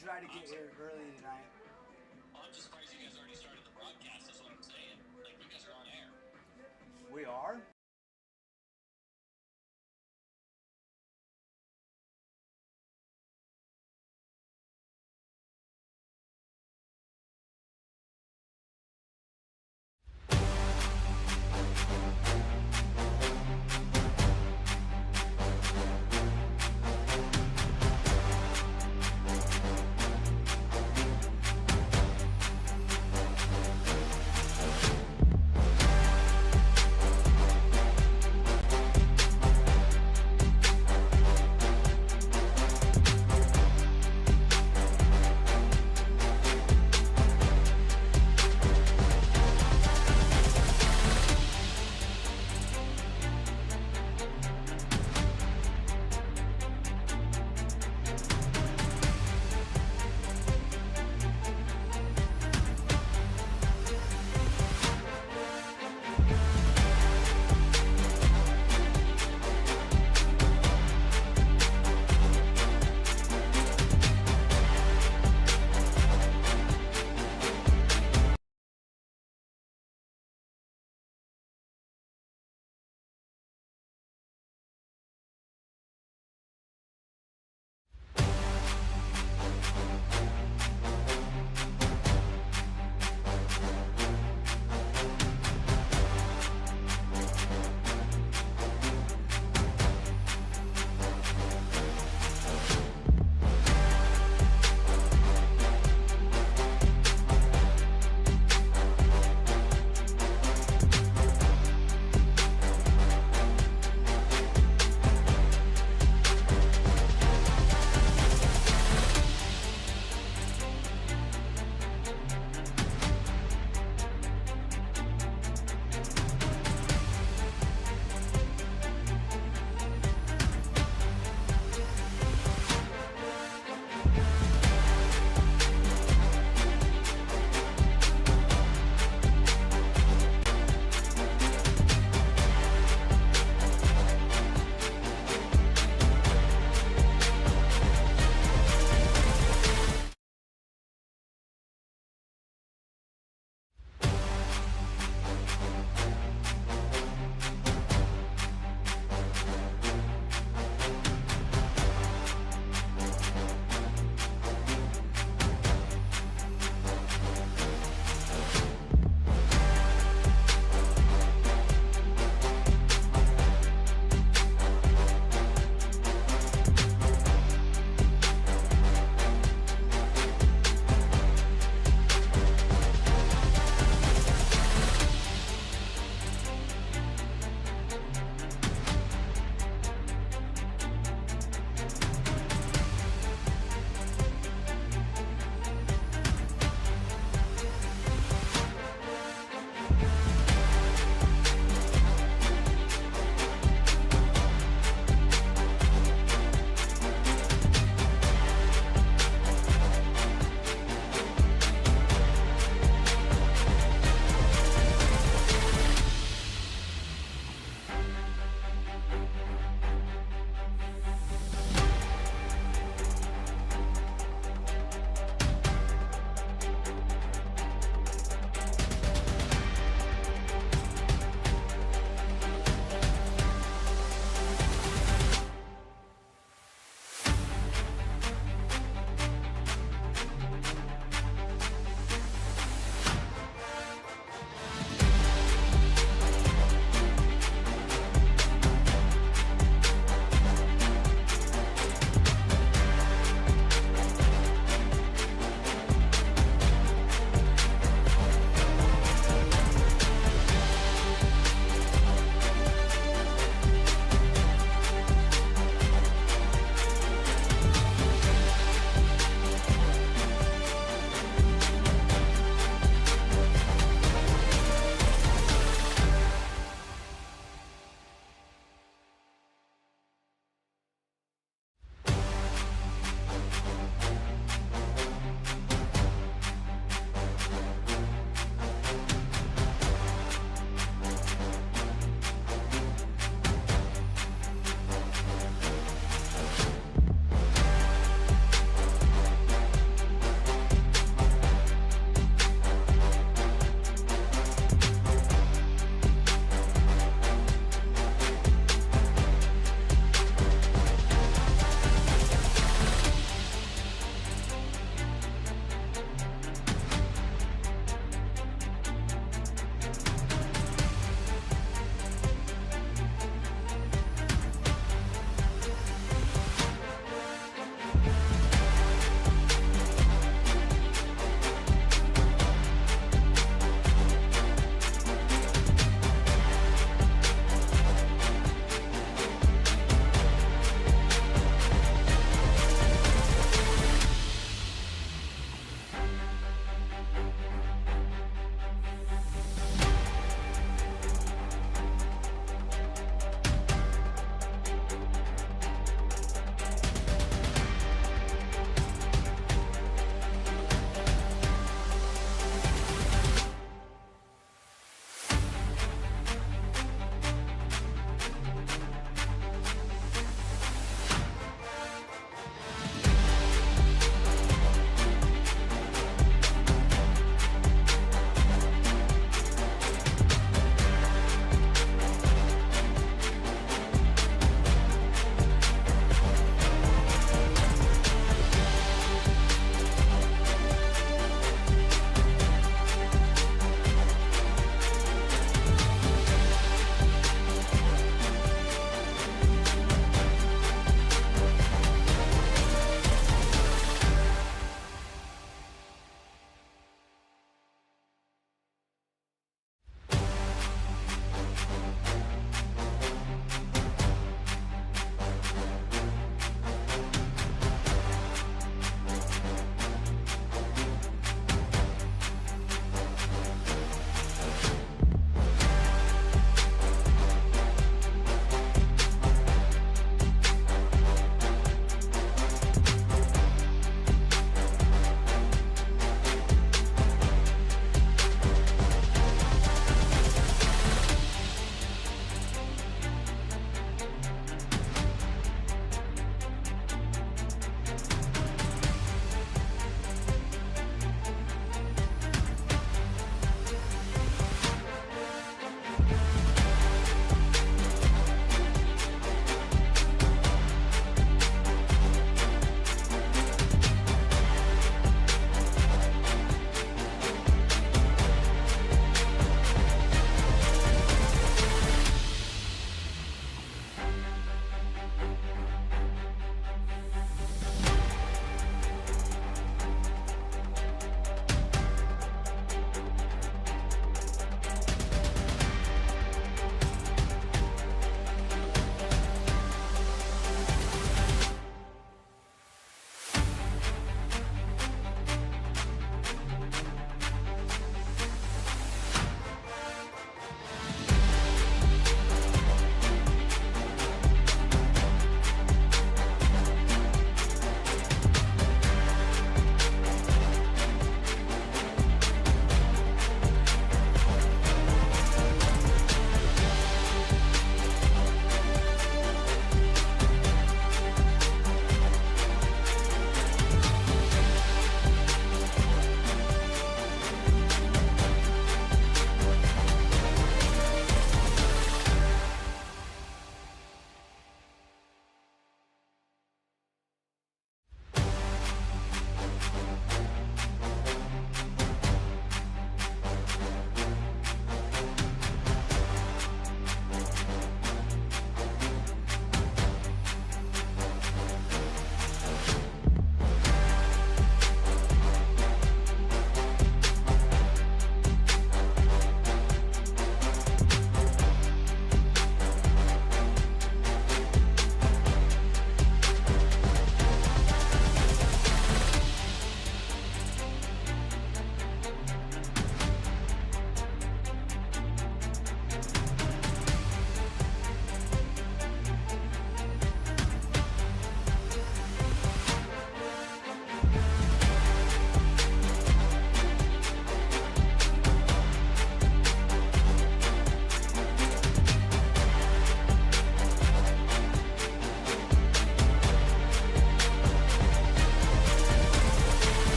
tried to get here early tonight. Well, I'm just surprised you guys already started the broadcast. That's what I'm saying. Like, you guys are on air. We are?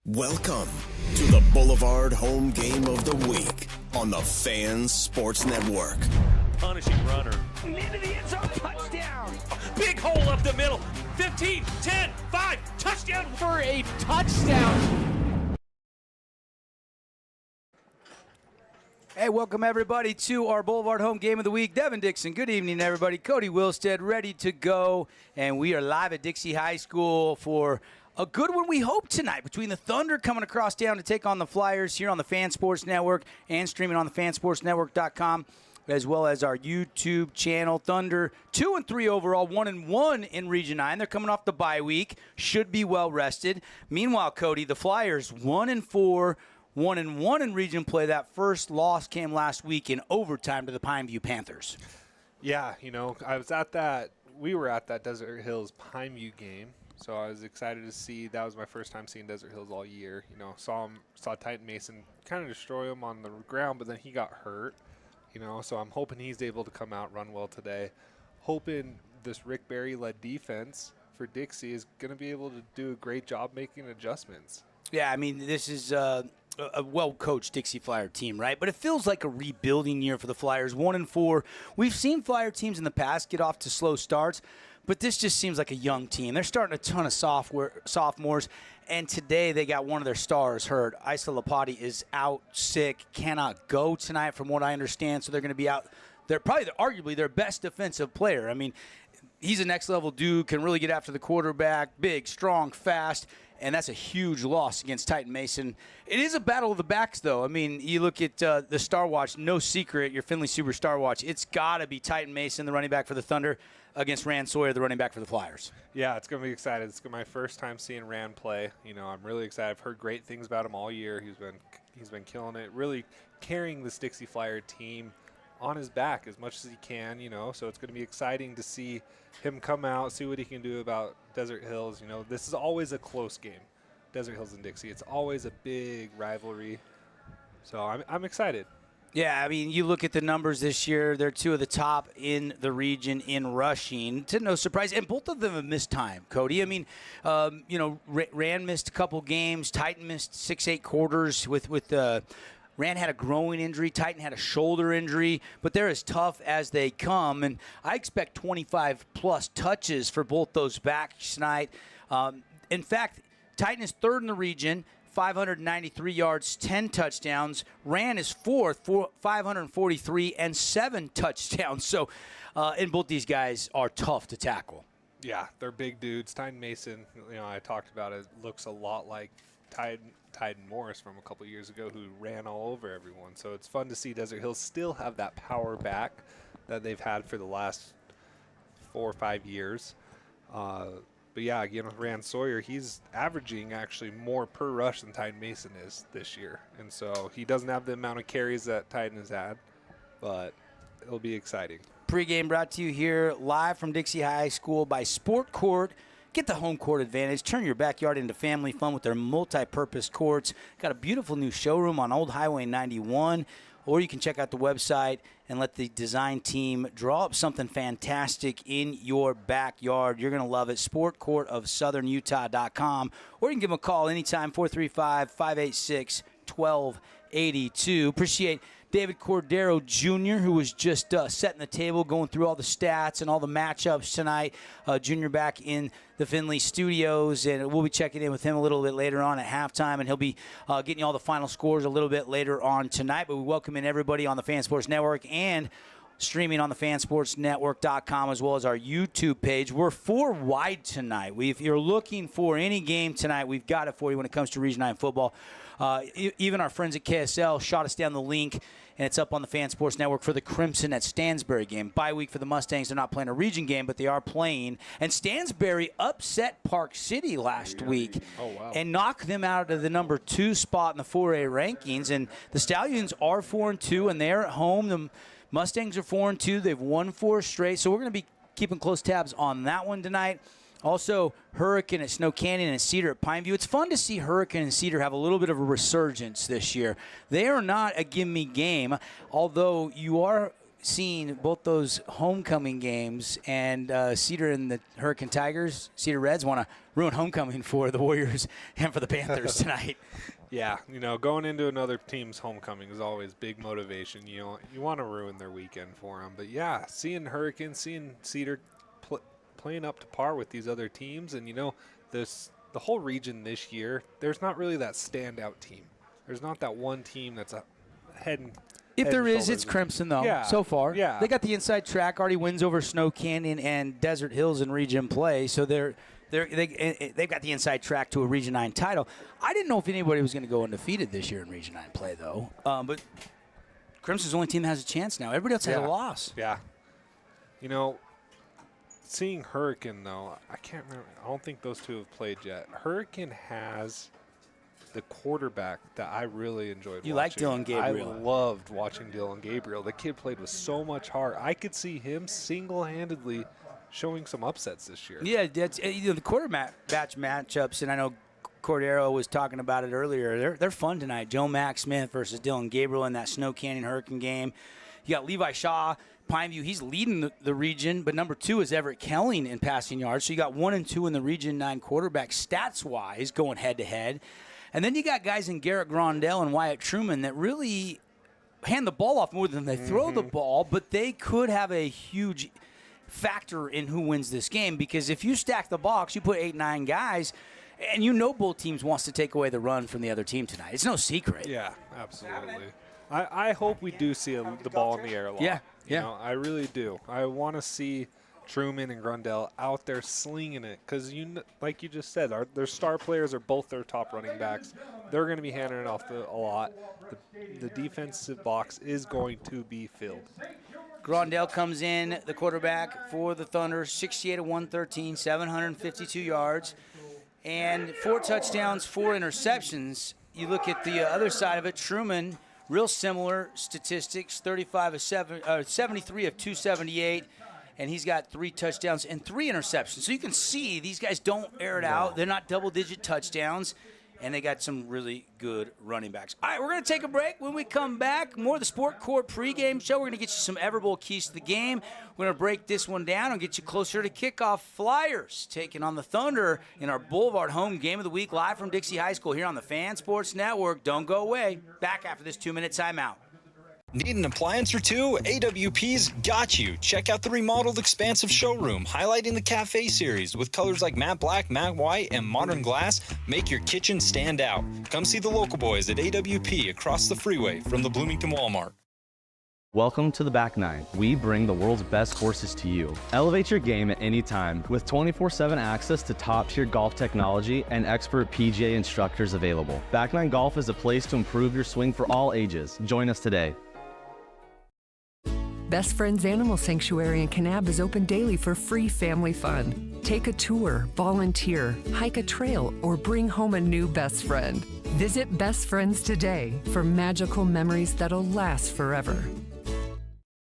Welcome to the Boulevard Home Game of the Week on the Fans Sports Network. Punishing runner. Into the end zone, touchdown! Big hole up the middle. 15, 10, 5, touchdown For a touchdown! Hey, welcome everybody to our Boulevard Home Game of the Week. Devin Dixon, good evening everybody. Cody Wilstead ready to go, and we are live at Dixie High School for a good one, we hope, tonight between the Thunder coming across town to take on the Flyers here on the Fan Sports Network and streaming on the fansportsnetwork.com, as well as our YouTube channel. Thunder 2-3 overall, 1-1 in Region 9. They're coming off the bye week, should be well rested. Meanwhile, Cody, the Flyers 1-4, 1-1 in region play. That first loss came last week in overtime to the Pineview Panthers. Yeah, you know, we were at that Desert Hills Pineview game. So I was excited to see. That was my first time seeing Desert Hills all year. You know, saw Titan Mason kind of destroy him on the ground, but then he got hurt. You know, so I'm hoping he's able to come out, run well today. Hoping this Rick Berry-led defense for Dixie is going to be able to do a great job making adjustments. Yeah, I mean, this is a well-coached Dixie Flyer team, right? But it feels like a rebuilding year for the Flyers, 1-4. We've seen Flyer teams in the past get off to slow starts, but this just seems like a young team. They're starting a ton of sophomores, and today they got one of their stars hurt. Isa Lapati is out sick, cannot go tonight from what I understand, so they're going to be out. They're probably arguably their best defensive player. I mean, he's a next-level dude, can really get after the quarterback, big, strong, fast, and that's a huge loss against Titan Mason. It is a battle of the backs, though. I mean, you look at the Star Watch, no secret, your Finley Super Star Watch. It's got to be Titan Mason, the running back for the Thunder, against Rand Sawyer, the running back for the Flyers. Yeah, it's going to be exciting. It's my first time seeing Rand play. You know, I'm really excited. I've heard great things about him all year. He's been killing it, really carrying this Dixie Flyer team on his back as much as he can, you know. So it's going to be exciting to see him come out, see what he can do about Desert Hills. You know, this is always a close game, Desert Hills and Dixie. It's always a big rivalry. So I'm excited. Yeah, I mean, you look at the numbers this year, they're two of the top in the region in rushing, to no surprise. And both of them have missed time, Cody. I mean, you know, Rand missed a couple games. Titan missed 6-8 quarters with Rand had a growing injury. Titan had a shoulder injury. But they're as tough as they come. And I expect 25-plus touches for both those backs tonight. In fact, Titan is third in the region, 593 yards, 10 touchdowns. Rand is fourth, 543 and 7 touchdowns. So, and both these guys are tough to tackle. Yeah, they're big dudes. Tyden Mason, I talked about it, looks a lot like Tyden Morris from a couple years ago, who ran all over everyone. So it's fun to see Desert Hills still have that power back that they've had for the last 4 or 5 years. But yeah, again, with Rand Sawyer, he's averaging actually more per rush than Tyden Mason is this year. And so he doesn't have the amount of carries that Tyden has had, but it'll be exciting. Pregame brought to you here live from Dixie High School by Sport Court. Get the home court advantage. Turn your backyard into family fun with their multi-purpose courts. Got a beautiful new showroom on Old Highway 91. Or you can check out the website and let the design team draw up something fantastic in your backyard. You're going to love it. SportCourtOfSouthernUtah.com. Or you can give them a call anytime, 435-586-1282. Appreciate David Cordero Jr., who was just setting the table, going through all the stats and all the matchups tonight. Junior back in the Findlay studios, and we'll be checking in with him a little bit later on at halftime, and he'll be getting you all the final scores a little bit later on tonight. But we welcome in everybody on the Fan Sports Network and streaming on the fansportsnetwork.com, as well as our YouTube page. We're 4 wide tonight. If you're looking for any game tonight, we've got it for you when it comes to Region 9 football. Even our friends at KSL shot us down the link, and it's up on the Fan Sports Network for the Crimson at Stansbury game. Bye week for the Mustangs. They're not playing a region game, but they are playing. And Stansbury upset Park City last week and knocked them out of the number 2 spot in the 4A rankings. And the Stallions are 4-2, and they're at home. The Mustangs are 4-2. They've won 4 straight. So we're going to be keeping close tabs on that one tonight. Also, Hurricane at Snow Canyon and Cedar at Pineview. It's fun to see Hurricane and Cedar have a little bit of a resurgence this year. They are not a gimme game, although you are seeing both those homecoming games, and Cedar and the Hurricane Tigers, Cedar Reds, want to ruin homecoming for the Warriors and for the Panthers tonight. Yeah, going into another team's homecoming is always big motivation. You want to ruin their weekend for them. But, yeah, seeing Hurricane, seeing Cedar playing up to par with these other teams, and the whole region this year, there's not really that standout team. There's not that one team that's a head. If there is, it's Crimson though. Yeah, so far, yeah. They got the inside track, already wins over Snow Canyon and Desert Hills in region play, so they've got the inside track to a Region 9 title. I didn't know if anybody was going to go undefeated this year in Region 9 play though, but Crimson's the only team that has a chance now. Everybody else has a loss. Yeah, seeing Hurricane, though, I can't remember. I don't think those two have played yet. Hurricane has the quarterback that I really enjoyed watching. You like Dylan Gabriel. I loved watching Dylan Gabriel. The kid played with so much heart. I could see him single-handedly showing some upsets this year. Yeah, that's, the quarterback matchups, and I know Cordero was talking about it earlier. They're fun tonight. Joe Mack Smith versus Dylan Gabriel in that Snow Canyon Hurricane game. You got Levi Shaw, Pineview. He's leading the region, but number 2 is Everett Kelling in passing yards. So you got 1 and 2 in the Region 9 quarterback stats-wise going head-to-head. And then you got guys in Garrett Grondell and Wyatt Truman that really hand the ball off more than they throw the ball, but they could have a huge factor in who wins this game, because if you stack the box, you put 8-9 guys, and both teams wants to take away the run from the other team tonight. It's no secret. Yeah, absolutely. I hope we do see the ball in the air a lot. Yeah. I really do. I want to see Truman and Grondell out there slinging it, because like you just said, their star players are both their top running backs. They're going to be handing it off a lot. The defensive box is going to be filled. Grondell comes in, the quarterback for the Thunder, 68 of 113, 752 yards, and 4 touchdowns, 4 interceptions. You look at the other side of it, Truman, real similar statistics, 73 of 278, and he's got 3 touchdowns and 3 interceptions. So you can see these guys don't air it out. They're not double-digit touchdowns, and they got some really good running backs. All right, we're going to take a break. When we come back, more of the Sport Court pregame show. We're going to get you some Everbowl keys to the game. We're going to break this one down and get you closer to kickoff. Flyers taking on the Thunder in our Boulevard home game of the week, live from Dixie High School here on the Fan Sports Network. Don't go away. Back after this 2-minute timeout. Need an appliance or two? AWP's got you. Check out the remodeled expansive showroom, highlighting the Cafe series with colors like matte black, matte white, and modern glass. Make your kitchen stand out. Come see the local boys at AWP across the freeway from the Bloomington Walmart. Welcome to the Back Nine. We bring the world's best courses to you. Elevate your game at any time with 24/7 access to top-tier golf technology and expert PGA instructors available. Back Nine Golf is a place to improve your swing for all ages. Join us today. Best Friends Animal Sanctuary in Kanab is open daily for free family fun. Take a tour, volunteer, hike a trail, or bring home a new best friend. Visit Best Friends today for magical memories that'll last forever.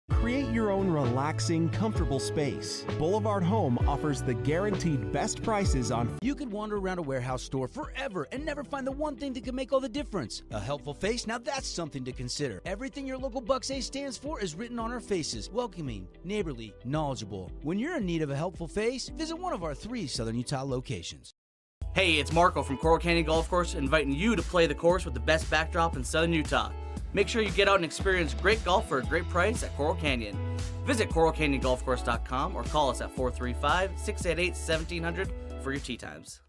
Create your own relaxing, comfortable space. Boulevard Home offers the guaranteed best prices on. You could wander around a warehouse store forever and never find the one thing that could make all the difference. A helpful face? Now that's something to consider. Everything your local Bucks A stands for is written on our faces. Welcoming, neighborly, knowledgeable. When you're in need of a helpful face, visit one of our 3 Southern Utah locations. Hey, it's Marco from Coral Canyon Golf Course, inviting you to play the course with the best backdrop in Southern Utah. Make sure you get out and experience great golf for a great price at Coral Canyon. Visit coralcanyongolfcourse.com or call us at 435-688-1700 for your tee times.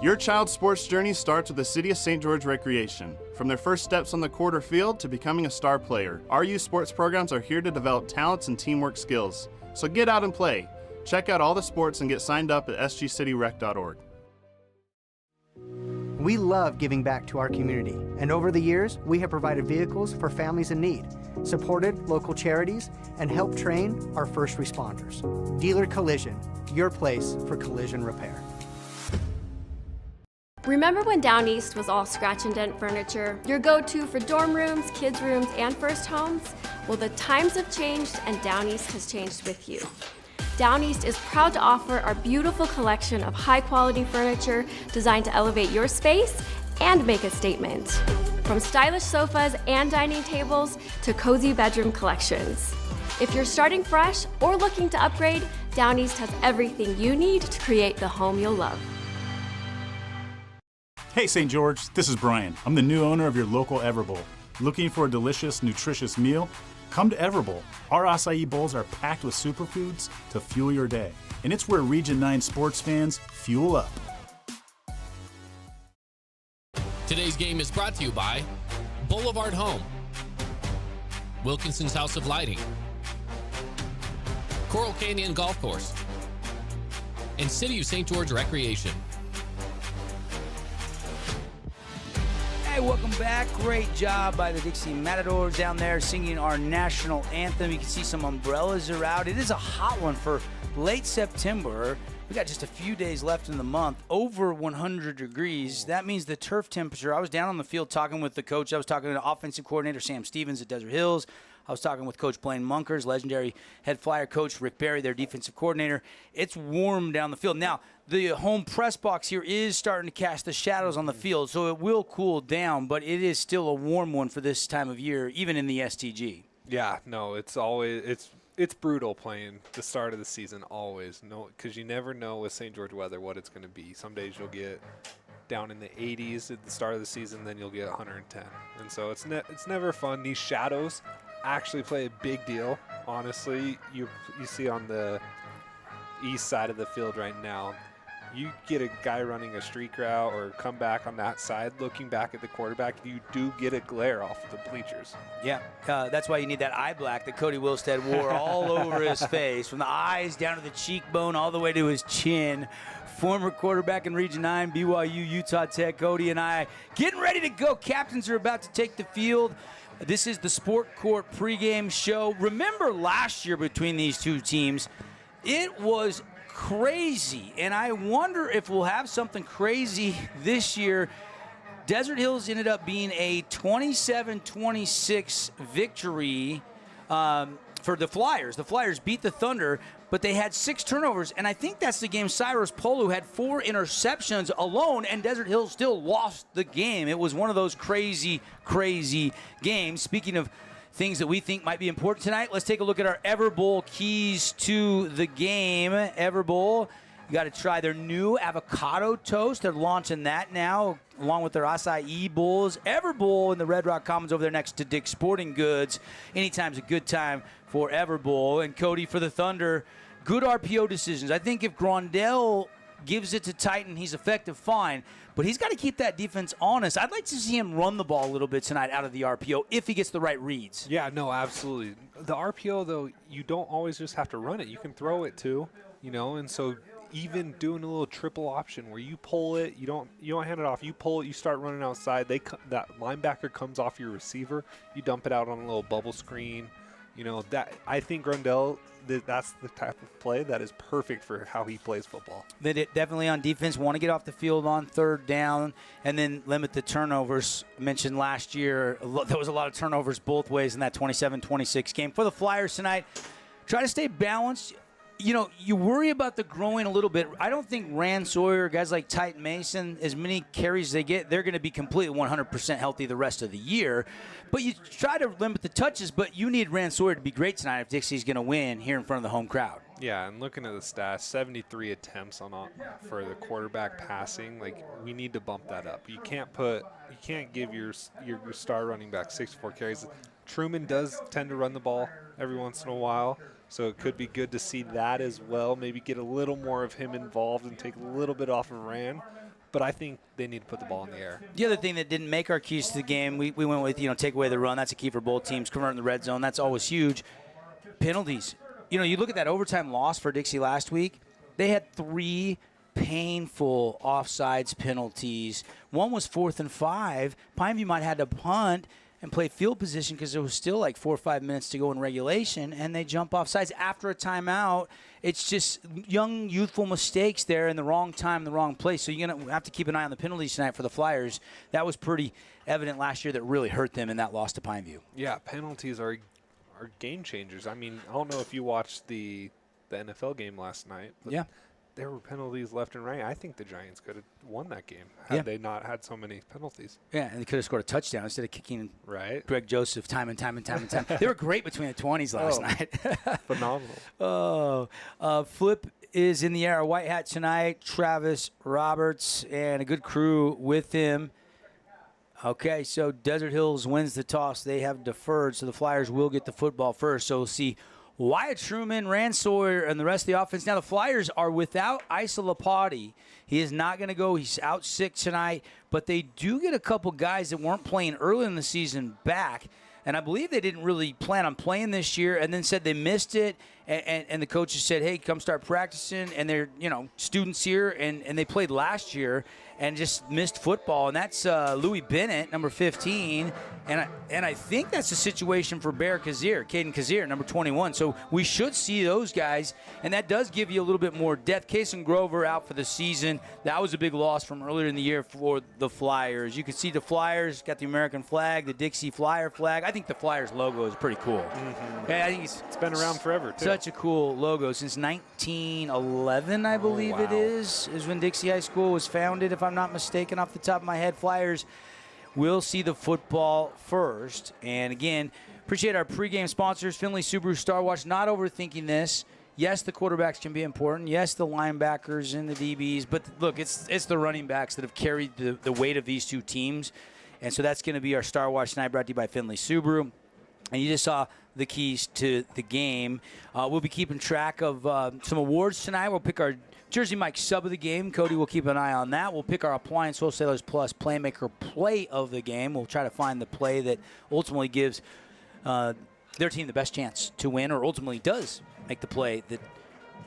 Your child's sports journey starts with the City of St. George Recreation. From their first steps on the court or field to becoming a star player, our youth sports programs are here to develop talents and teamwork skills. So get out and play. Check out all the sports and get signed up at sgcityrec.org. We love giving back to our community, and over the years, we have provided vehicles for families in need, supported local charities, and helped train our first responders. Dealer Collision, your place for collision repair. Remember when Down East was all scratch and dent furniture? Your go-to for dorm rooms, kids' rooms, and first homes? Well, the times have changed, and Down East has changed with you. Down East is proud to offer our beautiful collection of high-quality furniture designed to elevate your space and make a statement. From stylish sofas and dining tables to cozy bedroom collections. If you're starting fresh or looking to upgrade, Down East has everything you need to create the home you'll love. Hey St. George, this is Brian. I'm the new owner of your local Everbowl. Looking for a delicious, nutritious meal? Come to Everbowl. Our acai bowls are packed with superfoods to fuel your day. And it's where Region 9 sports fans fuel up. Today's game is brought to you by Boulevard Home, Wilkinson's House of Lighting, Coral Canyon Golf Course, and City of St. George Recreation. Hey, welcome back. Great job by the Dixie Matadors down there singing our national anthem. You can see some umbrellas are out. It is a hot one for late September. We got just a few days left in the month, over 100 degrees. That means the turf temperature. I was down on the field talking with the coach. I was talking to the offensive coordinator, Sam Stevens at Desert Hills. I was talking with Coach Blaine Munkers, legendary head Flyer coach Rick Barry, their defensive coordinator. It's warm down the field. Now, the home press box here is starting to cast the shadows on the field, so it will cool down, but it is still a warm one for this time of year, even in the STG. Yeah, no, it's always it's brutal playing the start of the season always. No, because you never know with St. George weather what it's going to be. Some days you'll get down in the 80s at the start of the season, then you'll get 110, and so it's never fun. These shadows actually play a big deal. Honestly, you see on the east side of the field right now, you get a guy running a streak route or come back on that side, looking back at the quarterback, you do get a glare off the bleachers. Yeah, that's why you need that eye black that Cody Wilstead wore all over his face, from the eyes down to the cheekbone, all the way to his chin. Former quarterback in Region 9, BYU, Utah Tech, Cody and I getting ready to go. Captains are about to take the field. This is the Sport Court pregame show. Remember last year between these two teams, it was crazy, and I wonder if we'll have something crazy this year. Desert Hills ended up being a 27-26 victory for the Flyers. The Flyers beat the Thunder, but they had 6 turnovers, and I think that's the game Cyrus Polu had 4 interceptions alone, and Desert Hills still lost the game. It was one of those crazy, crazy games. Speaking of things that we think might be important tonight, let's take a look at our Everbowl keys to the game. Everbowl, got to try their new avocado toast. They're launching that now, along with their acai bowls. Everbowl in the Red Rock Commons over there next to Dick's Sporting Goods. Anytime's a good time for Everbowl. And Cody, for the Thunder, good RPO decisions. I think if Grondell gives it to Titan, he's effective, fine. But he's got to keep that defense honest. I'd like to see him run the ball a little bit tonight out of the RPO if he gets the right reads. Yeah, no, absolutely. The RPO, though, you don't always just have to run it. You can throw it, too, and so even doing a little triple option where you pull it, you don't hand it off, you pull it, you start running outside, that linebacker comes off your receiver, you dump it out on a little bubble screen. That I think Grondell, that's the type of play that is perfect for how he plays football. They definitely on defense want to get off the field on third down and then limit the turnovers. Mentioned last year, there was a lot of turnovers both ways in that 27-26 game. For the Flyers tonight, try to stay balanced. You worry about the growing a little bit. I don't think Rand Sawyer, guys like Titan Mason, as many carries they get, they're going to be completely 100% healthy the rest of the year. But you try to limit the touches, but you need Rand Sawyer to be great tonight if Dixie's going to win here in front of the home crowd. Yeah, and looking at the stats, 73 attempts for the quarterback passing. Like, we need to bump that up. You can't give your star running back 64 carries. Truman does tend to run the ball every once in a while, so it could be good to see that as well. Maybe get a little more of him involved and take a little bit off of Rand. But I think they need to put the ball in the air. The other thing that didn't make our keys to the game, we went with, take away the run. That's a key for both teams. Convert in the red zone. That's always huge. Penalties. You look at that overtime loss for Dixie last week. They had 3 painful offsides penalties. One was 4th and 5. Pineview might have had to punt and play field position because there was still like 4 or 5 minutes to go in regulation, and they jump off sides after a timeout. It's just young, youthful mistakes there in the wrong time, the wrong place. So you're going to have to keep an eye on the penalties tonight for the Flyers. That was pretty evident last year that really hurt them in that loss to Pineview. Yeah, penalties are game changers. I mean, I don't know if you watched the NFL game last night, but yeah, there were penalties left and right. I think the Giants could have won that game had they not had so many penalties. Yeah, and they could have scored a touchdown instead of kicking Greg Joseph time and time. They were great between the 20s last night. Phenomenal. Flip is in the air, a white hat tonight. Travis Roberts and a good crew with him. Okay, so Desert Hills wins the toss. They have deferred, so the Flyers will get the football first. So we'll see Wyatt Truman, Rand Sawyer, and the rest of the offense. Now, the Flyers are without Isa Lapati. He is not going to go. He's out sick tonight. But they do get a couple guys that weren't playing early in the season back. And I believe they didn't really plan on playing this year and then said they missed it. And the coaches said, hey, come start practicing. And they're, students here. And they played last year and just missed football. And that's Louis Bennett, number 15. And I think that's the situation for Caden Kazir, number 21. So we should see those guys. And that does give you a little bit more depth. Kason Grover out for the season. That was a big loss from earlier in the year for the Flyers. You can see the Flyers got the American flag, the Dixie Flyer flag. I think the Flyers logo is pretty cool. Mm-hmm. Yeah, I think it's been around forever, too. Such a cool logo. Since 1911, I believe it is when Dixie High School was founded, if I'm not mistaken, off the top of my head. Flyers will see the football first. And again, appreciate our pregame sponsors, Finley Subaru Star Watch. Not overthinking this. Yes, the quarterbacks can be important. Yes, the linebackers and the DBs. But look, it's the running backs that have carried the weight of these two teams. And so that's going to be our Star Watch tonight, brought to you by Finley Subaru. And you just saw the keys to the game. We'll be keeping track of some awards tonight. We'll pick our Jersey Mike sub of the game. Cody will keep an eye on that. We'll pick our Appliance Wholesalers Plus Playmaker play of the game. We'll try to find the play that ultimately gives their team the best chance to win, or ultimately does make the play that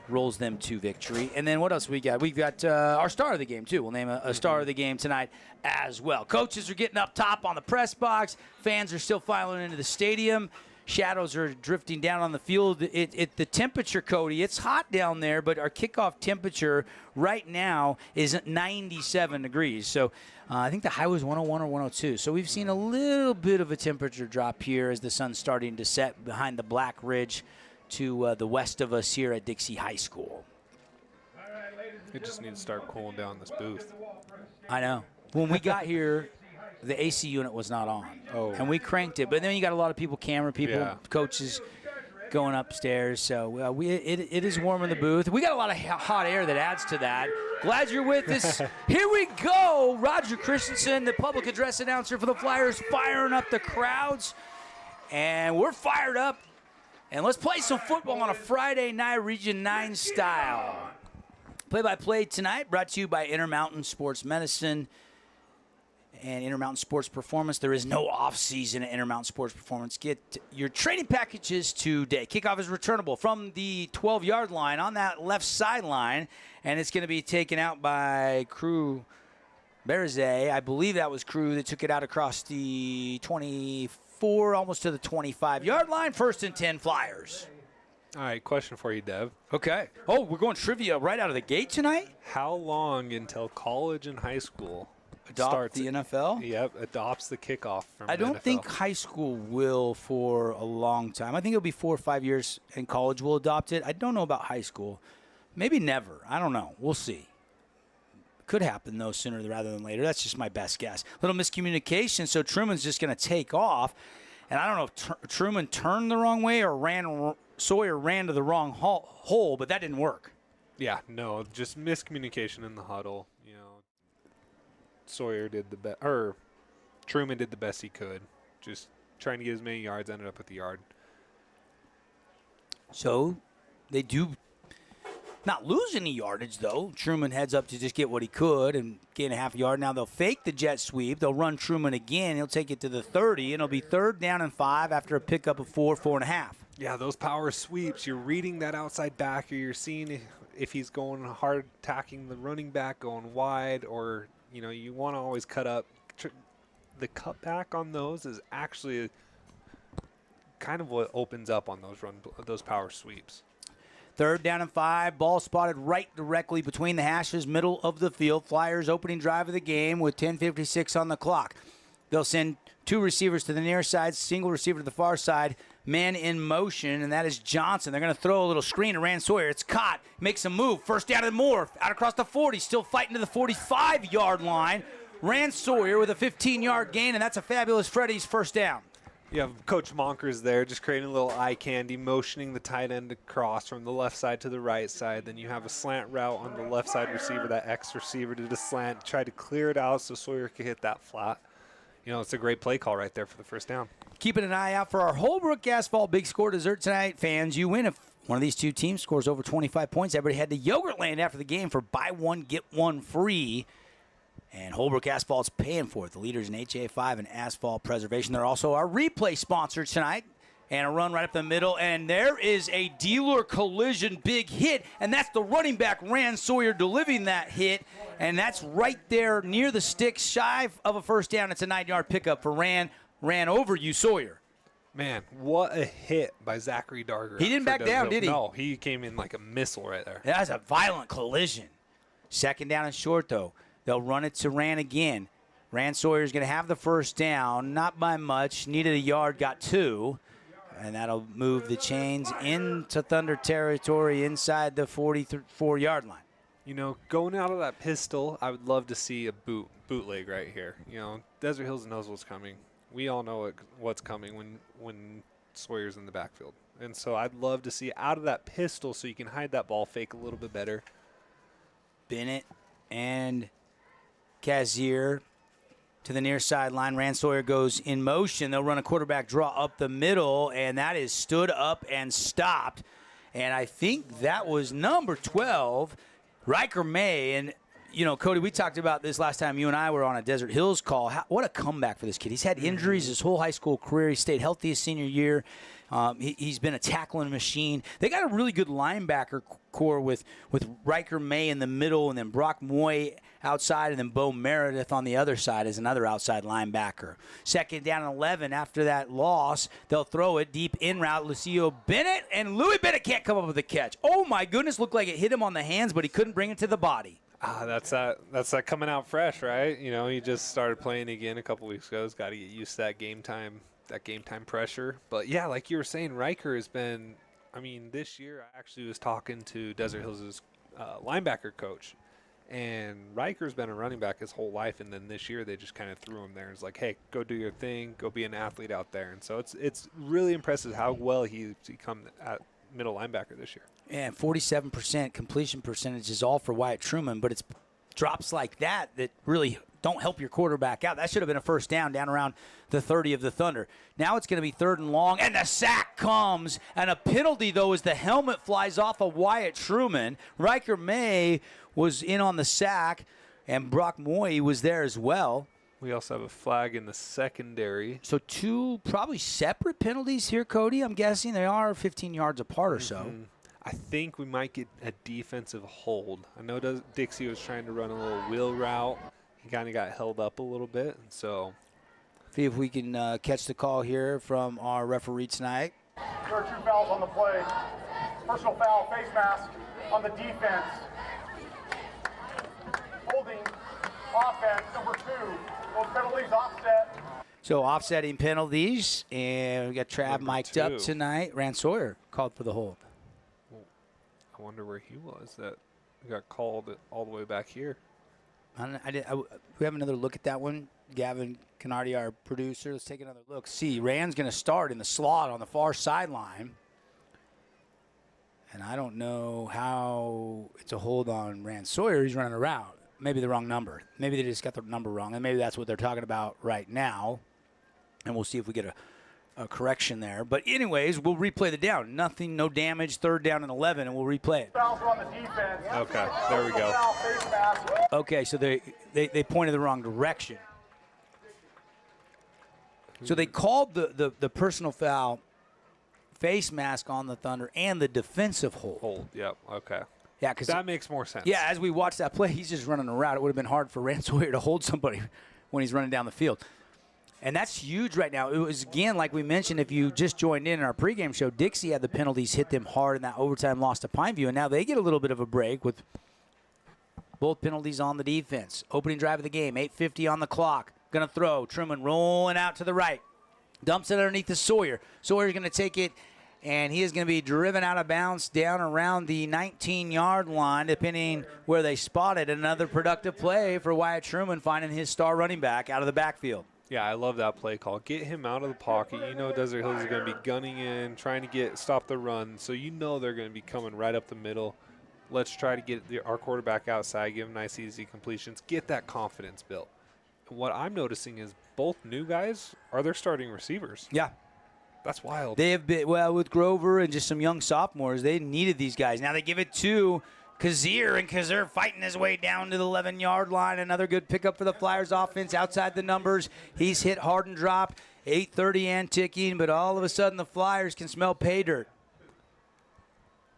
rolls them to victory. And then what else we got? We've got our star of the game, too. We'll name a star of the game tonight as well. Coaches are getting up top on the press box. Fans are still filing into the stadium. Shadows are drifting down on the field. The temperature, Cody, it's hot down there, but our kickoff temperature right now is 97 degrees. So I think the high was 101 or 102. So we've seen a little bit of a temperature drop here as the sun's starting to set behind the Black Ridge to the west of us here at Dixie High School. We just need to start cooling down this booth. I know. When we got here, the AC unit was not on. Oh. And we cranked it. But then you got a lot of people, camera people, coaches. going upstairs. So it is warm in the booth. We got a lot of hot air that adds to that. Glad you're with us. Here we go. Roger Christensen, the public address announcer for the Flyers, firing up the crowds. And we're fired up. And let's play some football on a Friday night, Region 9 style. Play-by-play tonight brought to you by Intermountain Sports Medicine and Intermountain Sports Performance. There is no off-season at Intermountain Sports Performance. Get your training packages today. Kickoff is returnable from the 12-yard line on that left sideline, and it's going to be taken out by Crew Berze. I believe that was Crew that took it out across the 24, almost to the 25-yard line. 1st and 10 Flyers. All right, question for you, Dev. Okay. Oh, we're going trivia right out of the gate tonight? How long until college and high school adopt the NFL? Yep, adopts the kickoff from I the don't NFL. think high school will for a long time. I think it'll be 4 or 5 years, and college will adopt it. I don't know about high school. Maybe never. I don't know. We'll see. Could happen, though, sooner rather than later. That's just my best guess. Little miscommunication, so Truman's just going to take off. And I don't know if Truman turned the wrong way or Sawyer ran to the wrong hole, but that didn't work. Yeah, no, just miscommunication in the huddle. You know, Sawyer did the best, or Truman did the best he could, just trying to get as many yards. Ended up at the yard. So they do not lose any yardage, though. Truman heads up to just get what he could and gain a half a yard. Now they'll fake the jet sweep. They'll run Truman again. He'll take it to the 30, and it'll be 3rd down and 5 after a pickup of 4.5. Yeah, those power sweeps, you're reading that outside back, or you're seeing if he's going hard, attacking the running back, going wide, or, you know, you want to always cut up. The cutback on those is actually kind of what opens up on those power sweeps. 3rd down and 5. Ball spotted right directly between the hashes, middle of the field. Flyers opening drive of the game with 10:56 on the clock. They'll send 2 receivers to the near side, single receiver to the far side, man in motion, and that is Johnson. They're going to throw a little screen to Rand Sawyer. It's caught, makes a move. 1st down and more, out across the 40, still fighting to the 45-yard line. Rand Sawyer with a 15-yard gain, and that's a fabulous Freddy's 1st down. You have Coach Monkers there just creating a little eye candy, motioning the tight end across from the left side to the right side. Then you have a slant route on the left side receiver, that X receiver to the slant, try to clear it out so Sawyer could hit that flat. You know, it's a great play call right there for the 1st down. Keeping an eye out for our Holbrook Asphalt Big Score dessert tonight. Fans, you win if one of these 2 teams scores over 25 points. Everybody head to Yogurtland after the game for buy one, get one free. And Holbrook Asphalt's paying for it. The leaders in HA5 and asphalt preservation. They're also our replay sponsor tonight. And a run right up the middle. And there is a dealer collision big hit. And that's the running back, Rand Sawyer, delivering that hit. And that's right there near the sticks, shy of a 1st down. It's a 9-yard pickup for Rand. Ran over you, Sawyer. Man, what a hit by Zachary Darger. He didn't back down, did he? No, he came in like a missile right there. That was a violent collision. 2nd down and short, though. They'll run it to Rand again. Rand Sawyer's going to have the 1st down, not by much. Needed a yard, got 2. And that'll move the chains into Thunder territory inside the 44-yard line. You know, going out of that pistol, I would love to see a bootleg right here. You know, Desert Hills knows what's coming. We all know what's coming when Sawyer's in the backfield. And so I'd love to see out of that pistol so you can hide that ball fake a little bit better. Bennett and Kazier to the near sideline. Rand Sawyer goes in motion. They'll run a quarterback draw up the middle, and that is stood up and stopped. And I think that was number 12, Riker May. And, you know, Cody, we talked about this last time you and I were on a Desert Hills call. What a comeback for this kid. He's had injuries his whole high school career. He stayed healthy his senior year. He's been a tackling machine. They got a really good linebacker core with Riker May in the middle, and then Brock Moy outside, and then Bo Meredith on the other side as another outside linebacker. 2nd down and 11 after that loss. They'll throw it deep in route. Lucio Bennett, and Louis Bennett can't come up with a catch. Oh, my goodness, looked like it hit him on the hands, but he couldn't bring it to the body. That's that coming out fresh, right? You know, he just started playing again a couple weeks ago. He's got to get used to that game time pressure. But, yeah, like you were saying, Riker has been – I mean, this year I actually was talking to Desert Hills' linebacker coach, And Riker's been a running back his whole life, and then this year they just kind of threw him there. It's like, hey, go do your thing, go be an athlete out there. And so it's really impressive how well he's become at middle linebacker this year. And 47% completion percentage is all for Wyatt Truman, but it's drops like that really don't help your quarterback out. That should have been a first down around the 30 of the Thunder. Now it's going to be 3rd and long, and the sack comes. And a penalty, though, as the helmet flies off of Wyatt Truman. Riker May was in on the sack, and Brock Moy was there as well. We also have a flag in the secondary. So 2 probably separate penalties here, Cody. I'm guessing they are 15 yards apart or so. I think we might get a defensive hold. I know Dixie was trying to run a little wheel route. He kind of got held up a little bit. So see if we can catch the call here from our referee tonight. There are 2 fouls on the play. Personal foul, face mask on the defense. Holding, offense, number 2. Both penalties offset. So offsetting penalties, and we got Trav mic'd up tonight. Rand Sawyer called for the hold. I wonder where he was. That got called all the way back here. We have another look at that one. Gavin Canardi, our producer. Let's take another look. See, Rand's going to start in the slot on the far sideline. And I don't know how it's a hold on Rand Sawyer. He's running a route. Maybe the wrong number. Maybe they just got the number wrong, and maybe that's what they're talking about right now. And we'll see if we get a correction there. But anyways, we'll replay the down. Nothing, no damage, 3rd down and 11, and we'll replay it. Fouls are on the defense. Okay, there we go. Foul, face mask. Okay, so they pointed the wrong direction. So they called the personal foul, face mask on the Thunder, and the defensive hold. Yep, okay. Yeah, because that makes more sense. Yeah, as we watched that play, he's just running a route. It would have been hard for Rand Sawyer to hold somebody when he's running down the field. And that's huge right now. It was, again, like we mentioned, if you just joined in our pregame show, Dixie had the penalties hit them hard in that overtime loss to Pineview, and now they get a little bit of a break with both penalties on the defense. Opening drive of the game, 8:50 on the clock. Going to throw. Truman rolling out to the right. Dumps it underneath to Sawyer. Sawyer's going to take it, and he is going to be driven out of bounds down around the 19-yard line, depending where they spot it. Another productive play for Wyatt Truman, finding his star running back out of the backfield. Yeah, I love that play call. Get him out of the pocket. You know Desert Hills is going to be gunning in, trying to stop the run. So you know they're going to be coming right up the middle. Let's try to get our quarterback outside, give him nice, easy completions, get that confidence built. And what I'm noticing is both new guys are their starting receivers. Yeah. That's wild. They have been, well, with Grover and just some young sophomores, they needed these guys. Now they give it to Kazir, and Kazir fighting his way down to the 11-yard line. Another good pickup for the Flyers offense outside the numbers. He's hit hard and dropped, 8:30 and ticking, but all of a sudden the Flyers can smell pay dirt.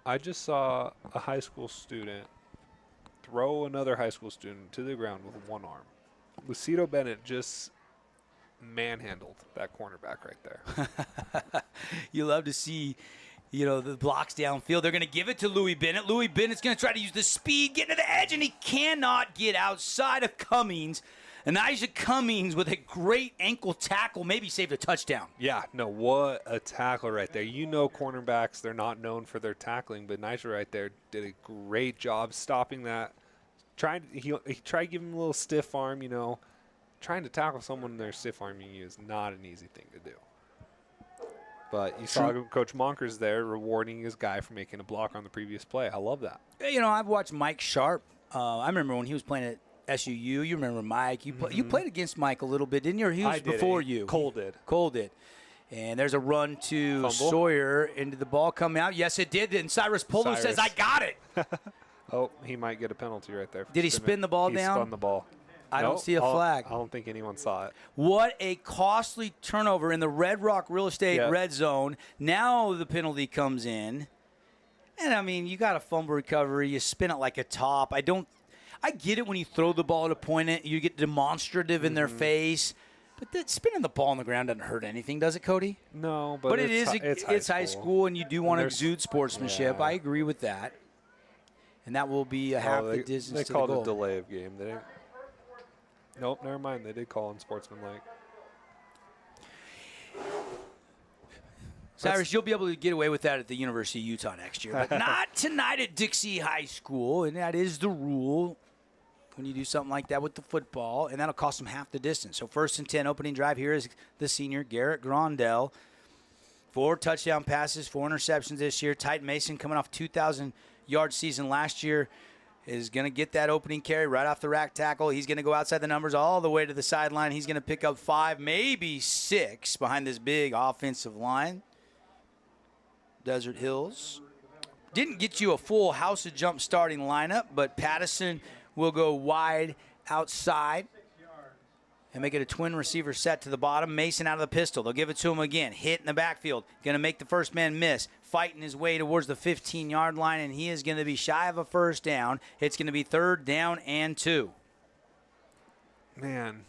I just saw a high school student throw another high school student to the ground with one arm. Lucido Bennett just manhandled that cornerback right there. You love to see, the blocks downfield. They're going to give it to Louis Bennett. Louis Bennett's going to try to use the speed, get to the edge, and he cannot get outside of Cummings. Elijah Cummings with a great ankle tackle, maybe saved a touchdown. Yeah, no, what a tackle right there. You know cornerbacks, they're not known for their tackling, but Nigel right there did a great job stopping that. He tried to give him a little stiff arm, Trying to tackle someone in their stiff arming you is not an easy thing to do. But you saw Coach Monkers there rewarding his guy for making a block on the previous play. I love that. I've watched Mike Sharp. I remember when he was playing at SUU. You remember Mike. You played against Mike a little bit, didn't you? He was before you. Cole did. Cole did. And there's a run to Fumble. Sawyer into the ball coming out. Yes, it did. And Cyrus Polo says, I got it. Oh, he might get a penalty right there. Did he spin the ball down? He spun the ball. I don't see a flag. I don't think anyone saw it. What a costly turnover in the Red Rock Real Estate red zone. Now the penalty comes in. And, you got a fumble recovery. You spin it like a top. I get it when you throw the ball to point it. You get demonstrative in their face. But spinning the ball on the ground doesn't hurt anything, does it, Cody? No, but it's high school, and you do want to exude sportsmanship. Yeah. I agree with that. And that will be half the distance to the goal. They called a delay of game. They didn't. Nope, never mind. They did call on sportsmanlike. Cyrus, you'll be able to get away with that at the University of Utah next year, but not tonight at Dixie High School, and that is the rule. when you do something like that with the football, and that'll cost them half the distance. So 1st and 10, opening drive here is the senior, Garrett Grondell. 4 touchdown passes, 4 interceptions this year. Titan Mason, coming off 2,000-yard season last year, is going to get that opening carry right off the rack tackle. He's going to go outside the numbers all the way to the sideline. He's going to pick up 5, maybe 6 behind this big offensive line. Desert Hills didn't get you a full house of jump starting lineup, but Pattison will go wide outside and make it a twin receiver set to the bottom. Mason out of the pistol. They'll give it to him again. Hit in the backfield. Going to make the first man miss. Fighting his way towards the 15-yard line, and he is going to be shy of a first down. It's going to be 3rd down and 2. Man,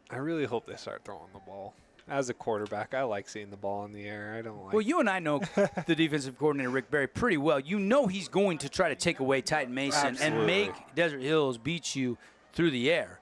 I really hope they start throwing the ball. As a quarterback, I like seeing the ball in the air. I don't like. Well, you and I know the defensive coordinator, Rick Barry, pretty well. You know he's going to try to take away Titan Mason and make Desert Hills beat you through the air.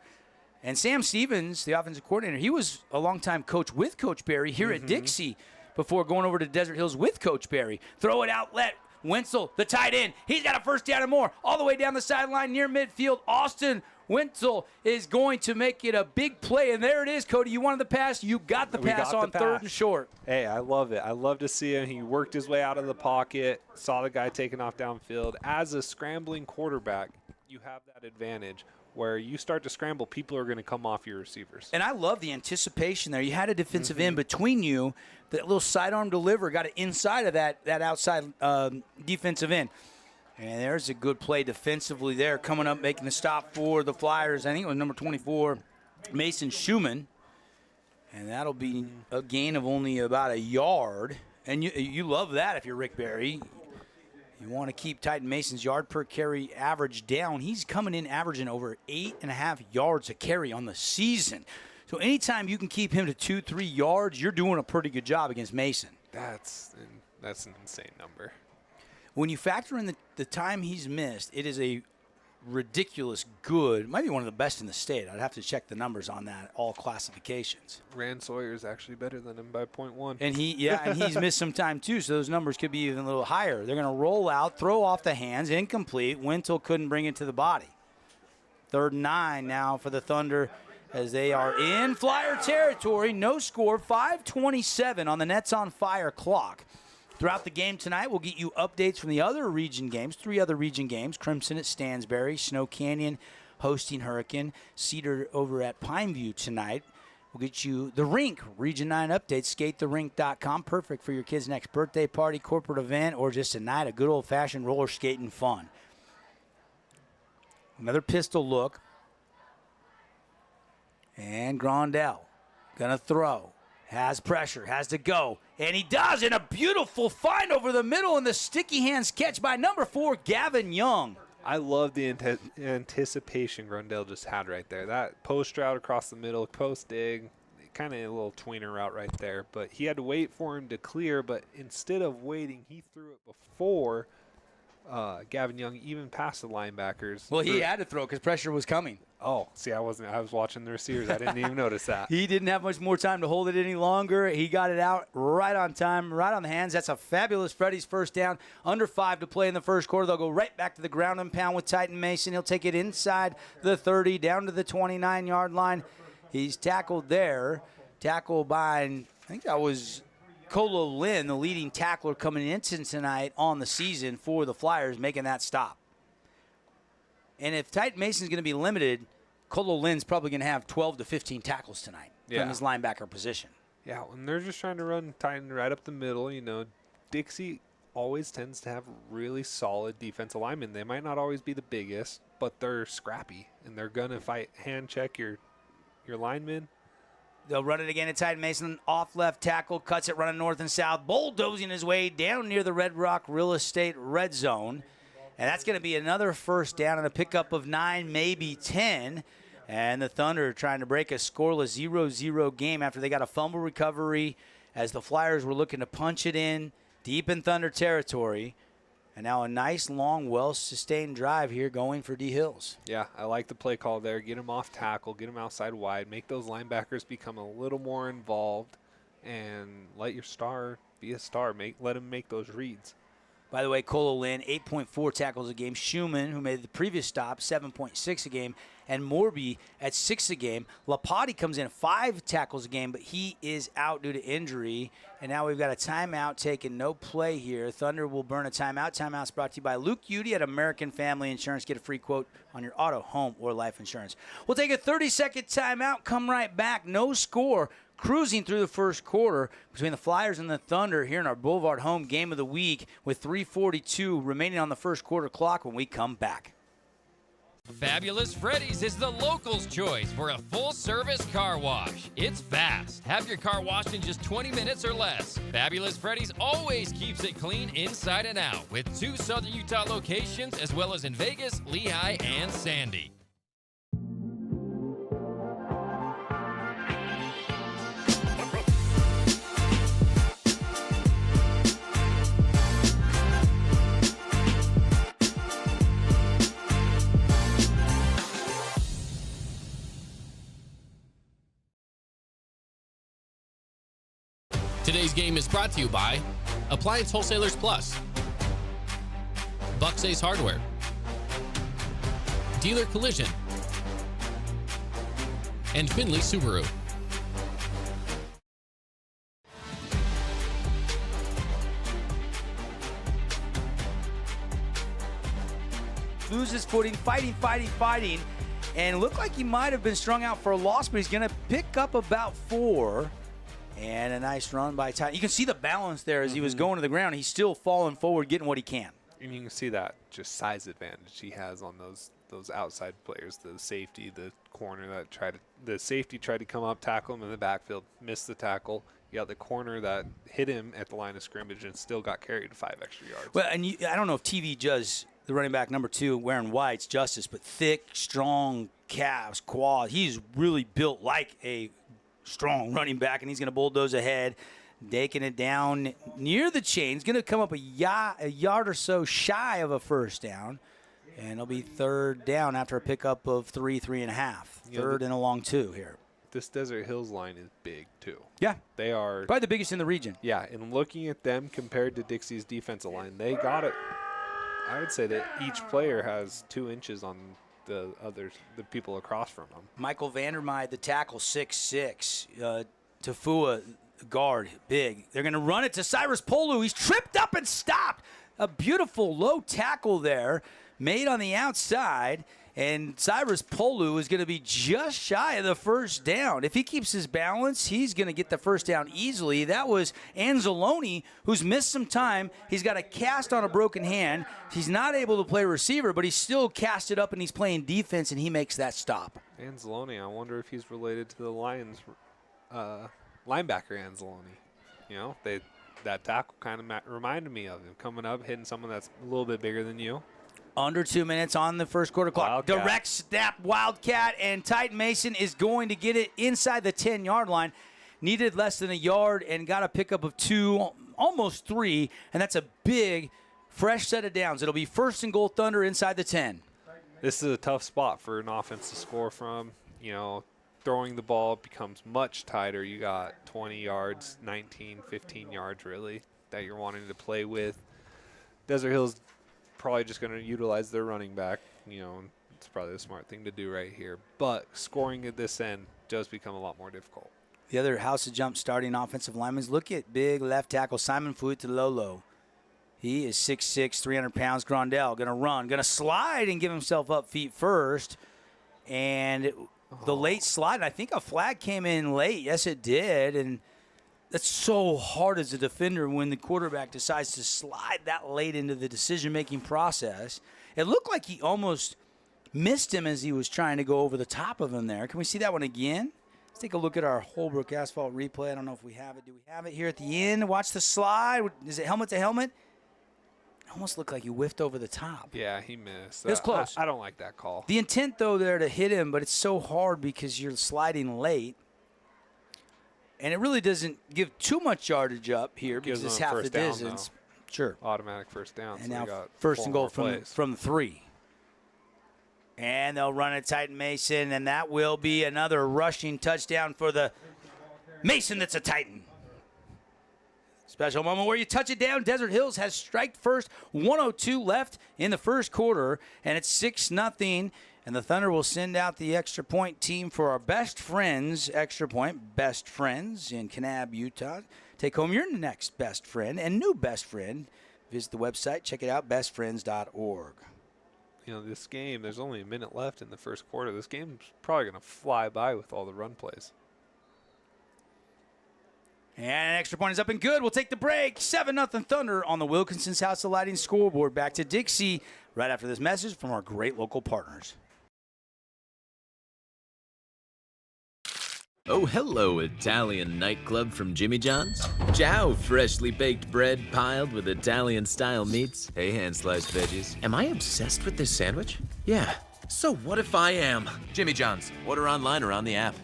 And Sam Stevens, the offensive coordinator, he was a longtime coach with Coach Barry here at Dixie before going over to Desert Hills with Coach Barry. Throw it outlet. Wenzel, the tight end. He's got a first down and more. All the way down the sideline near midfield. Austin Wenzel is going to make it a big play. And there it is, Cody. You wanted the pass. You got the pass on 3rd and short. Hey, I love it. I love to see him. He worked his way out of the pocket, saw the guy taking off downfield. As a scrambling quarterback, you have that advantage where you start to scramble, people are going to come off your receivers. And I love the anticipation there. You had a defensive end between you. That little sidearm deliver got it inside of that outside defensive end. And there's a good play defensively there, coming up, making the stop for the Flyers. I think it was number 24, Mason Schumann. And that'll be a gain of only about a yard. And you love that if you're Rick Barry. You want to keep Titan Mason's yard per carry average down. He's coming in averaging over 8.5 yards a carry on the season. So anytime you can keep him to 2-3 yards, you're doing a pretty good job against Mason. That's an insane number. When you factor in the time he's missed, it is a ridiculous good, might be one of the best in the state. I'd have to check the numbers on that, all classifications. Rand Sawyer is actually better than him by 0.1. And he's missed some time too, so those numbers could be even a little higher. They're going to roll out, throw off the hands, incomplete. Wintel couldn't bring it to the body. 3rd and 9 now for the Thunder as they are in Flyer territory. No score, 5:27 on the Nets on Fire clock. Throughout the game tonight, we'll get you updates from the other region games, 3 other region games. Crimson at Stansbury, Snow Canyon hosting Hurricane, Cedar over at Pineview tonight. We'll get you the rink, Region 9 updates, skatetherink.com. Perfect for your kid's next birthday party, corporate event, or just a night of good old-fashioned roller skating fun. Another pistol look. And Grondell going to throw. Has pressure, has to go, and he does, and a beautiful find over the middle, and the sticky hands catch by number 4, Gavin Young. I love the anticipation Grondell just had right there. That post route across the middle, post dig, kind of a little tweener route right there, but he had to wait for him to clear, but instead of waiting, he threw it before Gavin Young even passed the linebackers. Well, he had to throw because pressure was coming. Oh, see, I was watching the receivers. I didn't even notice that. He didn't have much more time to hold it any longer. He got it out right on time, right on the hands. That's a fabulous Freddie's first down. Under 5 to play in the first quarter. They'll go right back to the ground and pound with Titan Mason. He'll take it inside the 30, down to the 29-yard line. He's tackled there. Tackled by, I think that was Colo Lynn, the leading tackler coming into tonight on the season for the Flyers, making that stop. And if Titan Mason's going to be limited, Colo Lynn's probably going to have 12 to 15 tackles tonight from his linebacker position. Yeah, when they're just trying to run Titan right up the middle, Dixie always tends to have really solid defensive linemen. They might not always be the biggest, but they're scrappy, and they're going to fight, hand check your linemen. They'll run it again at Titan Mason. Off left tackle, cuts it running north and south, bulldozing his way down near the Red Rock Real Estate red zone. And that's going to be another first down and a pickup of 9, maybe 10. And the Thunder trying to break a scoreless 0-0 game after they got a fumble recovery as the Flyers were looking to punch it in deep in Thunder territory. And now a nice, long, well-sustained drive here going for D. Hills. Yeah, I like the play call there. Get him off tackle, get him outside wide, make those linebackers become a little more involved, and let your star be a star. Let him make those reads. By the way, Colo Lynn, 8.4 tackles a game. Schumann, who made the previous stop, 7.6 a game. And Morby at 6 a game. Lapati comes in 5 tackles a game, but he is out due to injury. And now we've got a timeout taken, no play here. Thunder will burn a timeout. Timeout's brought to you by Luke Udy at American Family Insurance. Get a free quote on your auto, home, or life insurance. We'll take a 30-second timeout, come right back. No score. Cruising through the first quarter between the Flyers and the Thunder here in our Boulevard Home Game of the Week with 3:42 remaining on the first quarter clock when we come back. Fabulous Freddy's is the locals' choice for a full-service car wash. It's fast. Have your car washed in just 20 minutes or less. Fabulous Freddy's always keeps it clean inside and out with 2 Southern Utah locations as well as in Vegas, Lehigh, and Sandy. Today's game is brought to you by Appliance Wholesalers Plus, Buck's Ace Hardware, Dealer Collision, and Findlay Subaru. Loses footing, fighting, and looked like he might have been strung out for a loss, but he's going to pick up about 4. And a nice run by Ty. You can see the balance there as he was going to the ground. He's still falling forward, getting what he can. And you can see that just size advantage he has on those outside players. The safety, the corner the safety tried to come up, tackle him in the backfield, missed the tackle. You got the corner that hit him at the line of scrimmage and still got carried 5 extra yards. Well, and I don't know if TV does the running back number 2 wearing whites justice, but thick, strong calves, quads. He's really built like a strong running back, and he's going to bulldoze ahead, taking it down near the chain. He's going to come up a yard or so shy of a first down, and it'll be 3rd down after a pickup of 3.5. Third and a long 2 here. This Desert Hills line is big, too. Yeah. They are probably the biggest in the region. Yeah, and looking at them compared to Dixie's defensive line, they got it. I would say that each player has 2 inches on the people across from him. Michael Vandermeide, the tackle, 6'6". Tafua, guard, big. They're going to run it to Cyrus Polu. He's tripped up and stopped. A beautiful low tackle there made on the outside. And Cyrus Polu is going to be just shy of the first down. If he keeps his balance, he's going to get the first down easily. That was Anzalone, who's missed some time. He's got a cast on a broken hand. He's not able to play receiver, but he's still casted up and he's playing defense, and he makes that stop. Anzalone, I wonder if he's related to the Lions linebacker Anzalone. You know, that tackle kind of reminded me of him, coming up, hitting someone that's a little bit bigger than you. Under 2 minutes on the first quarter clock. Wildcat. Direct snap, Wildcat, and Titan Mason is going to get it inside the 10-yard line. Needed less than a yard and got a pickup of 2, almost 3, and that's a big, fresh set of downs. It'll be 1st and goal Thunder inside the 10. This is a tough spot for an offense to score from. You know, throwing the ball becomes much tighter. You got 20 yards, 19, 15 yards really that you're wanting to play with. Desert Hills probably just going to utilize their running back. You know, it's probably the smart thing to do right here. But scoring at this end does become a lot more difficult. The other House of Jump starting offensive linemen, look at big left tackle Simon Fuitalolo. He is 6'6", 300 pounds. Grondell going to run, going to slide and give himself up feet first. And the late slide, I think a flag came in late. Yes, it did. And that's so hard as a defender when the quarterback decides to slide that late into the decision-making process. It looked like he almost missed him as he was trying to go over the top of him there. Can we see that one again? Let's take a look at our Holbrook Asphalt replay. I don't know if we have it. Do we have it here at the end? Watch the slide. Is it helmet to helmet? It almost looked like he whiffed over the top. Yeah, he missed. It was close. I don't like that call. The intent, though, there to hit him, but it's so hard because you're sliding late. And it really doesn't give too much yardage up here because it's half the distance. Sure. Automatic first down. And so now got 1st and goal plays. from the 3. And they'll run it Titan Mason, and that will be another rushing touchdown for the Mason that's a Titan. Special moment where you touch it down. Desert Hills has striked first. 1:02 left in the first quarter, and it's 6-0. And the Thunder will send out the extra point team for our best friends, extra point, best friends in Kanab, Utah. Take home your next best friend and new best friend. Visit the website. Check it out, bestfriends.org. You know, this game, there's only a minute left in the first quarter. This game's probably going to fly by with all the run plays. And an extra point is up and good. We'll take the break. 7-0 Thunder on the Wilkinson's House of Lighting scoreboard. Back to Dixie right after this message from our great local partners. Oh, hello, Italian nightclub from Jimmy John's. Ciao, freshly baked bread piled with Italian-style meats. Hey, hand-sliced veggies. Am I obsessed with this sandwich? Yeah. So what if I am? Jimmy John's. Order online or on the app.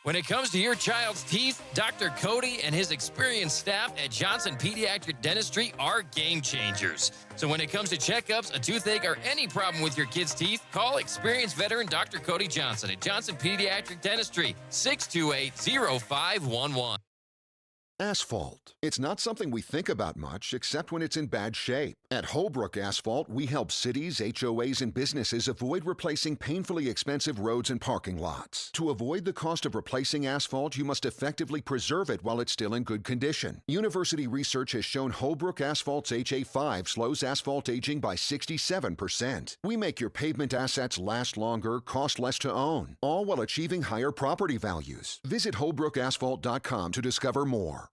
When it comes to your child's teeth, Dr. Cody and his experienced staff at Johnson Pediatric Dentistry are game changers. So when it comes to checkups, a toothache, or any problem with your kid's teeth, call experienced veteran Dr. Cody Johnson at Johnson Pediatric Dentistry, 628-0511. Asphalt. It's not something we think about much, except when it's in bad shape. At Holbrook Asphalt, we help cities, HOAs, and businesses avoid replacing painfully expensive roads and parking lots. To avoid the cost of replacing asphalt, you must effectively preserve it while it's still in good condition. University research has shown Holbrook Asphalt's HA5 slows asphalt aging by 67%. We make your pavement assets last longer, cost less to own, all while achieving higher property values. Visit holbrookasphalt.com to discover more.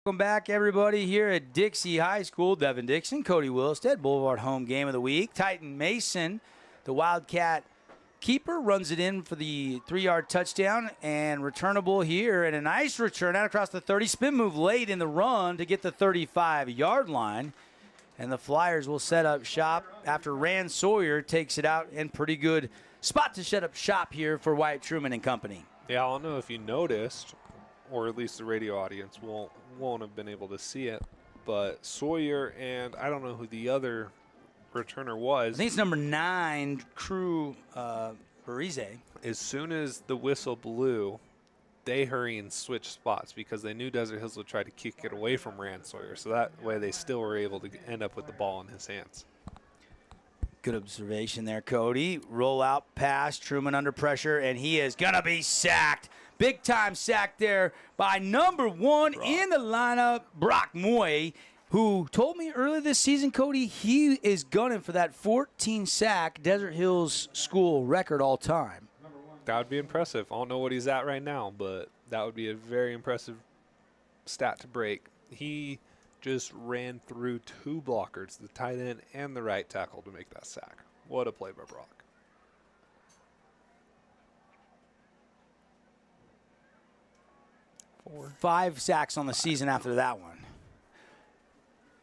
Welcome back, everybody, here at Dixie High School. Devin Dixon, Cody Wilstead, Boulevard home game of the week. Titan Mason, the Wildcat keeper, runs it in for the 3-yard touchdown and returnable here. And a nice return out across the 30. Spin move late in the run to get the 35-yard line. And the Flyers will set up shop after Rand Sawyer takes it out in pretty good spot to set up shop here for Wyatt Truman and company. Yeah, I don't know if you noticed, or at least the radio audience won't have been able to see it, but Sawyer and I don't know who the other returner was. I think it's number 9, Crew Barize. As soon as the whistle blew, they hurry and switch spots because they knew Desert Hills would try to kick it away from Rand Sawyer, so that way they still were able to end up with the ball in his hands. Good observation there, Cody. Roll out pass, Truman under pressure, and he is going to be sacked. Big time sack there by number 1 in the lineup, Brock Moy, who told me earlier this season, Cody, he is gunning for that 14-sack Desert Hills school record all time. That would be impressive. I don't know what he's at right now, but that would be a very impressive stat to break. He just ran through 2 blockers, the tight end and the right tackle, to make that sack. What a play by Brock. 5 sacks on the season after that one.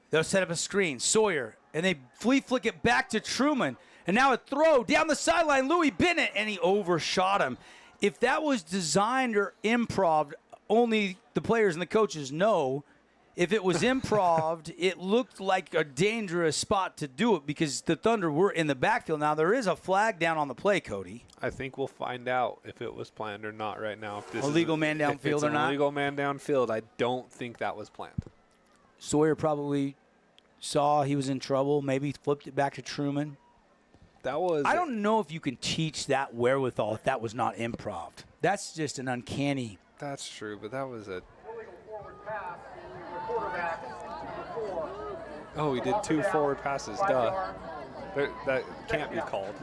They'll set up a screen. Sawyer, and they flick it back to Truman. And now a throw down the sideline. Louis Bennett, and he overshot him. If that was designed or improv, only the players and the coaches know. If it was improv, it looked like a dangerous spot to do it because the Thunder were in the backfield. Now, there is a flag down on the play, Cody. I think we'll find out if it was planned or not right now. If this illegal man downfield or not? Illegal man downfield, I don't think that was planned. Sawyer probably saw he was in trouble, maybe flipped it back to Truman. That was. I don't know if you can teach that wherewithal if that was not improv. That's just an uncanny. That's true, but that was a. Oh, he did 2 forward passes. Duh. That can't be called.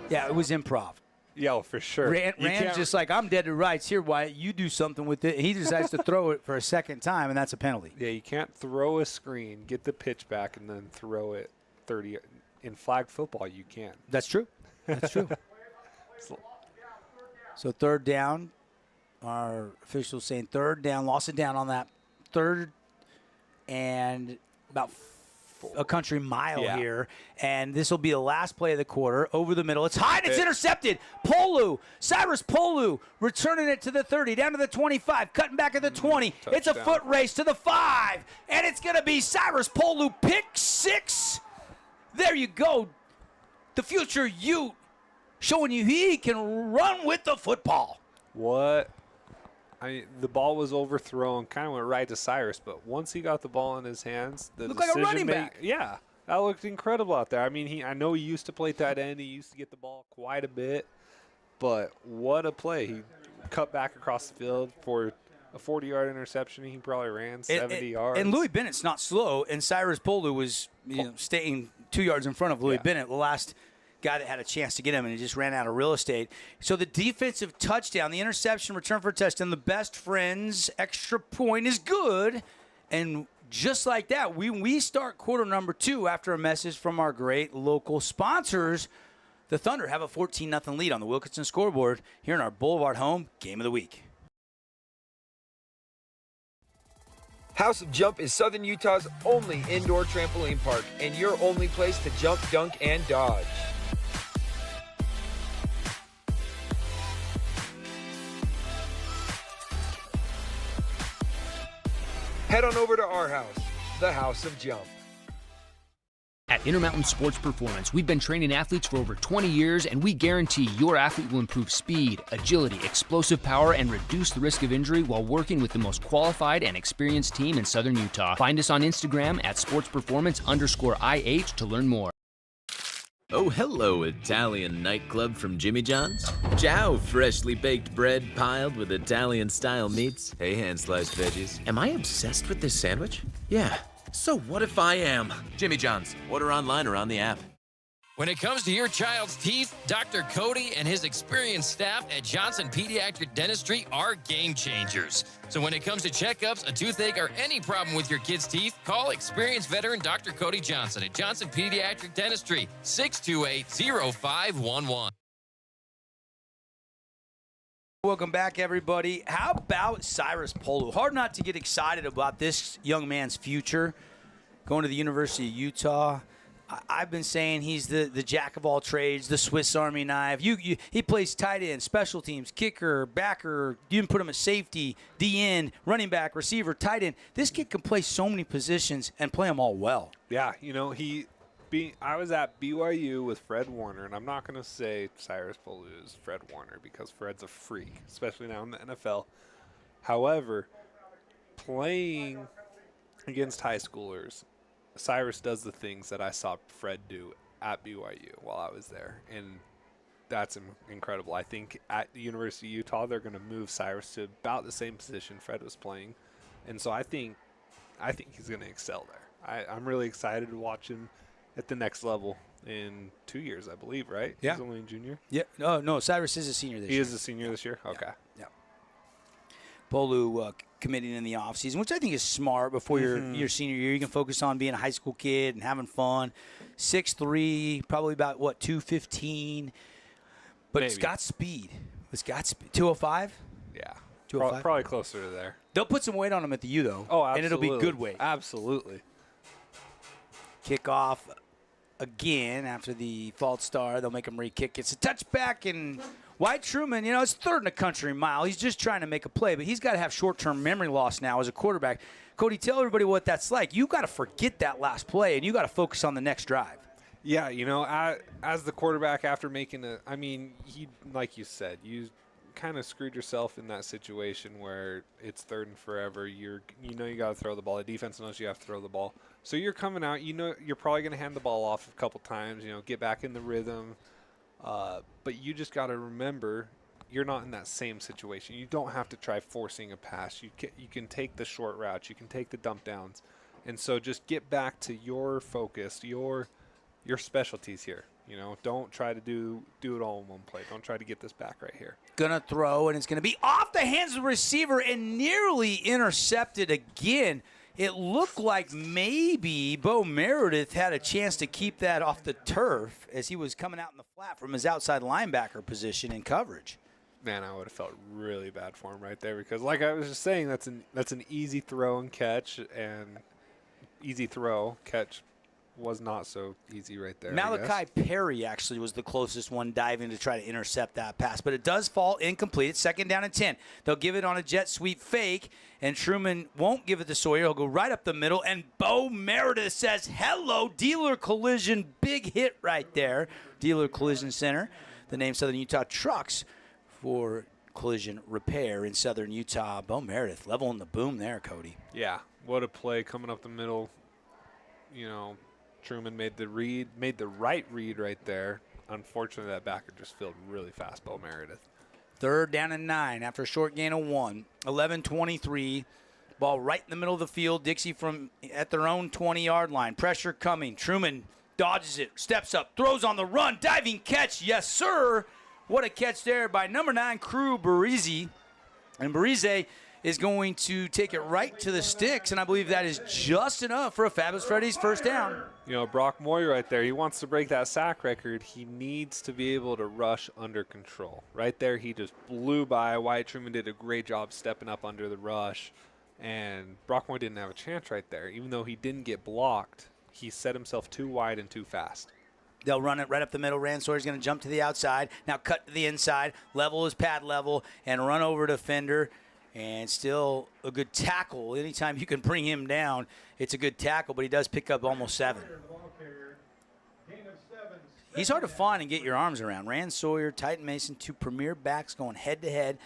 Yeah, it was improv. Yeah, for sure. Rand's just like, I'm dead to rights. Here, Wyatt, you do something with it. He decides to throw it for a second time, and that's a penalty. Yeah, you can't throw a screen, get the pitch back, and then throw it 30. In flag football, you can. That's true. That's true. So 3rd down. Our officials saying 3rd down. Lost it down on that 3rd and about a country mile here. And this will be the last play of the quarter. Over the middle. It's high and it's intercepted. Cyrus Polu returning it to the 30, down to the 25, cutting back at the 20. Touchdown. It's a foot race to the 5. And it's going to be Cyrus Polu, pick 6. There you go. The future Ute showing you he can run with the football. What? the ball was overthrown, kind of went right to Cyrus, but once he got the ball in his hands, the looked like a running back. Yeah, that looked incredible out there. I mean, I know he used to play tight end. He used to get the ball quite a bit, but what a play. He cut back across the field for a 40-yard interception. He probably ran 70 yards. And Louis Bennett's not slow, and Cyrus Polu was staying 2 yards in front of Louis Bennett, the last guy that had a chance to get him, and he just ran out of real estate. So the defensive touchdown, the interception, return for a touchdown, the best friends, extra point is good. And just like that, we start quarter number 2 after a message from our great local sponsors. The Thunder have a 14-0 lead on the Wilkinson scoreboard here in our Boulevard home game of the week. House of Jump is Southern Utah's only indoor trampoline park and your only place to jump, dunk, and dodge. Head on over to our house, the House of Jump. At Intermountain Sports Performance, we've been training athletes for over 20 years, and we guarantee your athlete will improve speed, agility, explosive power, and reduce the risk of injury while working with the most qualified and experienced team in Southern Utah. Find us on Instagram at sportsperformance_IH to learn more. Oh, hello, Italian nightclub from Jimmy John's. Ciao, freshly baked bread piled with Italian-style meats. Hey, hand-sliced veggies. Am I obsessed with this sandwich? Yeah. So what if I am? Jimmy John's. Order online or on the app. When it comes to your child's teeth, Dr. Cody and his experienced staff at Johnson Pediatric Dentistry are game changers. So when it comes to checkups, a toothache, or any problem with your kid's teeth, call experienced veteran Dr. Cody Johnson at Johnson Pediatric Dentistry, 628-0511. Welcome back, everybody. How about Cyrus Polu? Hard not to get excited about this young man's future. Going to the University of Utah. I've been saying he's the jack of all trades, the Swiss Army knife. He plays tight end, special teams, kicker, backer. You can put him at safety, D-end, running back, receiver, tight end. This kid can play so many positions and play them all well. Yeah, I was at BYU with Fred Warner, and I'm not going to say Cyrus Polu is Fred Warner because Fred's a freak, especially now in the NFL. However, playing against high schoolers, Cyrus does the things that I saw Fred do at BYU while I was there, and that's incredible. I think at the University of Utah, they're going to move Cyrus to about the same position Fred was playing, and so I think he's going to excel there. I'm really excited to watch him at the next level in 2 years, I believe, right? Yeah. He's only a junior? Yeah. No, Cyrus is a senior this year. He is a senior this year? Okay. Yeah. Polu committing in the offseason, which I think is smart before your senior year. You can focus on being a high school kid and having fun. 6'3", probably about, 215. But Maybe. It's got speed. 205? Yeah. 205? Probably closer to there. They'll put some weight on him at the U, though. Oh, absolutely. And it'll be good weight. Absolutely. Kickoff again after the false start. They'll make him re-kick. It's a touchback, and White Truman, it's third in a country mile. He's just trying to make a play, but he's got to have short-term memory loss now as a quarterback. Cody, tell everybody what that's like. You got to forget that last play, and you got to focus on the next drive. Yeah, as the quarterback after making he, like you said, you kind of screwed yourself in that situation where it's third and forever. You got to throw the ball. The defense knows you have to throw the ball. So you're coming out, you're probably going to hand the ball off a couple times, get back in the rhythm. But you just got to remember you're not in that same situation. You don't have to try forcing a pass. You can take the short routes. You can take the dump downs. And so just get back to your focus, your specialties here. Don't try to do it all in one play. Don't try to get this back right here. Gonna throw, and it's gonna be off the hands of the receiver and nearly intercepted again. It looked like maybe Bo Meredith had a chance to keep that off the turf as he was coming out in the flat from his outside linebacker position in coverage. Man, I would have felt really bad for him right there because, like I was just saying, that's an easy throw and catch, and easy throw catch was not so easy right there. Malachi Perry actually was the closest one diving to try to intercept that pass, but it does fall incomplete. It's 2nd down and 10. They'll give it on a jet sweep fake, and Truman won't give it to Sawyer. He'll go right up the middle, and Bo Meredith says, hello, Dealer Collision. Big hit right there. Dealer Collision Center, the name Southern Utah Trucks for collision repair in southern Utah. Bo Meredith leveling the boom there, Cody. Yeah, what a play coming up the middle. You know, Truman made the right read right there. Unfortunately, that backer just filled really fast, Bo Meredith. 3rd down and 9 after a short gain of 1. 11-23. Ball right in the middle of the field. Dixie from at their own 20-yard line. Pressure coming. Truman dodges it, steps up, throws on the run. Diving catch. Yes, sir. What a catch there by number 9, Crew Barise. And Barise is going to take it right to the sticks, and I believe that is just enough for a Fabulous Freddy's first down. You know, Brock Moy right there, he wants to break that sack record. He needs to be able to rush under control. Right there, he just blew by. Wyatt Truman did a great job stepping up under the rush, and Brock Moy didn't have a chance right there. Even though he didn't get blocked, he set himself too wide and too fast. They'll run it right up the middle. Rand Sawyer's going to jump to the outside. Now cut to the inside, level his pad level, and run over defender. And still a good tackle. Anytime you can bring him down, it's a good tackle, but he does pick up almost 7. He's hard to find and get your arms around. Rand Sawyer, Titan Mason, 2 premier backs going head-to-head.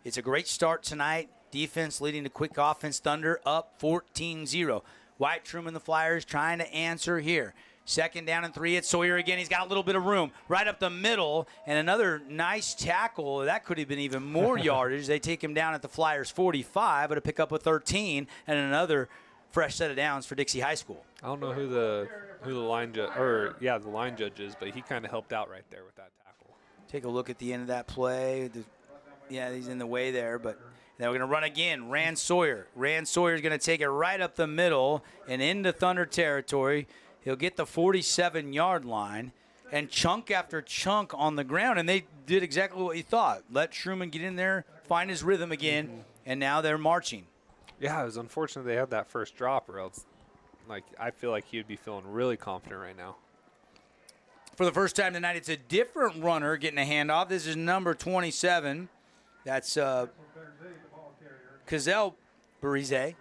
It's a great start tonight. Defense leading to quick offense. Thunder up 14-0. Wyatt Truman, the Flyers, trying to answer here. 2nd down and 3. It's Sawyer again. He's got a little bit of room right up the middle, and another nice tackle. That could have been even more yardage. They take him down at the Flyers 45, but a pick up a 13 and another fresh set of downs for Dixie High School. I don't know who the line judge the line judge is, but he kind of helped out right there with that tackle. Take a look at the end of that play. Yeah, he's in the way there, but now we're going to run again. Rand Sawyer. Rand Sawyer's going to take it right up the middle and into Thunder territory. He'll get the 47-yard line and chunk after chunk on the ground, and they did exactly what you thought. Let Truman get in there, find his rhythm again, and now they're marching. Yeah, it was unfortunate they had that first drop, or else, I feel like he would be feeling really confident right now. For the first time tonight, it's a different runner getting a handoff. This is number 27. That's Cazell Barise.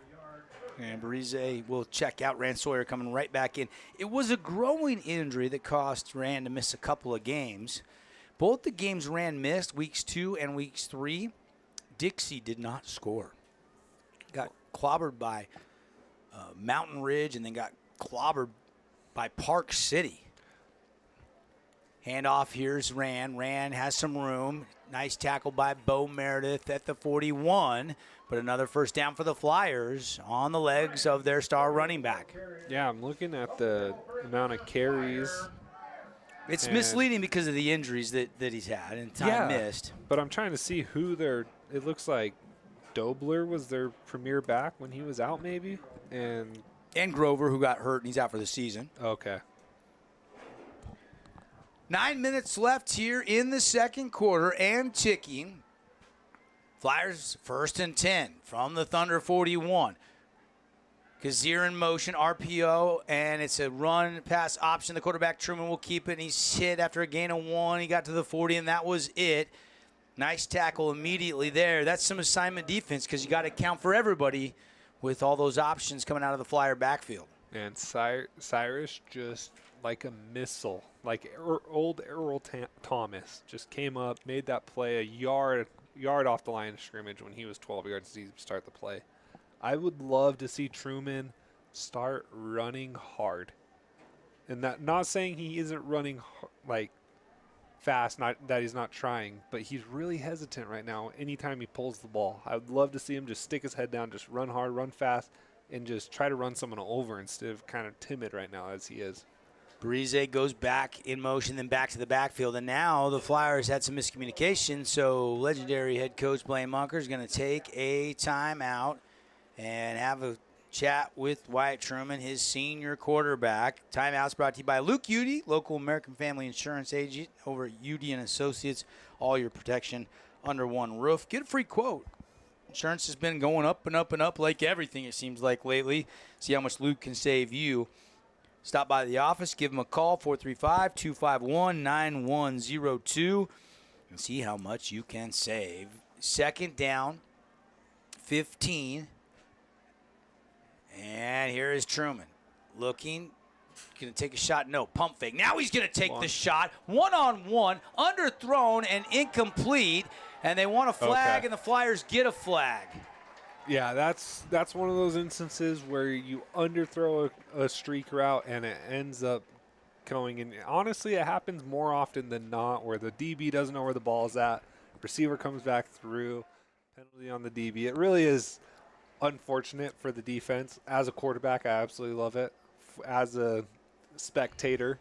And Barise will check out. Rand Sawyer coming right back in. It was a growing injury that cost Rand to miss a couple of games. Both the games Rand missed, weeks 2 and weeks 3, Dixie did not score. Got clobbered by Mountain Ridge and then got clobbered by Park City. Handoff, here's Rand. Rand has some room. Nice tackle by Bo Meredith at the 41. But another first down for the Flyers on the legs of their star running back. Yeah, I'm looking at the amount of carries. It's misleading because of the injuries that he's had and time missed. But I'm trying to see who it looks like Dobler was their premier back when he was out maybe. And Grover, who got hurt and he's out for the season. Okay. 9 minutes left here in the second quarter and ticking. Flyers 1st and 10 from the Thunder 41. Kazir in motion, RPO, and it's a run pass option. The quarterback, Truman, will keep it, and he's hit after a gain of 1. He got to the 40, and that was it. Nice tackle immediately there. That's some assignment defense because you got to count for everybody with all those options coming out of the Flyer backfield. And Cyrus just like a missile, like old Earl Thomas, just came up, made that play a yard off the line of scrimmage when he was 12 yards to start the play. I would love to see Truman start running hard. And that, not saying he isn't running fast, not that he's not trying, but he's really hesitant right now anytime he pulls the ball. I would love to see him just stick his head down, just run hard, run fast, and just try to run someone over instead of kind of timid right now as he is. Barise goes back in motion, then back to the backfield. And now the Flyers had some miscommunication, so legendary head coach Blaine Munker is going to take a timeout and have a chat with Wyatt Truman, his senior quarterback. Timeout's brought to you by Luke Udy, local American Family Insurance agent over at Udy and Associates. All your protection under one roof. Get a free quote. Insurance has been going up and up and up like everything, it seems like, lately. See how much Luke can save you. Stop by the office, give them a call, 435-251-9102, and see how much you can save. 2nd down, 15. And here is Truman looking, Going to take a shot? No. Pump fake. Now he's going to take the shot. One-on-one, underthrown and incomplete. And they want a flag, and the Flyers get a flag. Yeah, that's one of those instances where you underthrow a streak route and it ends up going in. Honestly, it happens more often than not where the DB doesn't know where the ball's at. Receiver comes back through. Penalty on the DB. It really is unfortunate for the defense. As a quarterback, I absolutely love it. As a spectator,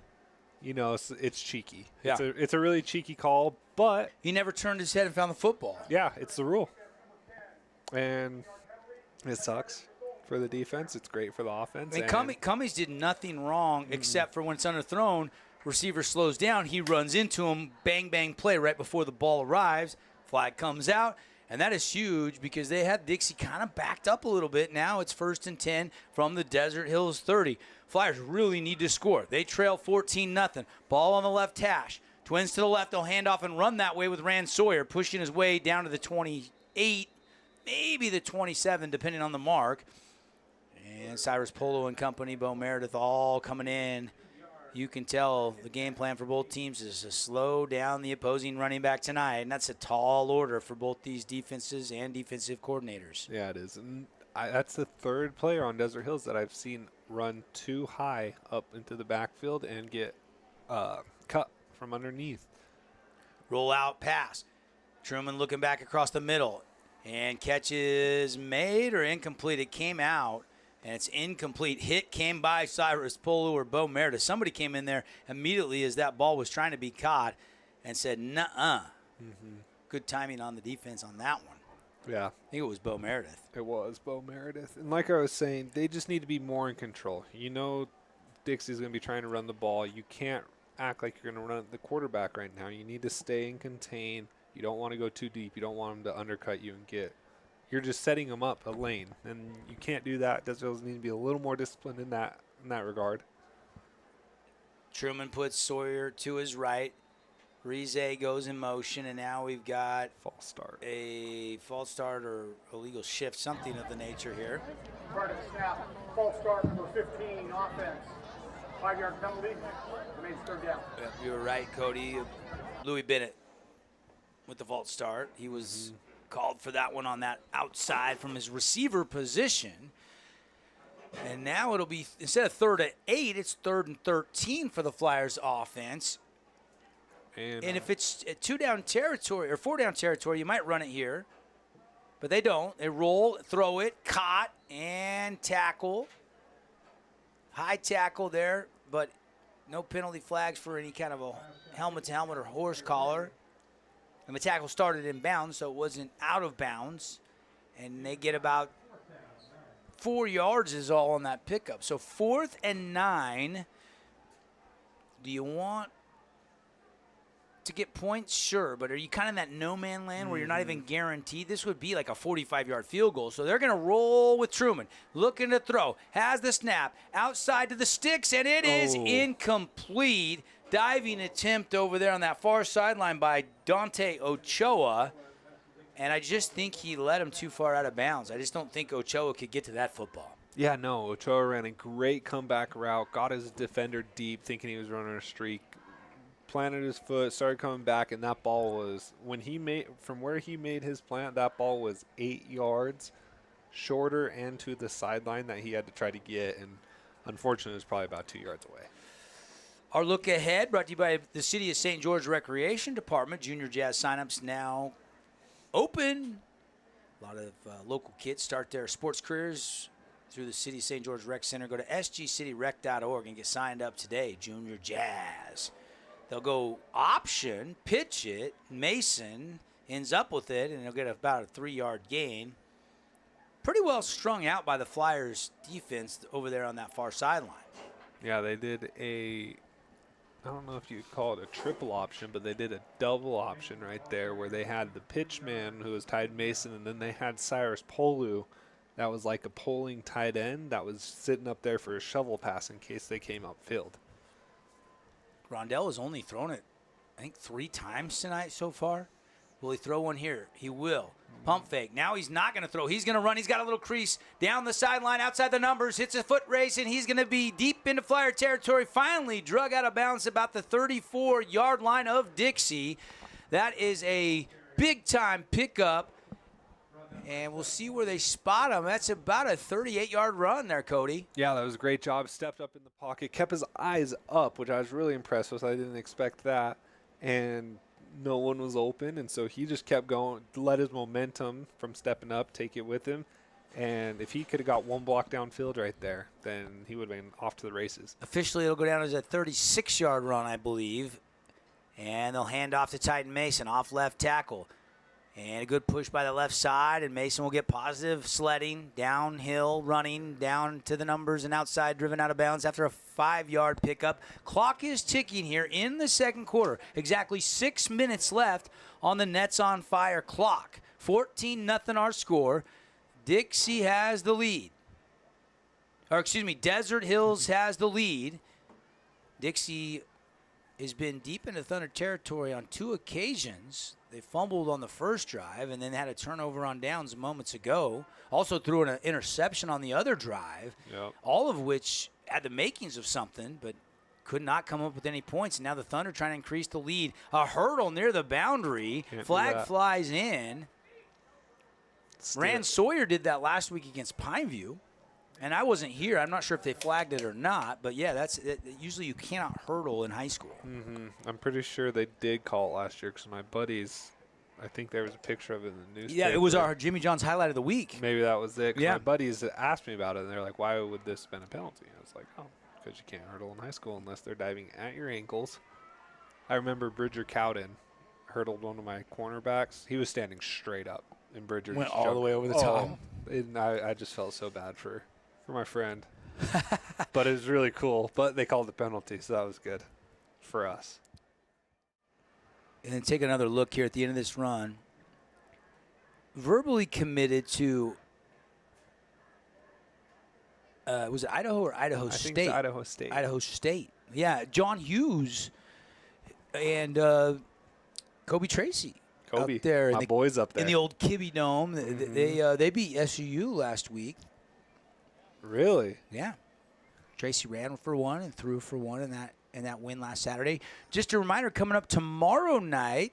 it's cheeky. Yeah. It's a really cheeky call, but he never turned his head and found the football. Yeah, it's the rule. And it sucks for the defense. It's great for the offense. I mean, Cummings did nothing wrong except for when it's underthrown, receiver slows down, he runs into him, bang, bang play right before the ball arrives. Flag comes out. And that is huge because they had Dixie kind of backed up a little bit. Now it's 1st and 10 from the Desert Hills 30. Flyers really need to score. They trail 14-0. Ball on the left hash. Twins to the left. They'll hand off and run that way with Rand Sawyer, pushing his way down to the 28, maybe the 27, depending on the mark. And Cyrus Polo and company, Bo Meredith, all coming in. You can tell the game plan for both teams is to slow down the opposing running back tonight, and that's a tall order for both these defenses and defensive coordinators. Yeah, it is. And that's the third player on Desert Hills that I've seen run too high up into the backfield and get cut from underneath. Roll out pass. Truman looking back across the middle, and catch is made or incomplete. It came out. And it's incomplete. Hit came by Cyrus Polo or Bo Meredith. Somebody came in there immediately as that ball was trying to be caught and said, nuh-uh. Good timing on the defense on that one. Yeah. I think it was Bo Meredith. It was Bo Meredith. And like I was saying, they just need to be more in control. Dixie's going to be trying to run the ball. You can't act like you're going to run the quarterback right now. You need to stay and contain. You don't want to go too deep. You don't want them to undercut you and get – you're just setting them up a lane, and you can't do that. Desert need to be a little more disciplined in that regard. Truman puts Sawyer to his right. Rize goes in motion, and now we've got false start. A false start or illegal shift, something of the nature here. Prior to the snap, false start number 15, offense. 5-yard penalty, remains 3rd down. Yeah, you were right, Cody. Louis Bennett with the false start. He was called for that one on that outside from his receiver position. And now it'll be, instead of 3rd and 8, it's 3rd and 13 for the Flyers offense. And if it's 2-down territory or 4-down territory, you might run it here. But they don't. They roll, throw it, caught, and tackle. High tackle there, but no penalty flags for any kind of a helmet-to-helmet or horse collar. And the tackle started in bounds, so it wasn't out of bounds. And they get about 4 yards is all on that pickup. So 4th and 9. Do you want to get points? Sure, but are you kind of in that no-man land where you're not even guaranteed? This would be like a 45-yard field goal. So they're going to roll with Truman. Looking to throw. Has the snap. Outside to the sticks, and it is incomplete. Diving attempt over there on that far sideline by Dante Ochoa. And I just think he let him too far out of bounds. I just don't think Ochoa could get to that football. Yeah, no. Ochoa ran a great comeback route, got his defender deep, thinking he was running a streak, planted his foot, started coming back, and that ball was, from where he made his plant, that ball was 8 yards shorter and to the sideline that he had to try to get, and unfortunately it was probably about 2 yards away. Our look ahead brought to you by the City of St. George Recreation Department. Junior Jazz signups now open. A lot of local kids start their sports careers through the City of St. George Rec Center. Go to sgcityrec.org and get signed up today. Junior Jazz. They'll go option, pitch it. Mason ends up with it, and he'll get about a 3-yard gain. Pretty well strung out by the Flyers defense over there on that far sideline. Yeah, they did I don't know if you'd call it a triple option, but they did a double option right there where they had the pitchman who was tied Mason, and then they had Cyrus Polu that was like a polling tight end that was sitting up there for a shovel pass in case they came upfield. Rondell has only thrown it, I think, 3 times tonight so far. Will he throw one here? He will. Pump fake. Now he's not going to throw. He's going to run. He's got a little crease down the sideline, outside the numbers, hits a foot race, and he's going to be deep into Flyer territory. Finally drug out of bounds about the 34-yard line of Dixie. That is a big-time pickup, and we'll see where they spot him. That's about a 38-yard run there, Cody. Yeah, that was a great job. Stepped up in the pocket, kept his eyes up, which I was really impressed with. I didn't expect that, and no one was open, and so he just kept going, let his momentum from stepping up take it with him. And if he could have got one block downfield right there, then he would have been off to the races. Officially, it'll go down as a 36-yard run, I believe. And they'll hand off to Titan Mason, off left tackle. And a good push by the left side, and Mason will get positive sledding, downhill, running, down to the numbers and outside, driven out of bounds after a 5-yard pickup. Clock is ticking here in the second quarter. Exactly 6 minutes left on the Nets on Fire clock. 14-0 our score. Dixie has the lead. Or excuse me, Desert Hills has the lead. Dixie has been deep into Thunder territory on 2 occasions. They fumbled on the first drive and then had a turnover on downs moments ago. Also threw an interception on the other drive, all of which had the makings of something, but could not come up with any points. And now the Thunder trying to increase the lead. A hurdle near the boundary. Flag flies in. Rand Sawyer did that last week against Pineview. And I wasn't here. I'm not sure if they flagged it or not. But, yeah, that's it. Usually you cannot hurdle in high school. I'm pretty sure they did call it last year because my buddies, I think there was a picture of it in the newspaper. Yeah, it was our Jimmy John's highlight of the week. Maybe that was it. 'Cause Yeah. my buddies asked me about it, and they're like, why would this have been a penalty? I was like, oh, because you can't hurdle in high school unless they're diving at your ankles. I remember Bridger Cowden hurdled one of my cornerbacks. He was standing straight up, and Bridger went just all the jumped. way over the top. And I just felt so bad for my friend. But it was really cool. But they called the penalty, so that was good for us. And then take another look here at the end of this run. Verbally committed to, was it Idaho or Idaho State? I think it's Idaho State. Idaho State. Yeah, John Hughes and Kobe Tracy. Kobe, up there my boys up there. in the old Kibbe Dome. They beat SUU last week. Really? Yeah. Tracy ran for one and threw for one in that win last Saturday. Just a reminder, coming up tomorrow night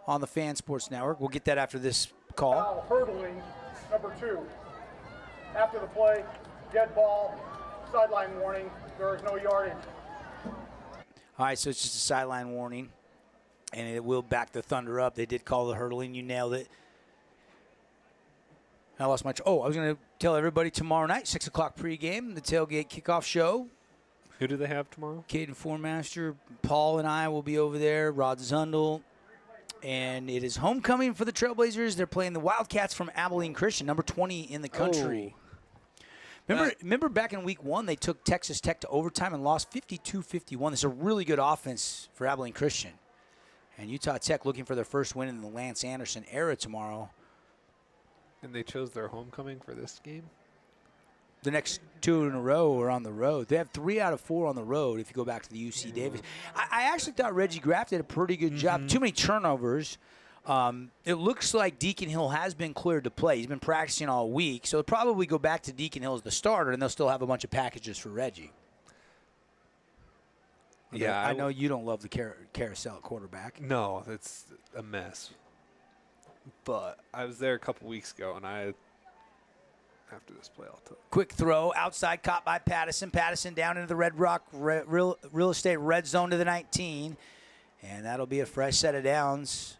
on the Fan Sports Network. We'll get that after this call. Foul, hurdling, number 2. After the play, dead ball, sideline warning. There is no yardage. All right, so it's just a sideline warning, and it will back the Thunder up. They did call the hurdling. You nailed it. I lost my. I was going to tell everybody tomorrow night, 6 o'clock pregame, the tailgate kickoff show. Who do they have tomorrow? Caden Formaster, Paul, and I will be over there. Rod Zundel, and it is homecoming for the Trailblazers. They're playing the Wildcats from Abilene Christian, number 20 in the country. Remember back in week 1, they took Texas Tech to overtime and lost 52-51. This is a really good offense for Abilene Christian, and Utah Tech looking for their first win in the Lance Anderson era tomorrow. And they chose their homecoming for this game? The next 2 in a row are on the road. They have 3 out of 4 on the road if you go back to the UC Davis. I actually thought Reggie Graff did a pretty good job. Too many turnovers. It looks like Deacon Hill has been cleared to play. He's been practicing all week. So they'll probably go back to Deacon Hill as the starter, and they'll still have a bunch of packages for Reggie. Yeah, I know you don't love the carousel at quarterback. No, it's a mess. But I was there a couple weeks ago, and after this play, I'll tell you. Quick throw, outside caught by Pattison. Pattison down into the Red Rock real estate red zone to the 19. And that'll be a fresh set of downs.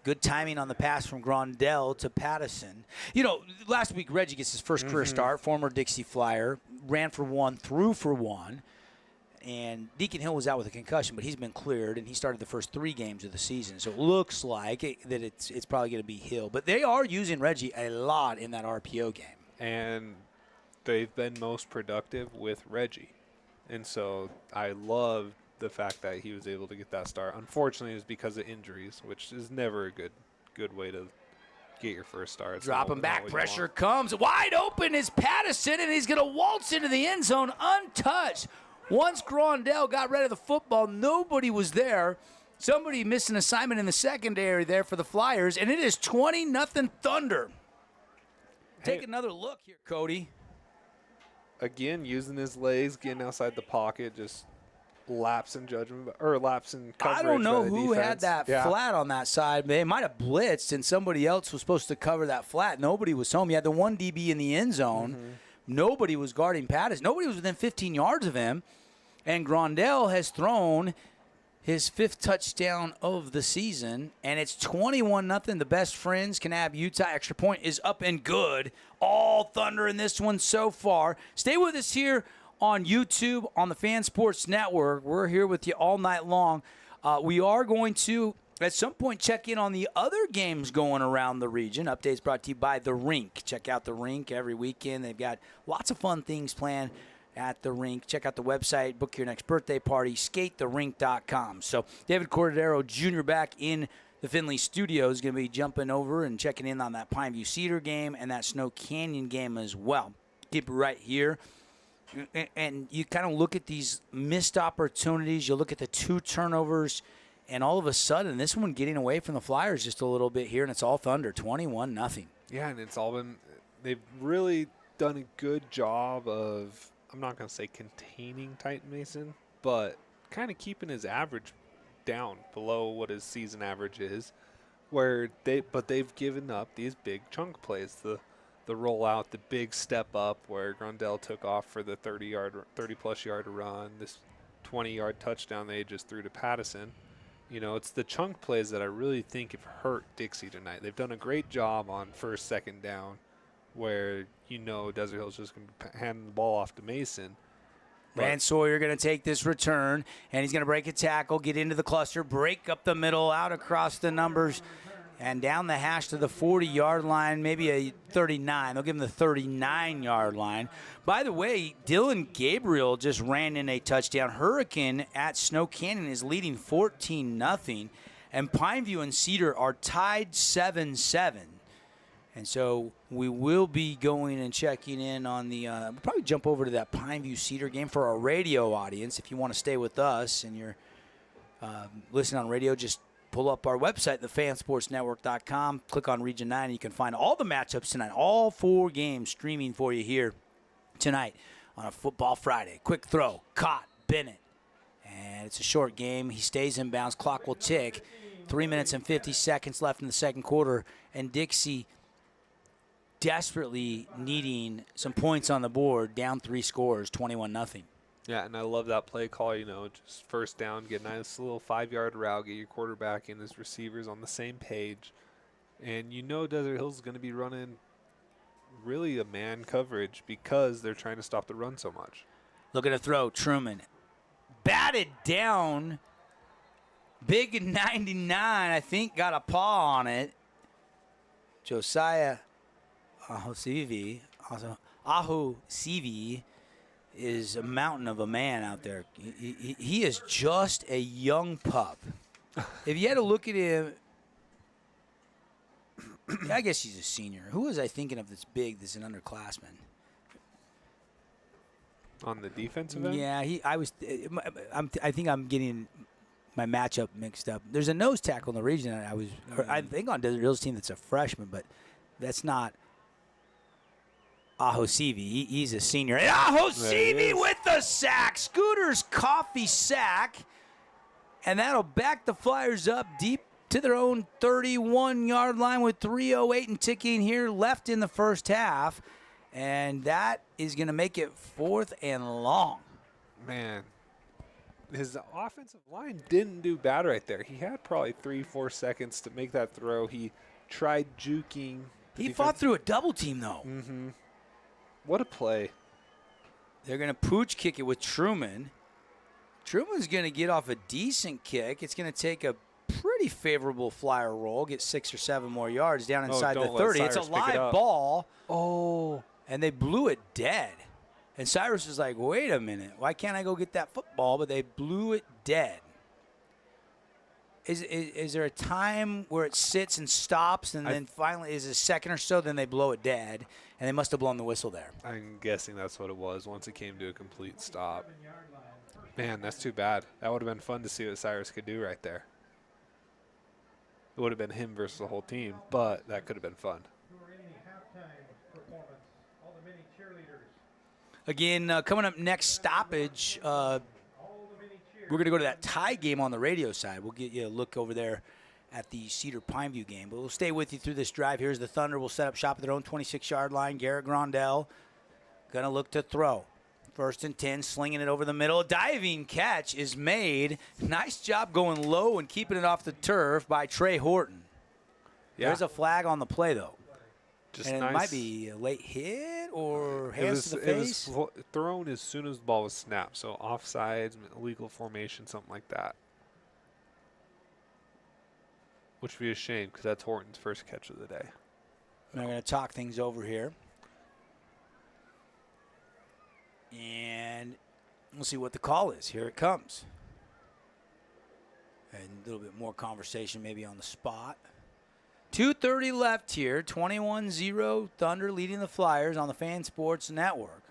Good timing on the pass from Grondell to Pattison. You know, last week Reggie gets his first career start, former Dixie Flyer, ran for 1, threw for 1. And Deacon Hill was out with a concussion, but he's been cleared, and he started the first 3 games of the season. So it looks like that it's probably going to be Hill. But they are using Reggie a lot in that RPO game. And they've been most productive with Reggie. And so I love the fact that he was able to get that start. Unfortunately, it was because of injuries, which is never a good way to get your first start. Drop him back. Pressure comes. Wide open is Pattison, and he's going to waltz into the end zone untouched. Once Grondell got rid of the football, nobody was there. Somebody missed an assignment in the secondary there for the Flyers, and it is 20-0 Thunder. Take another look here, Cody. Again, using his legs, getting outside the pocket, just lapse in judgment or lapse in coverage. I don't know by the who defense. had that flat on that side. They might have blitzed, and somebody else was supposed to cover that flat. Nobody was home. You had the one DB in the end zone. Nobody was guarding Pattis. Nobody was within 15 yards of him. And Grondell has thrown his 5th touchdown of the season, and it's 21-0. The best friends, Kanab, Utah. Extra point is up and good. All Thunder in this one so far. Stay with us here on YouTube, on the Fan Sports Network. We're here with you all night long. We are going to, at some point, check in on the other games going around the region. Updates brought to you by The Rink. Check out The Rink every weekend. They've got lots of fun things planned at the rink. Check out the website, book your next birthday party, skatetherink.com. So David Cordero Jr. back in the Findlay studio is going to be jumping over and checking in on that Pineview Cedar game and that Snow Canyon game as well. Keep it right here. And you kind of look at these missed opportunities. You look at the 2 turnovers, and all of a sudden, this one getting away from the Flyers just a little bit here, and it's all Thunder, 21-0. Yeah, and it's all been – they've really done a good job of – I'm not going to say containing Titan Mason, but kind of keeping his average down below what his season average is, but they've given up these big chunk plays, the rollout, the big step up where Grondell took off for the 30-plus yard run, this 20-yard touchdown they just threw to Pattison. You know, it's the chunk plays that I really think have hurt Dixie tonight. They've done a great job on first, second down, where Desert Hill's just going to hand the ball off to Mason. Rand Sawyer going to take this return, and he's going to break a tackle, get into the cluster, break up the middle, out across the numbers, and down the hash to the 40-yard line, maybe a 39. They'll give him the 39-yard line. By the way, Dylan Gabriel just ran in a touchdown. Hurricane at Snow Canyon is leading 14-0, and Pineview and Cedar are tied 7-7. And so we will be going and checking in on the we'll probably jump over to that Pineview Cedar game for our radio audience. If you want to stay with us and you're listening on radio, just pull up our website, thefansportsnetwork.com, click on Region 9, and you can find all the matchups tonight, all 4 games streaming for you here tonight on a Football Friday. Quick throw, caught, Bennett. And it's a short game. He stays in bounds. Clock will tick. 3 minutes and 50 seconds left in the second quarter, and Dixie desperately needing some points on the board, down 3 scores, 21-0. Yeah, and I love that play call, just first down, get a nice little 5-yard route, get your quarterback and his receivers on the same page. And Desert Hills is going to be running really a man coverage because they're trying to stop the run so much. Look at a throw, Truman. Batted down. Big 99, I think, got a paw on it. Josiah Ahu-Sivi is a mountain of a man out there. He is just a young pup. If you had to look at him, I guess he's a senior. Who was I thinking of that's big, that's an underclassman? On the defensive end? Yeah, I think I'm getting my matchup mixed up. There's a nose tackle in the region. I think on Desert Hills' team that's a freshman, but that's not Aho-Sivi. He's a senior. And Aho-Sivi with the sack. Scooter's coffee sack. And that'll back the Flyers up deep to their own 31-yard line with 3:08 and ticking here left in the first half. And that is going to make it 4th and long. Man, his offensive line didn't do bad right there. He had probably 3-4 seconds to make that throw. He tried juking. He fought through a double team, though. Mm-hmm. What a play. They're going to pooch kick it with Truman. Truman's going to get off a decent kick. It's going to take a pretty favorable Flyer roll, get 6 or 7 more yards down inside the 30. It's a live ball. Oh. And they blew it dead. And Cyrus was like, wait a minute. Why can't I go get that football? But they blew it dead. Is there a time where it sits and stops and then finally is a second or so, then they blow it dead, and they must have blown the whistle there? I'm guessing that's what it was once it came to a complete stop. Man, that's too bad. That would have been fun to see what Cyrus could do right there. It would have been him versus the whole team, but that could have been fun. Again, coming up next stoppage, we're going to go to that tie game on the radio side. We'll get you a look over there at the Cedar Pineview game. But we'll stay with you through this drive. Here's the Thunder. We'll set up shop at their own 26-yard line. Garrett Grondell going to look to throw. 1st and 10, slinging it over the middle. A diving catch is made. Nice job going low and keeping it off the turf by Trey Horton. Yeah. There's a flag on the play, though. Just and nice. It might be a late hit or hands to the face. It was thrown as soon as the ball was snapped, so offsides, illegal formation, something like that. Which would be a shame because that's Horton's first catch of the day. I'm going to talk things over here. And we'll see what the call is. Here it comes. And a little bit more conversation maybe on the spot. 2:30 left here. 21-0 Thunder leading the Flyers on the Fan Sports Network.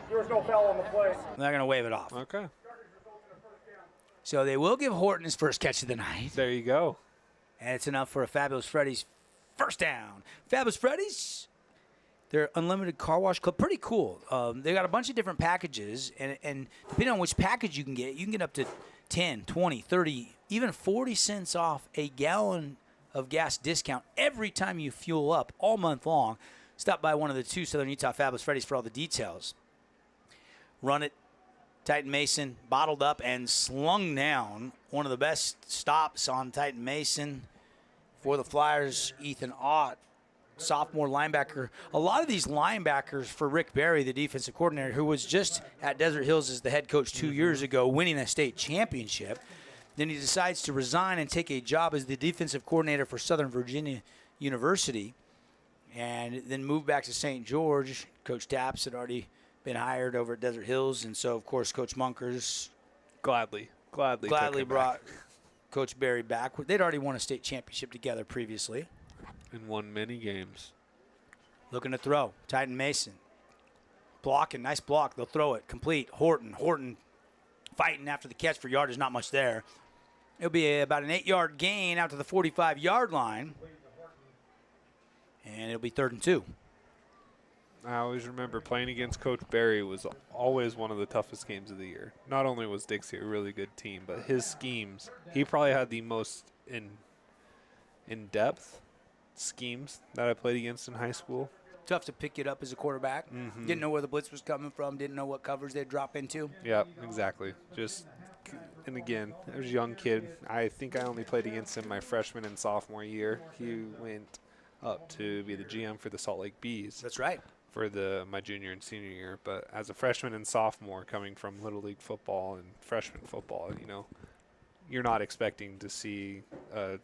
There was no foul on the play. They're going to wave it off. Okay. So they will give Horton his first catch of the night. There you go. And it's enough for a Fabulous Freddy's first down. Fabulous Freddy's, their unlimited car wash club, pretty cool. They got a bunch of different packages, and depending on which package you can get up to 10, 20, 30, even 40 cents off a gallon of gas discount every time you fuel up all month long. Stop by one of the 2 Southern Utah Fabulous Freddy's for all the details. Run it. Titan Mason bottled up and slung down. One of the best stops on Titan Mason for the Flyers, Ethan Ott, sophomore linebacker. A lot of these linebackers for Rick Barry, the defensive coordinator, who was just at Desert Hills as the head coach 2 years ago, winning a state championship. Then he decides to resign and take a job as the defensive coordinator for Southern Virginia University, and then move back to St. George. Coach Tapps had already been hired over at Desert Hills, and so, of course, Coach Munkers gladly brought Coach Barry back. They'd already won a state championship together previously. And won many games. Looking to throw. Titan Mason. Blocking. Nice block. They'll throw it. Complete. Horton fighting after the catch for yardage. Not much there. It'll be about an 8-yard gain out to the 45-yard line. And it'll be 3rd and 2. I always remember playing against Coach Barry was always one of the toughest games of the year. Not only was Dixie a really good team, but his schemes, he probably had the most in-depth schemes that I played against in high school. Tough to pick it up as a quarterback. Mm-hmm. Didn't know where the blitz was coming from. Didn't know what covers they'd drop into. Yep, exactly. And again, I was a young kid. I think I only played against him my freshman and sophomore year. He went up to be the GM for the Salt Lake Bees. That's right. For my junior and senior year. But as a freshman and sophomore coming from Little League football and freshman football, you're not expecting to see a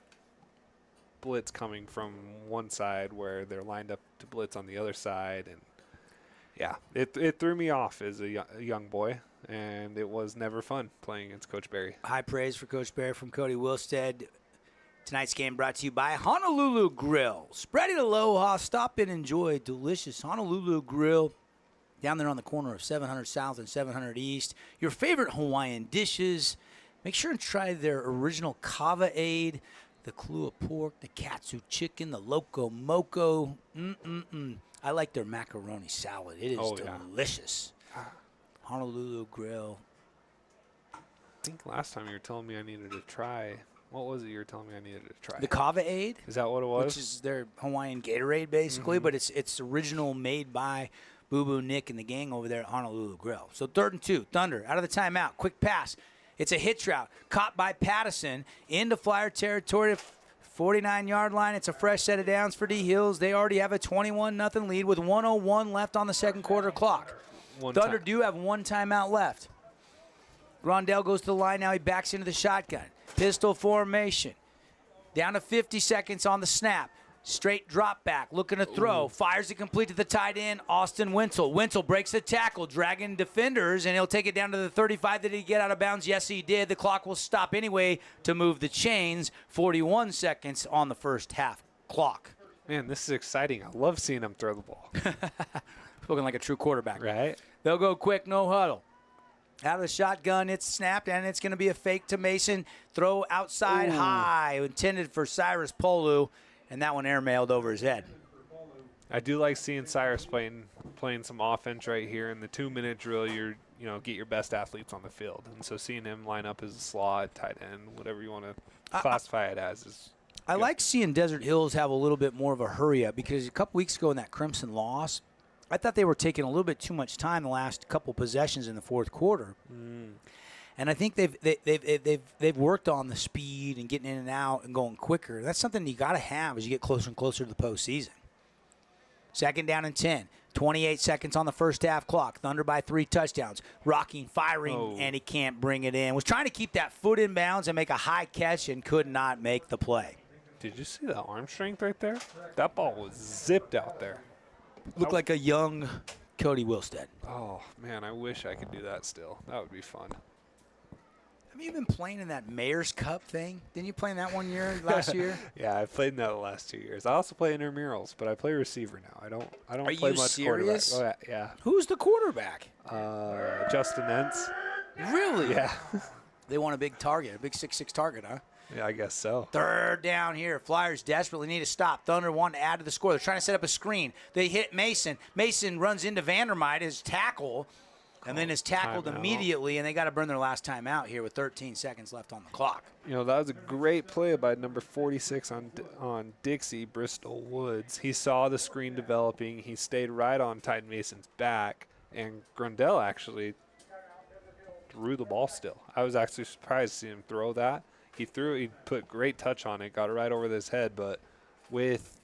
blitz coming from one side where they're lined up to blitz on the other side. And, yeah, it threw me off as a young boy, and it was never fun playing against Coach Barry. High praise for Coach Barry from Cody Wilstead. Tonight's game brought to you by Honolulu Grill. Spreading aloha. Stop and enjoy delicious Honolulu Grill down there on the corner of 700 South and 700 East. Your favorite Hawaiian dishes. Make sure and try their original kava aid, the Kalua pork, the katsu chicken, the loco moco. I like their macaroni salad. It is delicious. Honolulu Grill. I think last time you were telling me I needed to try. What was it you were telling me I needed to try? The kava aid. Is that what it was? Which is their Hawaiian Gatorade, basically, but it's original, made by Boo Boo Nick and the gang over there at Honolulu Grill. So 3rd and 2, Thunder out of the timeout. Quick pass. It's a hitch route. Caught by Pattison into Flyer territory. 49-yard line. It's a fresh set of downs for D Hills. They already have a 21-0 lead with 1:01 left on the second quarter clock. Thunder do have one timeout left. Grondell goes to the line now. He backs into the shotgun. Pistol formation. Down to 50 seconds on the snap. Straight drop back. Looking to throw. Fires it complete to the tight end, Austin Wenzel. Wenzel breaks the tackle, dragging defenders, and he'll take it down to the 35. Did he get out of bounds? Yes, he did. The clock will stop anyway to move the chains. 41 seconds on the first half clock. Man, this is exciting. I love seeing him throw the ball. Looking like a true quarterback. Right. They'll go quick, no huddle. Out of the shotgun, it's snapped, and it's going to be a fake to Mason. Throw outside high, intended for Cyrus Polu, and that one airmailed over his head. I do like seeing Cyrus playing some offense right here. In the 2-minute drill, get your best athletes on the field. And so seeing him line up as a slot, tight end, whatever you want to classify it as is I good. like seeing Desert Hills have a little bit more of a hurry up, because a couple weeks ago in that Crimson loss, I thought they were taking a little bit too much time the last couple possessions in the fourth quarter. And I think they've worked on the speed and getting in and out and going quicker. That's something you got to have as you get closer and closer to the postseason. 2nd down and 10. 28 seconds on the first half clock. Thunder by 3 touchdowns. Rocking, firing, and he can't bring it in. Was trying to keep that foot in bounds and make a high catch and could not make the play. Did you see the arm strength right there? That ball was zipped out there. Looked like a young Cody Wilstead. Oh, man, I wish I could do that still. That would be fun. Have you been playing in that Mayor's Cup thing? Didn't you play in that one year last year? Yeah, I played in that the last 2 years. I also play intramurals, but I play receiver now. I don't Are play you much serious? quarterback. Oh, yeah. Who's the quarterback? Justin Entz. Really? Yeah. They want a big target, a big 6'6" target, huh? Yeah, I guess so. 3rd down here. Flyers desperately need a stop. Thunder want to add to the score. They're trying to set up a screen. They hit Mason. Mason runs into Vandermeide, his tackle, and then is tackled immediately, and they got to burn their last time out here with 13 seconds left on the clock. That was a great play by number 46 on Dixie, Bristol Woods. He saw the screen developing. He stayed right on Titan Mason's back, and Grundell actually threw the ball still. I was actually surprised to see him throw that. He put great touch on it, got it right over his head, but with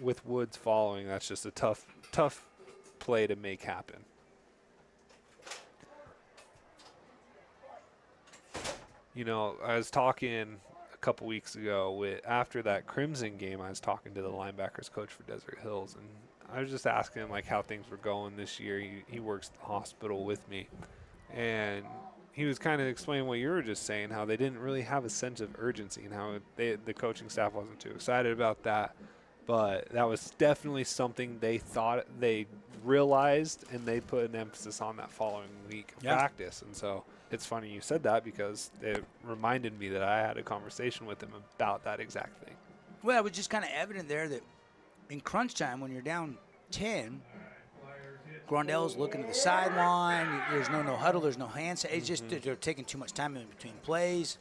Woods following, that's just a tough play to make happen. I was talking a couple weeks ago after that Crimson game, I was talking to the linebackers coach for Desert Hills, and I was just asking him how things were going this year. He works at the hospital with me, and he was kind of explaining what you were just saying, how they didn't really have a sense of urgency and how the coaching staff wasn't too excited about that. But that was definitely something they thought they realized, and they put an emphasis on that following week of practice. And so it's funny you said that, because it reminded me that I had a conversation with him about that exact thing. Well, it was just kind of evident there that in crunch time, when you're down 10, Grundell's looking to the sideline. There's no huddle. There's no hands. It's just they're taking too much time in between plays.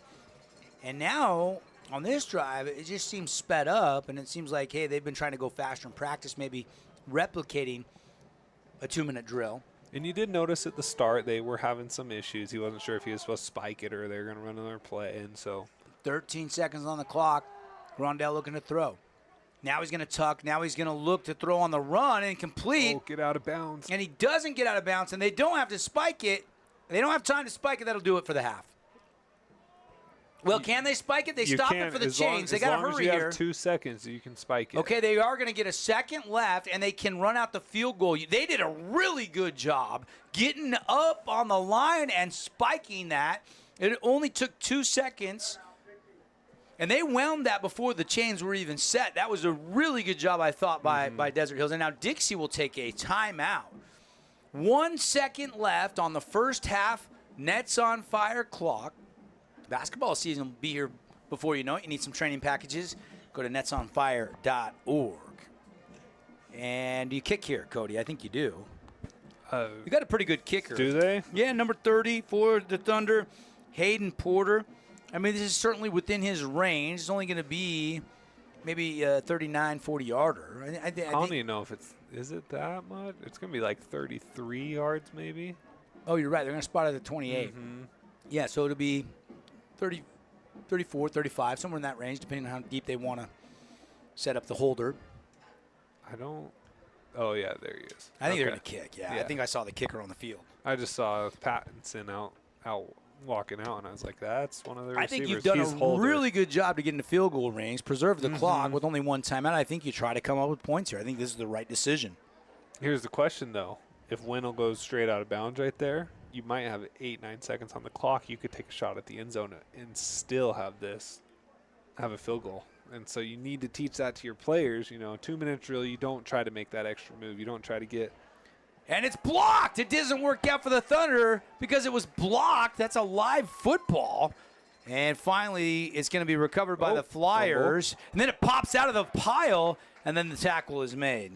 And now on this drive, it just seems sped up, and it seems like, hey, they've been trying to go faster in practice, maybe replicating a 2-minute drill. And you did notice at the start they were having some issues. He wasn't sure if he was supposed to spike it or they were going to run another play. And so 13 seconds on the clock. Grundell looking to throw. Now he's going to tuck. Now he's going to look to throw on the run and complete. Oh, get out of bounds. And he doesn't get out of bounds, and they don't have to spike it. They don't have time to spike it. That'll do it for the half. Well, can they spike it? They stop it for the chains. They got to hurry here. You have 2 seconds, you can spike it. Okay, they are going to get a second left, and they can run out the field goal. They did a really good job getting up on the line and spiking that. It only took 2 seconds. And they wound that before the chains were even set. That was a really good job, I thought, by Desert Hills. And now Dixie will take a timeout. 1 second left on the first half Nets on Fire clock. Basketball season will be here before you know it. You need some training packages. Go to netsonfire.org. And do you kick here, Cody? I think you do. You got a pretty good kicker. Do they? Yeah, number 30 for the Thunder, Hayden Porter. I mean, this is certainly within his range. It's only going to be maybe a 39, 40-yarder. I don't even know if is it that much? It's going to be like 33 yards maybe. Oh, you're right. They're going to spot it at 28. Yeah, so it'll be 30, 34, 35, somewhere in that range, depending on how deep they want to set up the holder. Oh, yeah, there he is. I think they're going to kick, yeah. I think I saw the kicker on the field. I just saw Pattinson out walking out, and I was like, that's one of the receivers. I think you've done a really good job to get in the field goal range, preserve the clock with only one timeout. I think you try to come up with points here. I think this is the right decision. Here's the question, though. If Wendell goes straight out of bounds right there, you might have 8-9 seconds on the clock. You could take a shot at the end zone and still have a field goal. And so you need to teach that to your players. 2-minute drill, you don't try to make that extra move. You don't try to get And it's blocked. It doesn't work out for the Thunder because it was blocked. That's a live football. And finally, it's going to be recovered by the Flyers. And then it pops out of the pile, and then the tackle is made.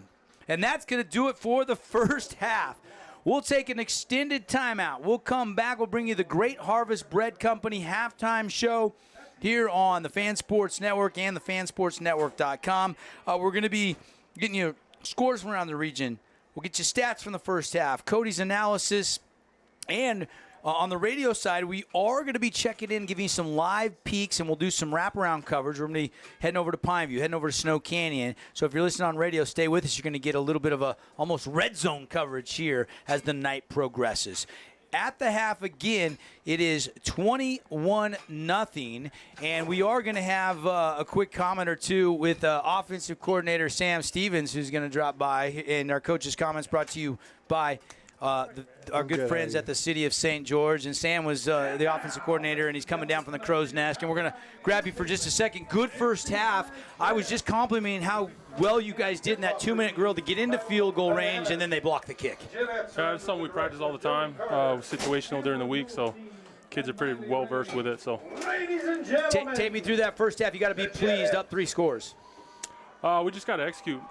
And that's going to do it for the first half. We'll take an extended timeout. We'll come back. We'll bring you the Great Harvest Bread Company halftime show here on the Fan Sports Network and the fansportsnetwork.com. We're going to be getting you scores from around the region. We'll get you stats from the first half, Cody's analysis, and on the radio side, we are going to be checking in, giving you some live peaks, and we'll do some wraparound coverage. We're going to be heading over to Pineview, heading over to Snow Canyon. So if you're listening on radio, stay with us. You're going to get a little bit of a almost red zone coverage here as the night progresses. At the half again, it is 21-0, and we are going to have a quick comment or two with offensive coordinator Sam Stevens, who's going to drop by, and our coach's comments brought to you by our good friends at the City of St. George. And Sam was the offensive coordinator, and he's coming down from the Crow's Nest. And we're going to grab you for just a second. Good first half. I was just complimenting how well you guys did in that 2-minute drill to get into field goal range, and then they blocked the kick. It's something we practice all the time, situational during the week, so kids are pretty well versed with it. So take me through that first half. You got to be pleased, up 3 scores. We just got to execute.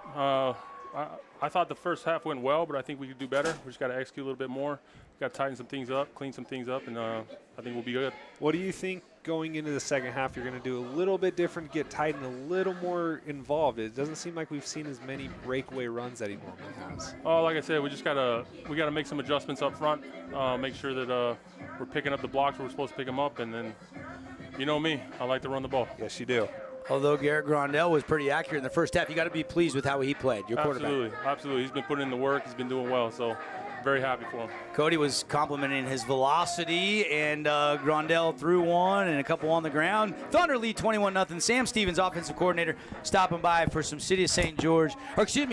I thought the first half went well, but I think we could do better. We just got to execute a little bit more. We got to tighten some things up, clean some things up, and I think we'll be good. What do you think going into the second half you're going to do a little bit different, get tight and a little more involved? It doesn't seem like we've seen as many breakaway runs that he normally has. Oh, like I said, we got to make some adjustments up front, make sure that we're picking up the blocks where we're supposed to pick them up, and then you know me, I like to run the ball. Yes, you do. Although Garrett Grondell was pretty accurate in the first half, you got to be pleased with how he played, your quarterback. Absolutely. He's been putting in the work. He's been doing well, so very happy for him. Cody was complimenting his velocity, and Grondell threw one and a couple on the ground. Thunder lead 21-0. Sam Stevens, offensive coordinator, stopping by for some City of St. George,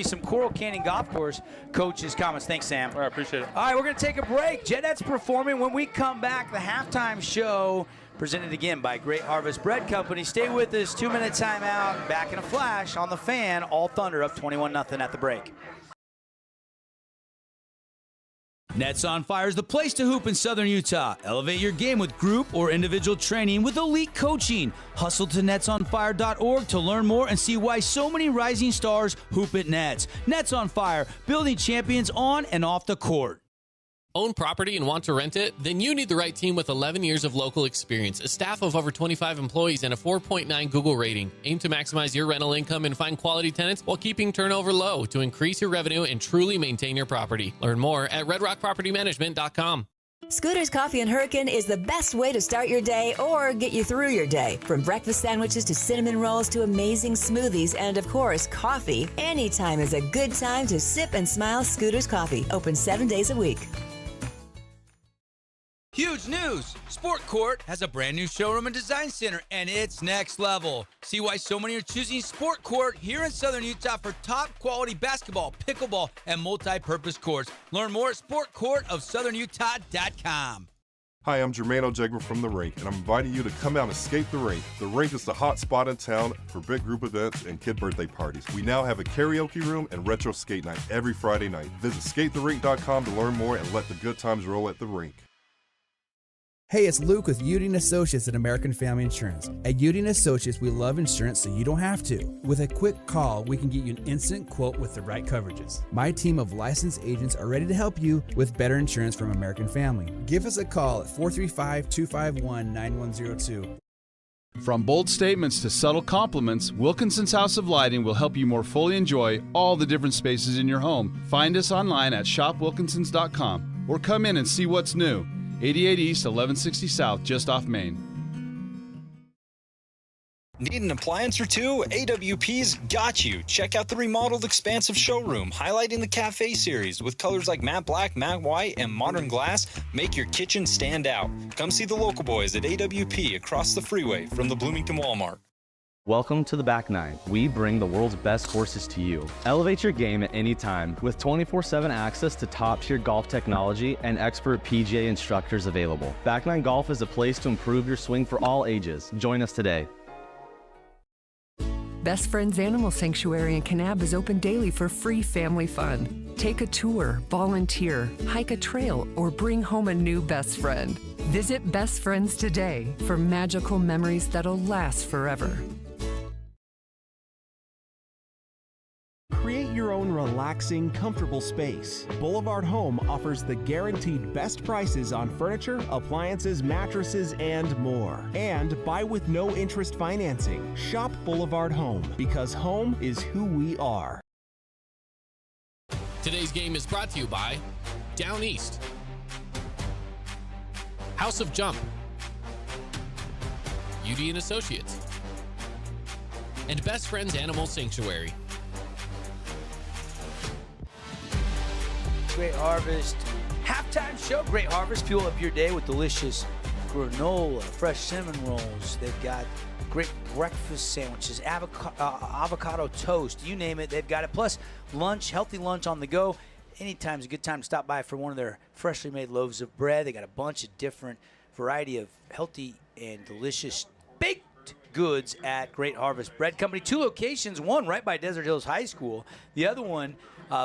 some Coral Canyon Golf Course coaches' comments. Thanks, Sam. All right, appreciate it. All right, we're going to take a break. Jeanette's performing. When we come back, the halftime show presented again by Great Harvest Bread Company. Stay with us. 2-minute timeout. Back in a flash on the Fan. All Thunder up 21-0 at the break. Nets on Fire is the place to hoop in Southern Utah. Elevate your game with group or individual training with elite coaching. Hustle to netsonfire.org to learn more and see why so many rising stars hoop at Nets. Nets on Fire, building champions on and off the court. Own property and want to rent it? Then you need the right team with 11 years of local experience, a staff of over 25 employees, and a 4.9 Google rating. Aim to maximize your rental income and find quality tenants while keeping turnover low to increase your revenue and truly maintain your property. Learn more at redrockpropertymanagement.com. Scooter's Coffee and Hurricane is the best way to start your day or get you through your day. From breakfast sandwiches to cinnamon rolls to amazing smoothies and, of course, coffee. Anytime is a good time to sip and smile Scooter's Coffee. Open 7 days a week. Huge news! Sport Court has a brand new showroom and design center, and it's next level. See why so many are choosing Sport Court here in Southern Utah for top quality basketball, pickleball, and multi-purpose courts. Learn more at sportcourtofsouthernutah.com. Hi, I'm Jermaine O'Jegman from The Rink, and I'm inviting you to come out and skate The Rink. The Rink is the hot spot in town for big group events and kid birthday parties. We now have a karaoke room and retro skate night every Friday night. Visit skatetherink.com to learn more and let the good times roll at The Rink. Hey, it's Luke with Udine Associates at American Family Insurance. At Udine Associates, we love insurance so you don't have to. With a quick call, we can get you an instant quote with the right coverages. My team of licensed agents are ready to help you with better insurance from American Family. Give us a call at 435-251-9102. From bold statements to subtle compliments, Wilkinson's House of Lighting will help you more fully enjoy all the different spaces in your home. Find us online at shopwilkinsons.com or come in and see what's new. 88 East, 1160 South, just off Main. Need an appliance or two? AWP's got you. Check out the remodeled expansive showroom, highlighting the cafe series with colors like matte black, matte white, and modern glass. Make your kitchen stand out. Come see the local boys at AWP across the freeway from the Bloomington Walmart. Welcome to the Back Nine. We bring the world's best courses to you. Elevate your game at any time with 24/7 access to top-tier golf technology and expert PGA instructors available. Back Nine Golf is a place to improve your swing for all ages. Join us today. Best Friends Animal Sanctuary in Kanab is open daily for free family fun. Take a tour, volunteer, hike a trail, or bring home a new best friend. Visit Best Friends today for magical memories that'll last forever. Create your own relaxing, comfortable space. Boulevard Home offers the guaranteed best prices on furniture, appliances, mattresses, and more. And buy with no interest financing. Shop Boulevard Home, because home is who we are. Today's game is brought to you by Down East, House of Jump, UD and Associates, and Best Friends Animal Sanctuary. Great Harvest halftime show. Great Harvest, fuel up your day with delicious granola, fresh cinnamon rolls. They've got great breakfast sandwiches, avocado toast, you name it, they've got it. Plus lunch, healthy lunch on the go. Anytime's a good time to stop by for one of their freshly made loaves of bread. They got a bunch of different variety of healthy and delicious baked goods at Great Harvest Bread Company. 2 locations, one right by Desert Hills High School, the other one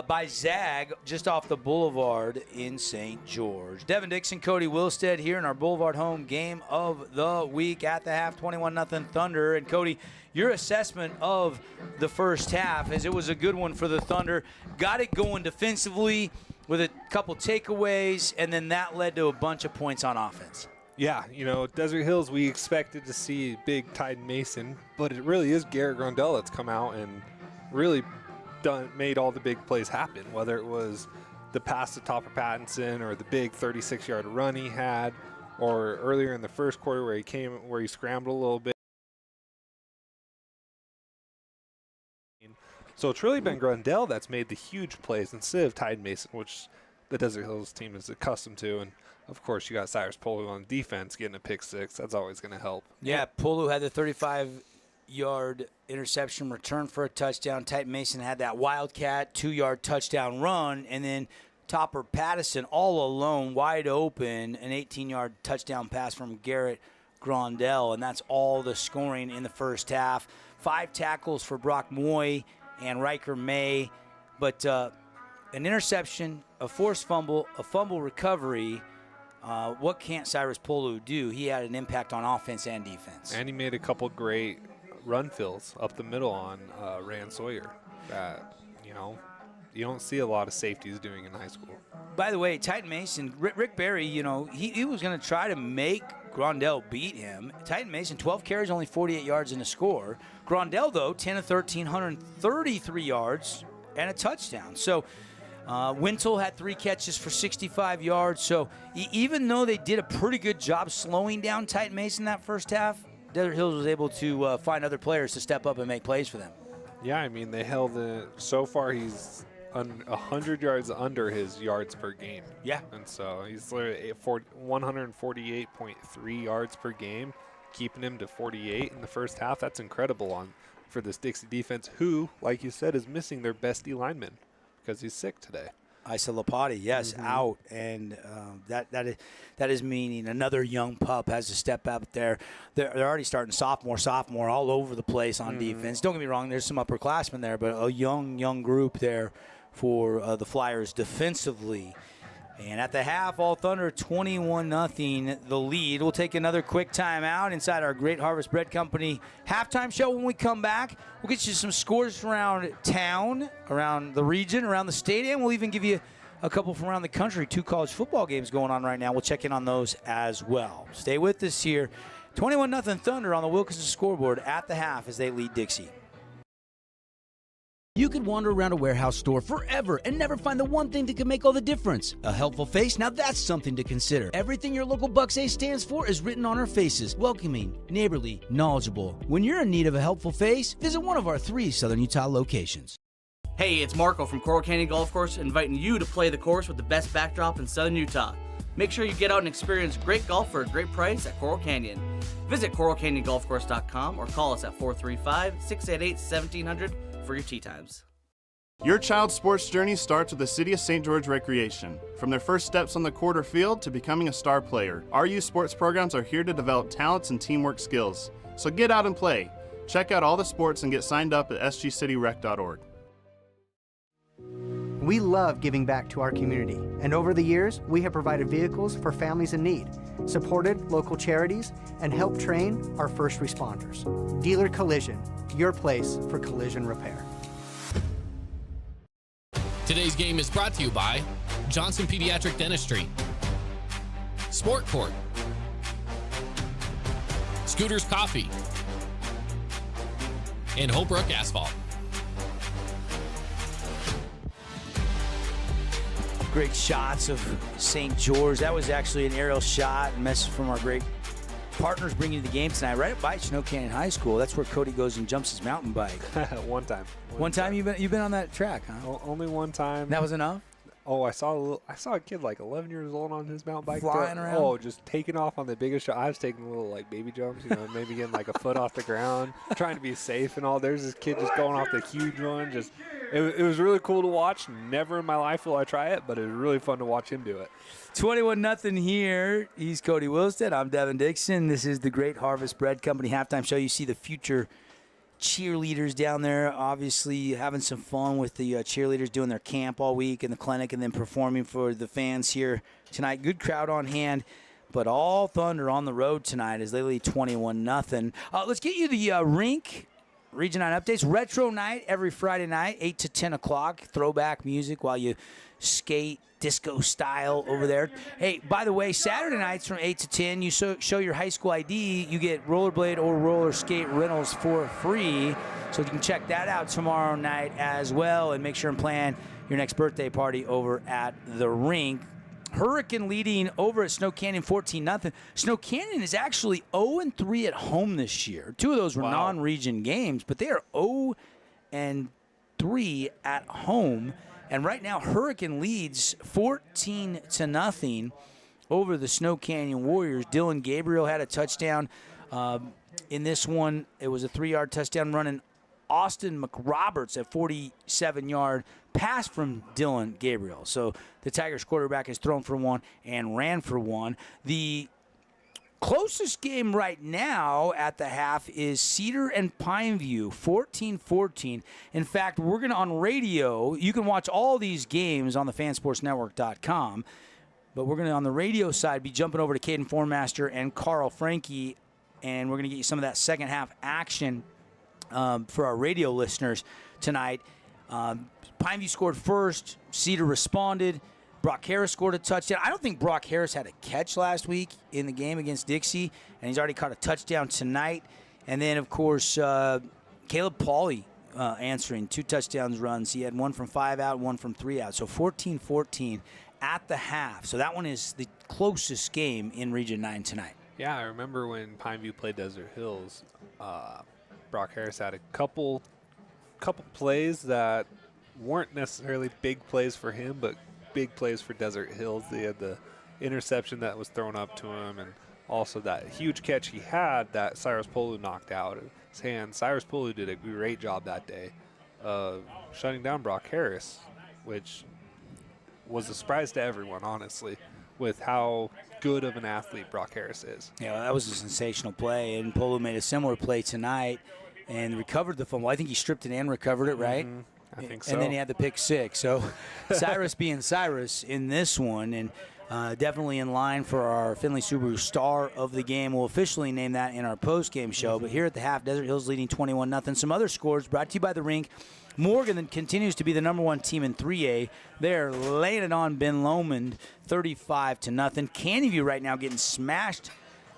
by Zag, just off the Boulevard in St. George. Devin Dixon, Cody Wilstead here in our Boulevard Home game of the week at the half, 21-0 Thunder. And Cody, your assessment of the first half, as it was a good one for the Thunder, got it going defensively with a couple takeaways, and then that led to a bunch of points on offense. Yeah, Desert Hills, we expected to see big Tyden Mason, but it really is Garrett Grondell that's come out and really made all the big plays happen, whether it was the pass to Topper Pattinson or the big 36-yard run he had, or earlier in the first quarter where he scrambled a little bit. So it's really been Grondell that's made the huge plays instead of Tyden Mason, which the Desert Hills team is accustomed to. And of course, you got Cyrus Polu on defense getting a pick six. That's always going to help. Yeah, Polu had the 35-yard interception return for a touchdown. Tyden Mason had that wildcat 2-yard touchdown run, and then Topper Patterson all alone, wide open, an 18-yard touchdown pass from Garrett Grondell, and that's all the scoring in the first half. 5 tackles for Brock Moy and Riker May, but an interception, a forced fumble, a fumble recovery. What can't Cyrus Polu do? He had an impact on offense and defense. And he made a couple great run fills up the middle on Rand Sawyer that, you don't see a lot of safeties doing in high school. By the way, Tyden Mason, Rick Barry, he was going to try to make Grondell beat him. Tyden Mason, 12 carries, only 48 yards in a score. Grondell, though, 10 of 13, 133 yards and a touchdown. So Wintle had 3 catches for 65 yards. So even though they did a pretty good job slowing down Tyden Mason that first half, Desert Hills was able to find other players to step up and make plays for them. Yeah, they held so far he's 100 yards under his yards per game. Yeah. And so he's literally 148.3 yards per game, keeping him to 48 in the first half. That's incredible for this Dixie defense, who, like you said, is missing their best D lineman because he's sick today. Isa Lapati, yes, out, and that is meaning another young pup has to step up there. They're already starting sophomore, all over the place on defense. Don't get me wrong, there's some upperclassmen there, but a young group there for the Flyers defensively. And at the half, all Thunder 21-0 the lead. We'll take another quick timeout inside our Great Harvest Bread Company halftime show. When we come back, we'll get you some scores around town, around the region, around the stadium. We'll even give you a couple from around the country. 2 college football games going on right now. We'll check in on those as well. Stay with us here. 21-0 Thunder on the Wilkinson scoreboard at the half as they lead Dixie. You could wander around a warehouse store forever and never find the one thing that could make all the difference. A helpful face? Now that's something to consider. Everything your local Bucks A stands for is written on our faces. Welcoming, neighborly, knowledgeable. When you're in need of a helpful face, visit one of our 3 Southern Utah locations. Hey, it's Marco from Coral Canyon Golf Course inviting you to play the course with the best backdrop in Southern Utah. Make sure you get out and experience great golf for a great price at Coral Canyon. Visit coralcanyongolfcourse.com or call us at 435-688-1700 for your tee times. Your child's sports journey starts with the City of St. George Recreation. From their first steps on the court or field to becoming a star player, our youth sports programs are here to develop talents and teamwork skills. So get out and play. Check out all the sports and get signed up at sgcityrec.org. We love giving back to our community, and over the years, we have provided vehicles for families in need, supported local charities, and helped train our first responders. Dealer Collision, your place for collision repair. Today's game is brought to you by Johnson Pediatric Dentistry, Sport Court, Scooters Coffee, and Holbrook Asphalt. Great shots of St. George. That was actually an aerial shot. Message from our great partners bringing you the game tonight, right up by Snow Canyon High School. That's where Cody goes and jumps his mountain bike. One time. One time you've been on that track, huh? Only one time. That was enough? Oh, I saw a kid like 11 years old on his mountain bike. Flying around? Oh, just taking off on the biggest shot. I was taking little like baby jumps, maybe getting like a foot off the ground, trying to be safe and all. There's this kid just going off the huge one. It was really cool to watch. Never in my life will I try it, but it was really fun to watch him do it. 21-0 here. He's Cody Wilstead. I'm Devin Dixon. This is the Great Harvest Bread Company halftime show. You see the future cheerleaders down there, obviously having some fun with the cheerleaders doing their camp all week in the clinic and then performing for the fans here tonight. Good crowd on hand, but all Thunder on the road tonight as they lead 21-0. Let's get you the rink Region 9 updates. Retro night every Friday night, 8 to 10 o'clock. Throwback music while you skate disco style over there. Hey, by the way, Saturday nights from 8 to 10, you show your high school ID, you get rollerblade or roller skate rentals for free. So you can check that out tomorrow night as well, and make sure and plan your next birthday party over at the rink. Hurricane leading over at Snow Canyon 14-0. Snow Canyon is actually 0-3 at home this year. Two of those were non-region games, but they are 0-3 at home. And right now, Hurricane leads 14-0 over the Snow Canyon Warriors. Dylan Gabriel had a touchdown in this one. It was a 3-yard touchdown run, and Austin McRoberts at 47-yard pass from Dylan Gabriel. So the Tigers quarterback has thrown for one and ran for one. The closest game right now at the half is Cedar and Pineview, 14-14. In fact, we're going to, on radio, you can watch all these games on the fansportsnetwork.com, but we're going to, on the radio side, be jumping over to Caden Formaster and Carl Frankie, and we're going to get you some of that second half action for our radio listeners tonight. Pineview scored first. Cedar responded. Brock Harris scored a touchdown. I don't think Brock Harris had a catch last week in the game against Dixie, and he's already caught a touchdown tonight. And then, of course, Caleb Pauly answering 2 touchdowns runs. He had one from 5 out, one from 3 out. So 14-14 at the half. So that one is the closest game in Region 9 tonight. Yeah, I remember when Pineview played Desert Hills, Brock Harris had a couple plays that weren't necessarily big plays for him, but big plays for Desert Hills. They had the interception that was thrown up to him, and also that huge catch he had that Cyrus Polu knocked out of his hand. Cyrus Polu did a great job that day of shutting down Brock Harris, which was a surprise to everyone, honestly, with how good of an athlete Brock Harris is. Yeah, well, that was a sensational play, and Polu made a similar play tonight and recovered the fumble. I think he stripped it and recovered it, right? Mm-hmm. I think so. And then he had the pick six. So Cyrus being Cyrus in this one, and definitely in line for our Findlay Subaru Star of the Game. We'll officially name that in our post-game show. But here at the half, Desert Hills leading 21-0. Some other scores brought to you by the rink. Morgan continues to be the #1 team in 3A. They're laying it on Ben Lomond, 35-0. Canyon right now getting smashed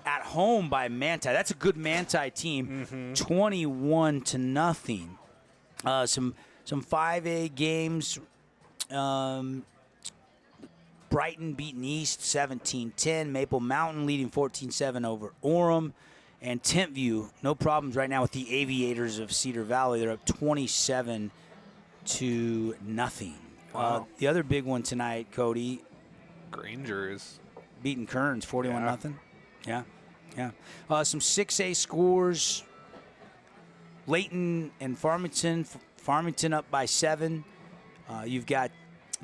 at home by Manti. That's a good Manti team, 21-0. Some 5A games. Brighton beating East 17-10. Maple Mountain leading 14-7 over Orem. And Tentview, no problems right now with the Aviators of Cedar Valley. They're up 27-0. Wow. The other big one tonight, Cody. Granger is beating Kearns 41-0. Yeah. Some 6A scores. Layton and Farmington. Farmington up by 7. You've got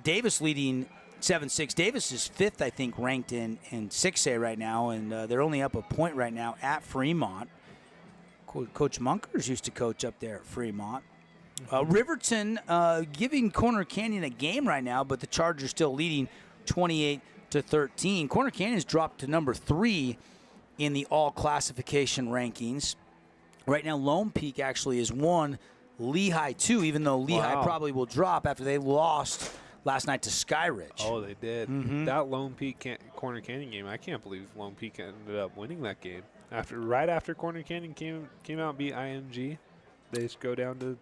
Davis leading 7-6. Davis is 5th, I think, ranked in 6A right now, and they're only up a point right now at Fremont. Coach Munkers used to coach up there at Fremont. Riverton giving Corner Canyon a game right now, but the Chargers still leading 28-13. Corner Canyon's dropped to number 3 in the all classification rankings. Right now, Lone Peak actually is 1, Lehigh 2, even though Lehigh probably will drop after they lost last night to Skyridge. Oh, they did. That Lone Peak Corner Canyon game, I can't believe Lone Peak ended up winning that game. Right after Corner Canyon came out and beat IMG, they just go down to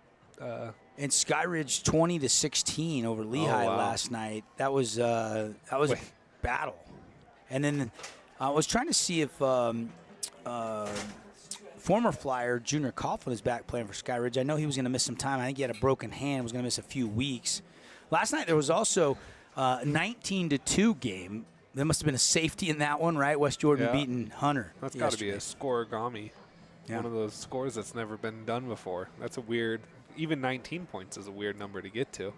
and Skyridge 20-16 over Lehigh last night. That was a battle. And then I was trying to see if former Flyer Junior Coughlin is back playing for Skyridge. I know he was going to miss some time. I think he had a broken hand, was going to miss a few weeks. Last night there was also a 19-2 game. There must have been a safety in that one, right? West Jordan beating Hunter. That's got to be a scoregami. One of those scores that's never been done before. That's a weird, even 19 points is a weird number to get to.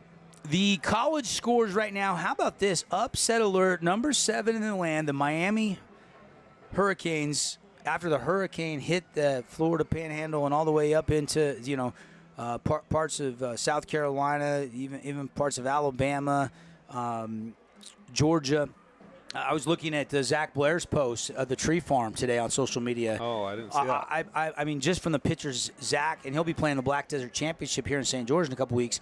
The college scores right now, how about this? Upset alert, number 7 in the land, the Miami Hurricanes, after the hurricane hit the Florida Panhandle and all the way up into, parts of South Carolina, even parts of Alabama, Georgia. I was looking at Zach Blair's post of the tree farm today on social media. Oh, I didn't see that. I mean, just from the pictures, Zach, and he'll be playing the Black Desert Championship here in St. George in a couple weeks.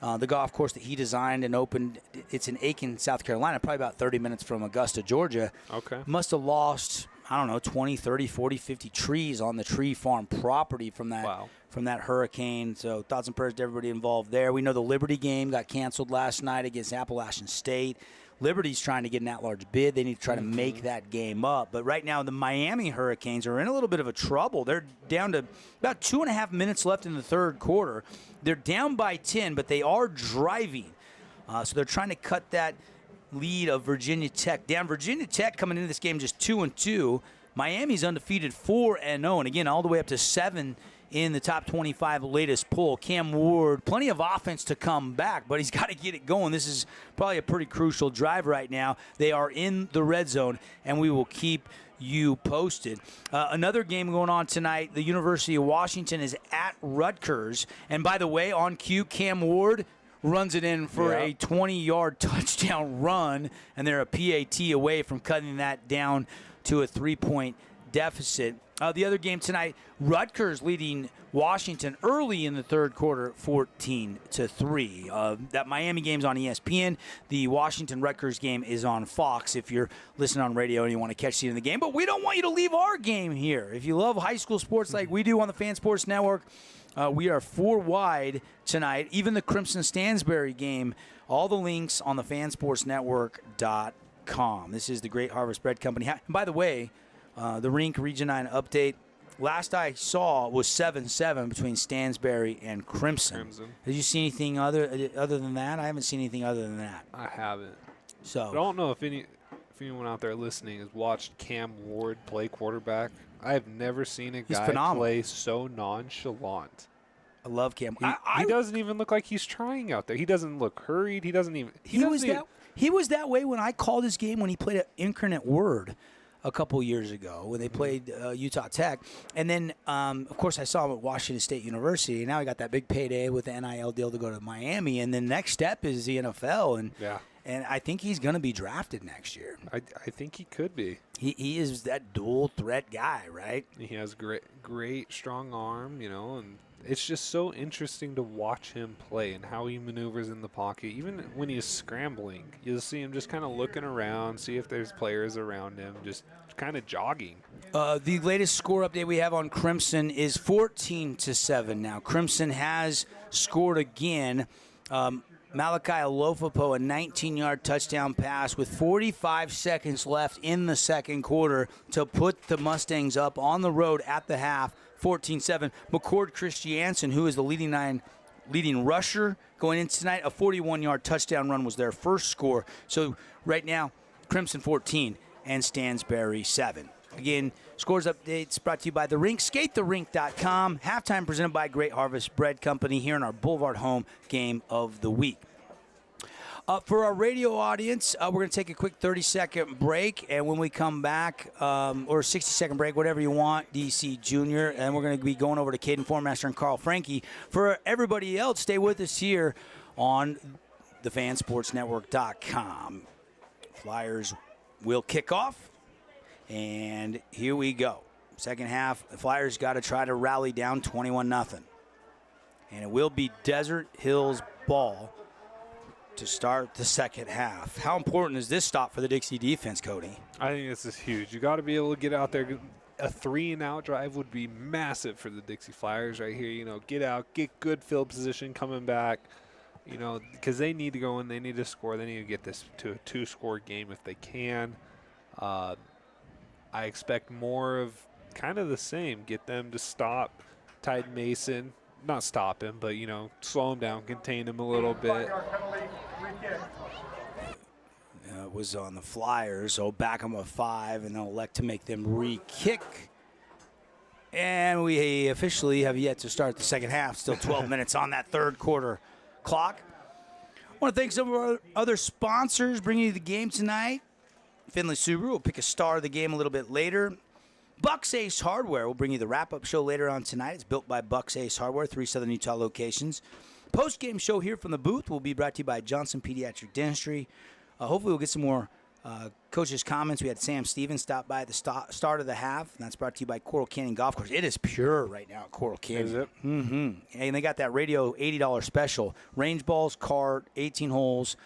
The golf course that he designed and opened, it's in Aiken, South Carolina, probably about 30 minutes from Augusta, Georgia. Okay. Must have lost, 20, 30, 40, 50 trees on the tree farm property from that hurricane. So thoughts and prayers to everybody involved there. We know the Liberty game got canceled last night against Appalachian State. Liberty's trying to get an at-large bid. They need to try to make that game up. But right now, the Miami Hurricanes are in a little bit of a trouble. They're down to about 2.5 minutes left in the third quarter. They're down by 10, but they are driving. So they're trying to cut that lead of Virginia Tech down. Virginia Tech coming into this game just 2-2. Miami's undefeated 4-0, and again, all the way up to 7 in the top 25 latest poll. Cam Ward, plenty of offense to come back, but he's got to get it going. This is probably a pretty crucial drive right now. They are in the red zone, and we will keep you posted. Another game going on tonight, the University of Washington is at Rutgers. And by the way, on cue, Cam Ward runs it in for a 20-yard touchdown run, and they're a PAT away from cutting that down to a 3-point deficit. The other game tonight, Rutgers leading Washington early in the third quarter, 14-3. That Miami game's on ESPN. The Washington-Rutgers game is on Fox if you're listening on radio and you want to catch the end of the game. But we don't want you to leave our game here. If you love high school sports like we do on the Fan Sports Network, we are 4 wide tonight. Even the Crimson-Stansbury game, all the links on the fansportsnetwork.com. This is the Great Harvest Bread Company. And by the way, the Rink Region 9 update, last I saw was 7-7 between Stansbury and Crimson. Did you see anything other than that? I haven't seen anything other than that. I haven't. So I don't know if anyone out there listening has watched Cam Ward play quarterback. I have never seen a guy play so nonchalant. I love Cam. He doesn't even look like he's trying out there. He doesn't look hurried. He doesn't even. He was that way when I called his game when he played at Incarnate Word a couple years ago when they played Utah Tech. And then, of course, I saw him at Washington State University. And now he got that big payday with the NIL deal to go to Miami. And the next step is the NFL. And I think he's going to be drafted next year. I think he could be. He is that dual threat guy, right? He has great strong arm, and it's just so interesting to watch him play and how he maneuvers in the pocket. Even when he's scrambling, you'll see him just kind of looking around, see if there's players around him, just kind of jogging. The latest score update we have on Crimson is 14-7 now. Crimson has scored again. Malachi Alofapo, a 19-yard touchdown pass with 45 seconds left in the second quarter to put the Mustangs up on the road at the half, 14-7. McCord Christiansen, who is the leading rusher going into tonight, a 41-yard touchdown run was their first score. So right now, Crimson 14 and Stansbury 7. Again, scores updates brought to you by The Rink, skatetherink.com. Halftime presented by Great Harvest Bread Company here in our Boulevard Home game of the week. For our radio audience, we're going to take a quick 30-second break, and when we come back, or 60-second break, whatever you want, DC Jr., and we're going to be going over to Caden Formaster and Carl Frankie. For everybody else, stay with us here on thefansportsnetwork.com. Flyers will kick off, and here we go. Second half, the Flyers got to try to rally down 21-0. And it will be Desert Hills ball to start the second half. How important is this stop for the Dixie defense, Cody? I think this is huge. You got to be able to get out there. A 3-and-out drive would be massive for the Dixie Flyers right here. You know, get out, get good field position coming back, you know, because they need to go in, they need to score. They need to get this to a 2-score game if they can. I expect more of kind of the same. Get them to stop Tyden Mason. Not stop him, but, you know, slow him down, contain him a little bit. It was on the Flyers, so back them a 5, and they'll elect to make them re-kick. And we officially have yet to start the second half. Still 12 minutes on that third quarter clock. I want to thank some of our other sponsors bringing you the game tonight. Finley Subaru will pick a star of the game a little bit later. Bucks Ace Hardware will bring you the wrap-up show later on tonight. It's built by Bucks Ace Hardware, 3 Southern Utah locations. Post-game show here from the booth will be brought to you by Johnson Pediatric Dentistry. Hopefully we'll get some more coaches' comments. We had Sam Stevens stop by at the start of the half, and that's brought to you by Coral Canyon Golf Course. It is pure right now at Coral Canyon. Is it? Mm-hmm. And they got that radio $80 special. Range balls, cart, 18 holes,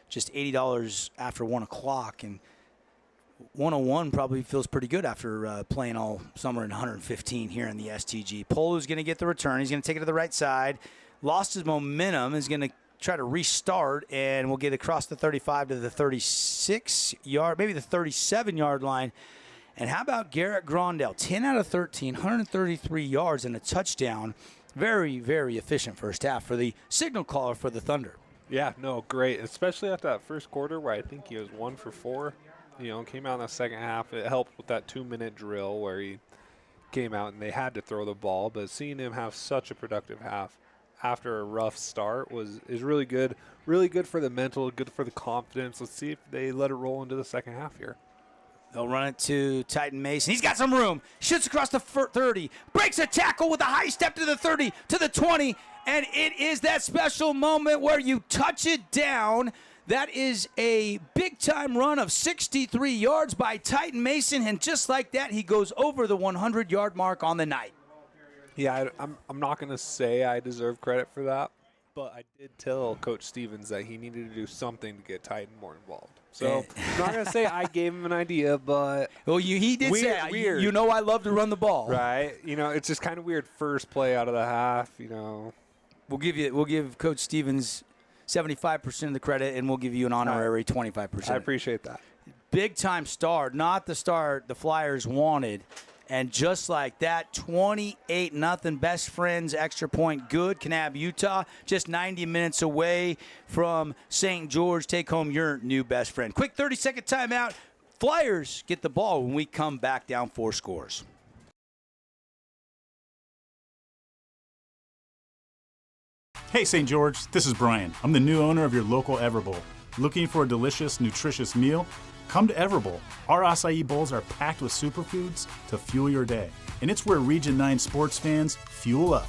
just $80 after 1 o'clock. And 101 probably feels pretty good after playing all summer in 115 here in the STG. Polu's going to get the return. He's going to take it to the right side. Lost his momentum. Is going to try to restart, and we'll get across the 35 to the 36-yard, maybe the 37-yard line. And how about Garrett Grondell? 10 out of 13, 133 yards and a touchdown. Very, very efficient first half for the signal caller for the Thunder. Yeah, no, great, especially after that first quarter where I think he was 1 for 4. You know, came out in the second half. It helped with that 2-minute drill where he came out and they had to throw the ball. But seeing him have such a productive half after a rough start is really good. Really good for the mental, good for the confidence. Let's see if they let it roll into the second half here. They'll run it to Tyden Mason. He's got some room. Shoots across the 30. Breaks a tackle with a high step to the 30, to the 20. And it is that special moment where you touch it down. That is a big-time run of 63 yards by Tyden Mason, and just like that, he goes over the 100-yard mark on the night. Yeah, I'm not going to say I deserve credit for that, but I did tell Coach Stevens that he needed to do something to get Tyden more involved. So I'm not going to say I gave him an idea, but he did say weird. You know I love to run the ball. Right. You know, it's just kind of weird first play out of the half, you know. We'll give Coach Stevens 75% of the credit, and we'll give you an honorary 25%. I appreciate that. Big-time start, not the start the Flyers wanted. And just like that, 28-0, best friends, extra point good. Kanab, Utah, just 90 minutes away from St. George. Take home your new best friend. Quick 30-second timeout. Flyers get the ball when we come back down 4 scores. Hey St. George, this is Brian. I'm the new owner of your local Everbowl. Looking for a delicious, nutritious meal? Come to Everbowl. Our acai bowls are packed with superfoods to fuel your day. And it's where Region 9 sports fans fuel up.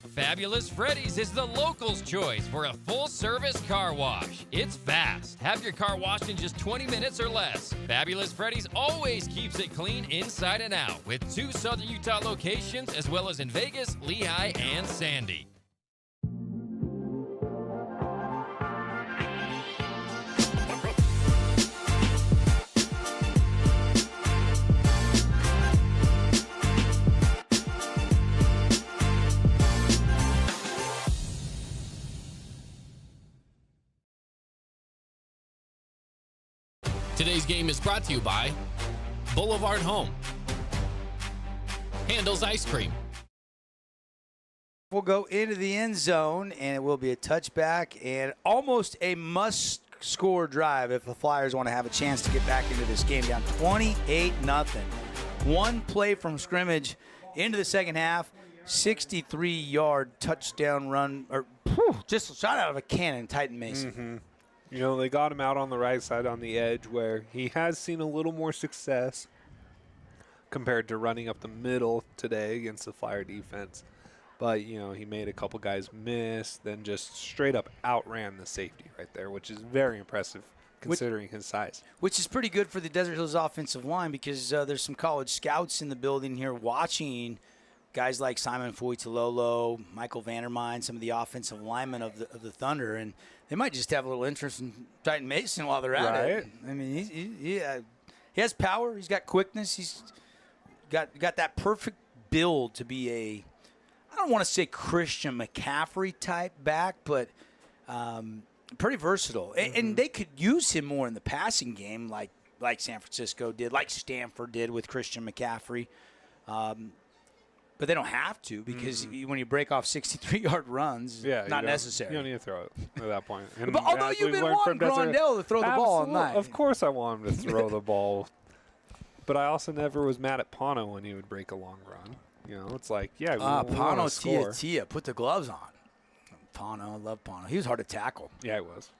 Fabulous Freddy's is the locals' choice for a full-service car wash. It's fast. Have your car washed in just 20 minutes or less. Fabulous Freddy's always keeps it clean inside and out with 2 Southern Utah locations as well as in Vegas, Lehigh, and Sandy. Today's game is brought to you by Boulevard Home, Handel's Ice Cream. We'll go into the end zone, and it will be a touchback and almost a must-score drive if the Flyers want to have a chance to get back into this game. Down 28-0. One play from scrimmage into the second half, 63-yard touchdown run or just shot out of a cannon, Titan Mason. Mm-hmm. You know, they got him out on the right side on the edge where he has seen a little more success compared to running up the middle today against the Flyer defense. But, you know, he made a couple guys miss, then just straight up outran the safety right there, which is very impressive considering his size. Which is pretty good for the Desert Hills offensive line because there's some college scouts in the building here watching guys like Simon Fuitalolo, Michael Vandermine, some of the offensive linemen of the Thunder, and they might just have a little interest in Titan Mason while they're at it. I mean, he has power. He's got quickness. He's got that perfect build to be a, I don't want to say Christian McCaffrey type back, but pretty versatile. And they could use him more in the passing game like San Francisco did, like Stanford did with Christian McCaffrey. But they don't have to because when you break off 63-yard runs, not necessary. You don't need to throw it at that point. And but although you've been wanting Grondell to throw the ball all night. Of course I want him to throw the ball. But I also never was mad at Pano when he would break a long run. You know, it's like, we Pano Tia, put the gloves on. Pano, I love Pano. He was hard to tackle. Yeah, he was.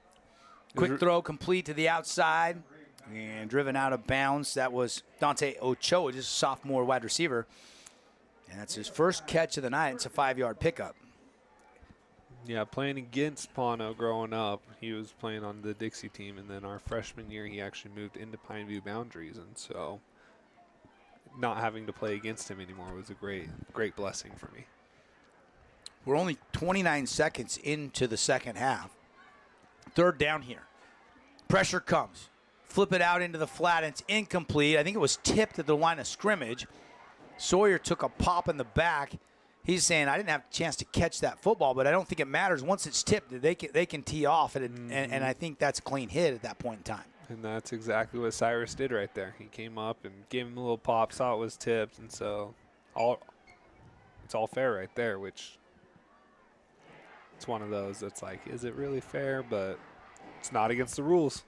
Quick throw complete to the outside and driven out of bounds. That was Dante Ochoa, just a sophomore wide receiver. And that's his first catch of the night. It's a 5-yard pickup. Yeah, playing against Pano growing up, he was playing on the Dixie team. And then our freshman year, he actually moved into Pineview boundaries. And so not having to play against him anymore was a great blessing for me. We're only 29 seconds into the second half. Third down here. Pressure comes. Flip it out into the flat. And it's incomplete. I think it was tipped at the line of scrimmage. Sawyer took a pop in the back. He's saying, I didn't have a chance to catch that football, but I don't think it matters. Once it's tipped, they can tee off, and I think that's a clean hit at that point in time. And that's exactly what Cyrus did right there. He came up and gave him a little pop, saw it was tipped, and so it's all fair right there, which it's one of those that's like, is it really fair? But it's not against the rules.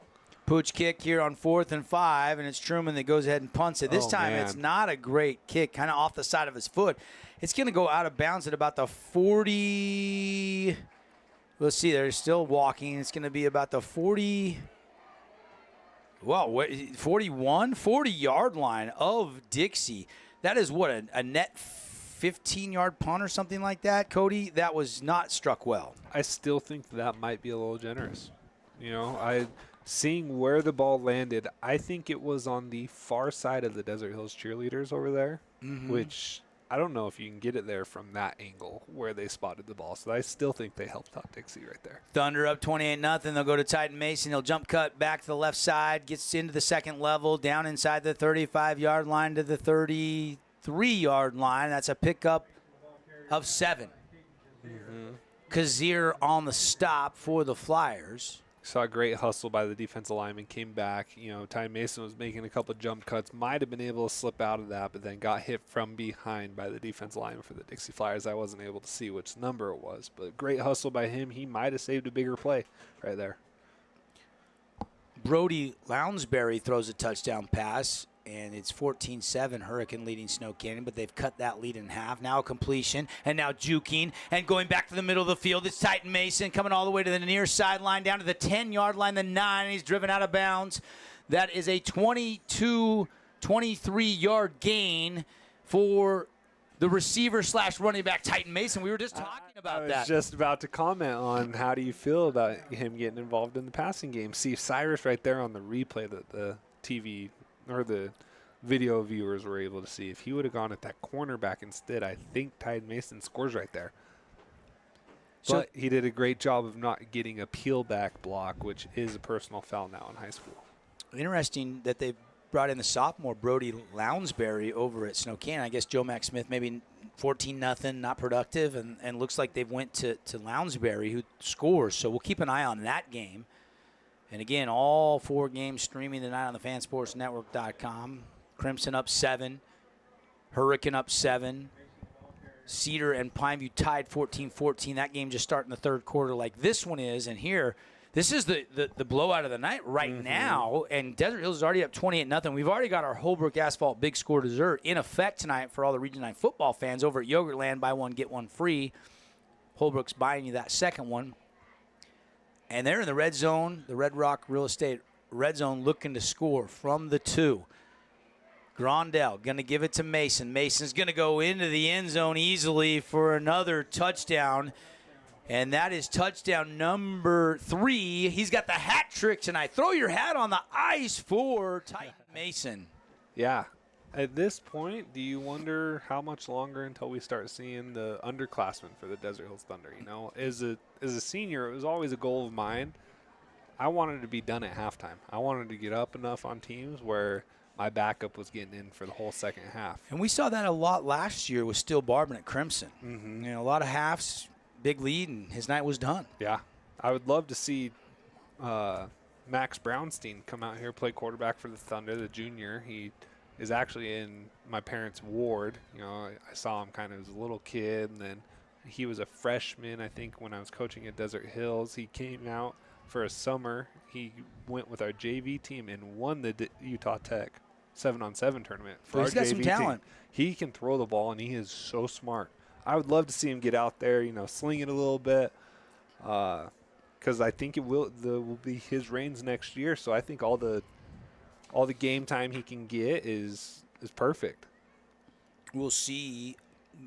Pooch kick here on 4th and 5, and it's Truman that goes ahead and punts it. This time it's not a great kick, kind of off the side of his foot. It's going to go out of bounds at about the 40. Let's see, they're still walking. It's going to be about the 40. Well, 40-yard line of Dixie. That is what, a net 15-yard punt or something like that, Cody? That was not struck well. I still think that might be a little generous. You know, seeing where the ball landed, I think it was on the far side of the Desert Hills cheerleaders over there, which I don't know if you can get it there from that angle where they spotted the ball. So I still think they helped out Dixie right there. Thunder up 28-0. They'll go to Titan Mason. He'll jump cut back to the left side, gets into the second level, down inside the 35-yard line to the 33-yard line. That's a pickup of 7. Kazir on the stop for the Flyers. Saw a great hustle by the defensive lineman, came back. You know, Ty Mason was making a couple of jump cuts, might have been able to slip out of that, but then got hit from behind by the defensive lineman for the Dixie Flyers. I wasn't able to see which number it was, but great hustle by him. He might have saved a bigger play right there. Brody Lounsbury throws a touchdown pass, and it's 14-7, Hurricane leading Snow Canyon, but they've cut that lead in half. Now a completion, and now juking, and going back to the middle of the field. It's Titan Mason coming all the way to the near sideline, down to the 10-yard line, the 9. He's driven out of bounds. That is a 23-yard gain for the receiver/running back Titan Mason. We were just talking about that. I was just about to comment on how do you feel about him getting involved in the passing game. See Cyrus right there on the replay that the TV or the video viewers were able to see. If he would have gone at that cornerback instead, I think Titan Mason scores right there. But he did a great job of not getting a peel back block, which is a personal foul now in high school. Interesting that they brought in the sophomore Brody Lounsbury over at Snow Canyon. I guess Joe Mack Smith maybe 14-0, not productive, and looks like they've went to Lounsbury, who scores. So we'll keep an eye on that game. And again, all 4 games streaming tonight on the fansportsnetwork.com. Crimson up 7, Hurricane up 7, Cedar and Pineview tied 14-14. That game just starting the third quarter like this one is. And here, this is the blowout of the night right now. And Desert Hills is already up 28-0. We've already got our Holbrook Asphalt Big Score dessert in effect tonight for all the Region 9 football fans over at Yogurtland. Buy one, get one free. Holbrook's buying you that second one. And they're in the red zone, the Red Rock Real Estate red zone, looking to score from the 2. Grondell going to give it to Mason. Mason's going to go into the end zone easily for another touchdown. And that is touchdown number 3. He's got the hat trick tonight. Throw your hat on the ice for Titan Mason. Yeah. At this point, do you wonder how much longer until we start seeing the underclassmen for the Desert Hills Thunder? You know, as a senior, it was always a goal of mine. I wanted to be done at halftime. I wanted to get up enough on teams where my backup was getting in for the whole second half. And we saw that a lot last year with Still Barbin at Crimson. Mm-hmm. You know, a lot of halves, big lead, and his night was done. Yeah. I would love to see Max Brownstein come out here, play quarterback for the Thunder, the junior. He is actually in my parents' ward. You know, I saw him kind of as a little kid, and then he was a freshman, I think, when I was coaching at Desert Hills. He came out for a summer. He went with our JV team and won the Utah Tech 7-on-7 tournament for our he's got JV some talent. team. He can throw the ball, and he is so smart. I would love to see him get out there, you know, sling it a little bit, because I think it will be his reigns next year. So I think all the game time he can get is perfect. We'll see.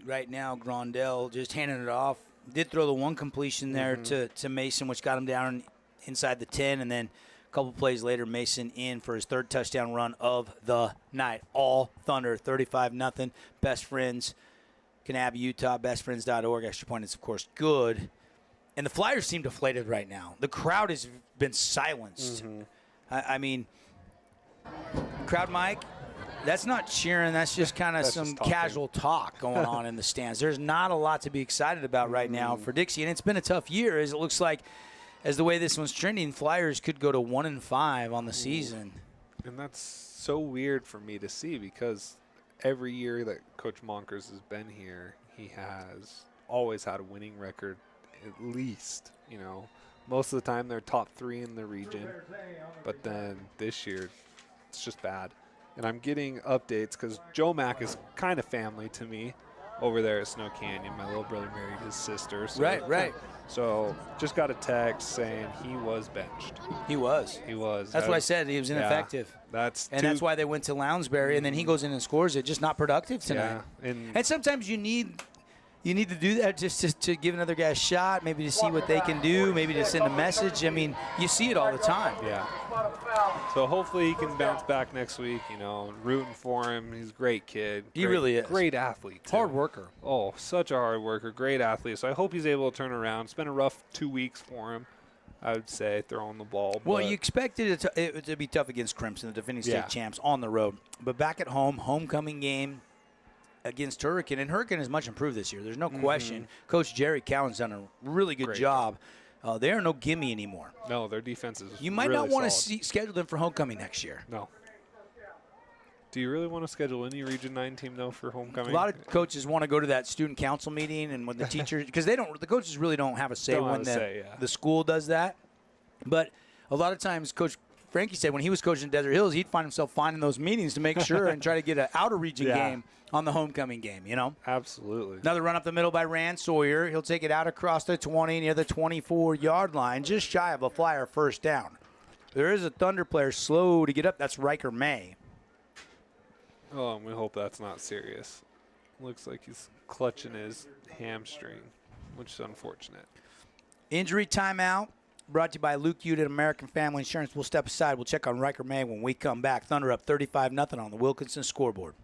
Right now, Grondell just handing it off. Did throw the one completion there to Mason, which got him down inside the 10, and then a couple plays later, Mason in for his 3rd touchdown run of the night. All Thunder, 35-0. Best Friends, Kanab, Utah, bestfriends.org. Extra point is, of course, good. And the Flyers seem deflated right now. The crowd has been silenced. I mean, crowd mic, that's not cheering. That's just kind of some casual talk going on in the stands. There's not a lot to be excited about right now for Dixie, and it's been a tough year. As it looks like, as the way this one's trending, Flyers could go to 1-5 on the season. And that's so weird for me to see, because every year that Coach Monkers has been here, he has always had a winning record, at least. You know, most of the time they're top 3 in the region, but then this year it's just bad. And I'm getting updates because Joe Mack is kind of family to me over there at Snow Canyon. My little brother married his sister. So Right. So just got a text saying he was benched. He was. That's what I said. He was ineffective. Yeah, that's why they went to Lounsbury, and then he goes in and scores it. Just not productive tonight. Yeah, and sometimes you need to do that just to give another guy a shot, maybe to see what they can do, maybe to send a message. I mean, you see it all the time. Yeah. So hopefully he can bounce back next week. You know, rooting for him. He's a great kid. He really is. Great athlete, too. Hard worker. Oh, such a hard worker. Great athlete. So I hope he's able to turn around. It's been a rough 2 weeks for him, I would say, throwing the ball. Well, you expected it to be tough against Crimson, the defending state champs, on the road. But back at home, homecoming game against Hurricane. And Hurricane is much improved this year. There's no question. Coach Jerry Cowan's done a really good job. They are no gimme anymore. No, their defense is You might really not want solid. to schedule them for homecoming next year. No. Do you really want to schedule any Region 9 team, though, for homecoming? A lot of coaches want to go to that student council meeting, and when the teachers, because the coaches really don't have a say when the school does that. But a lot of times, Coach Frankie said when he was coaching in Desert Hills, he'd find himself finding those meetings to make sure and try to get an outer region game on the homecoming game, you know? Absolutely. Another run up the middle by Rand Sawyer. He'll take it out across the 20 near the 24-yard line, just shy of a Flyer first down. There is a Thunder player slow to get up. That's Riker May. Oh, and we hope that's not serious. Looks like he's clutching his hamstring, which is unfortunate. Injury timeout brought to you by Luke Hute at American Family Insurance. We'll step aside. We'll check on Riker May when we come back. Thunder up 35-0 on the Wilkinson scoreboard.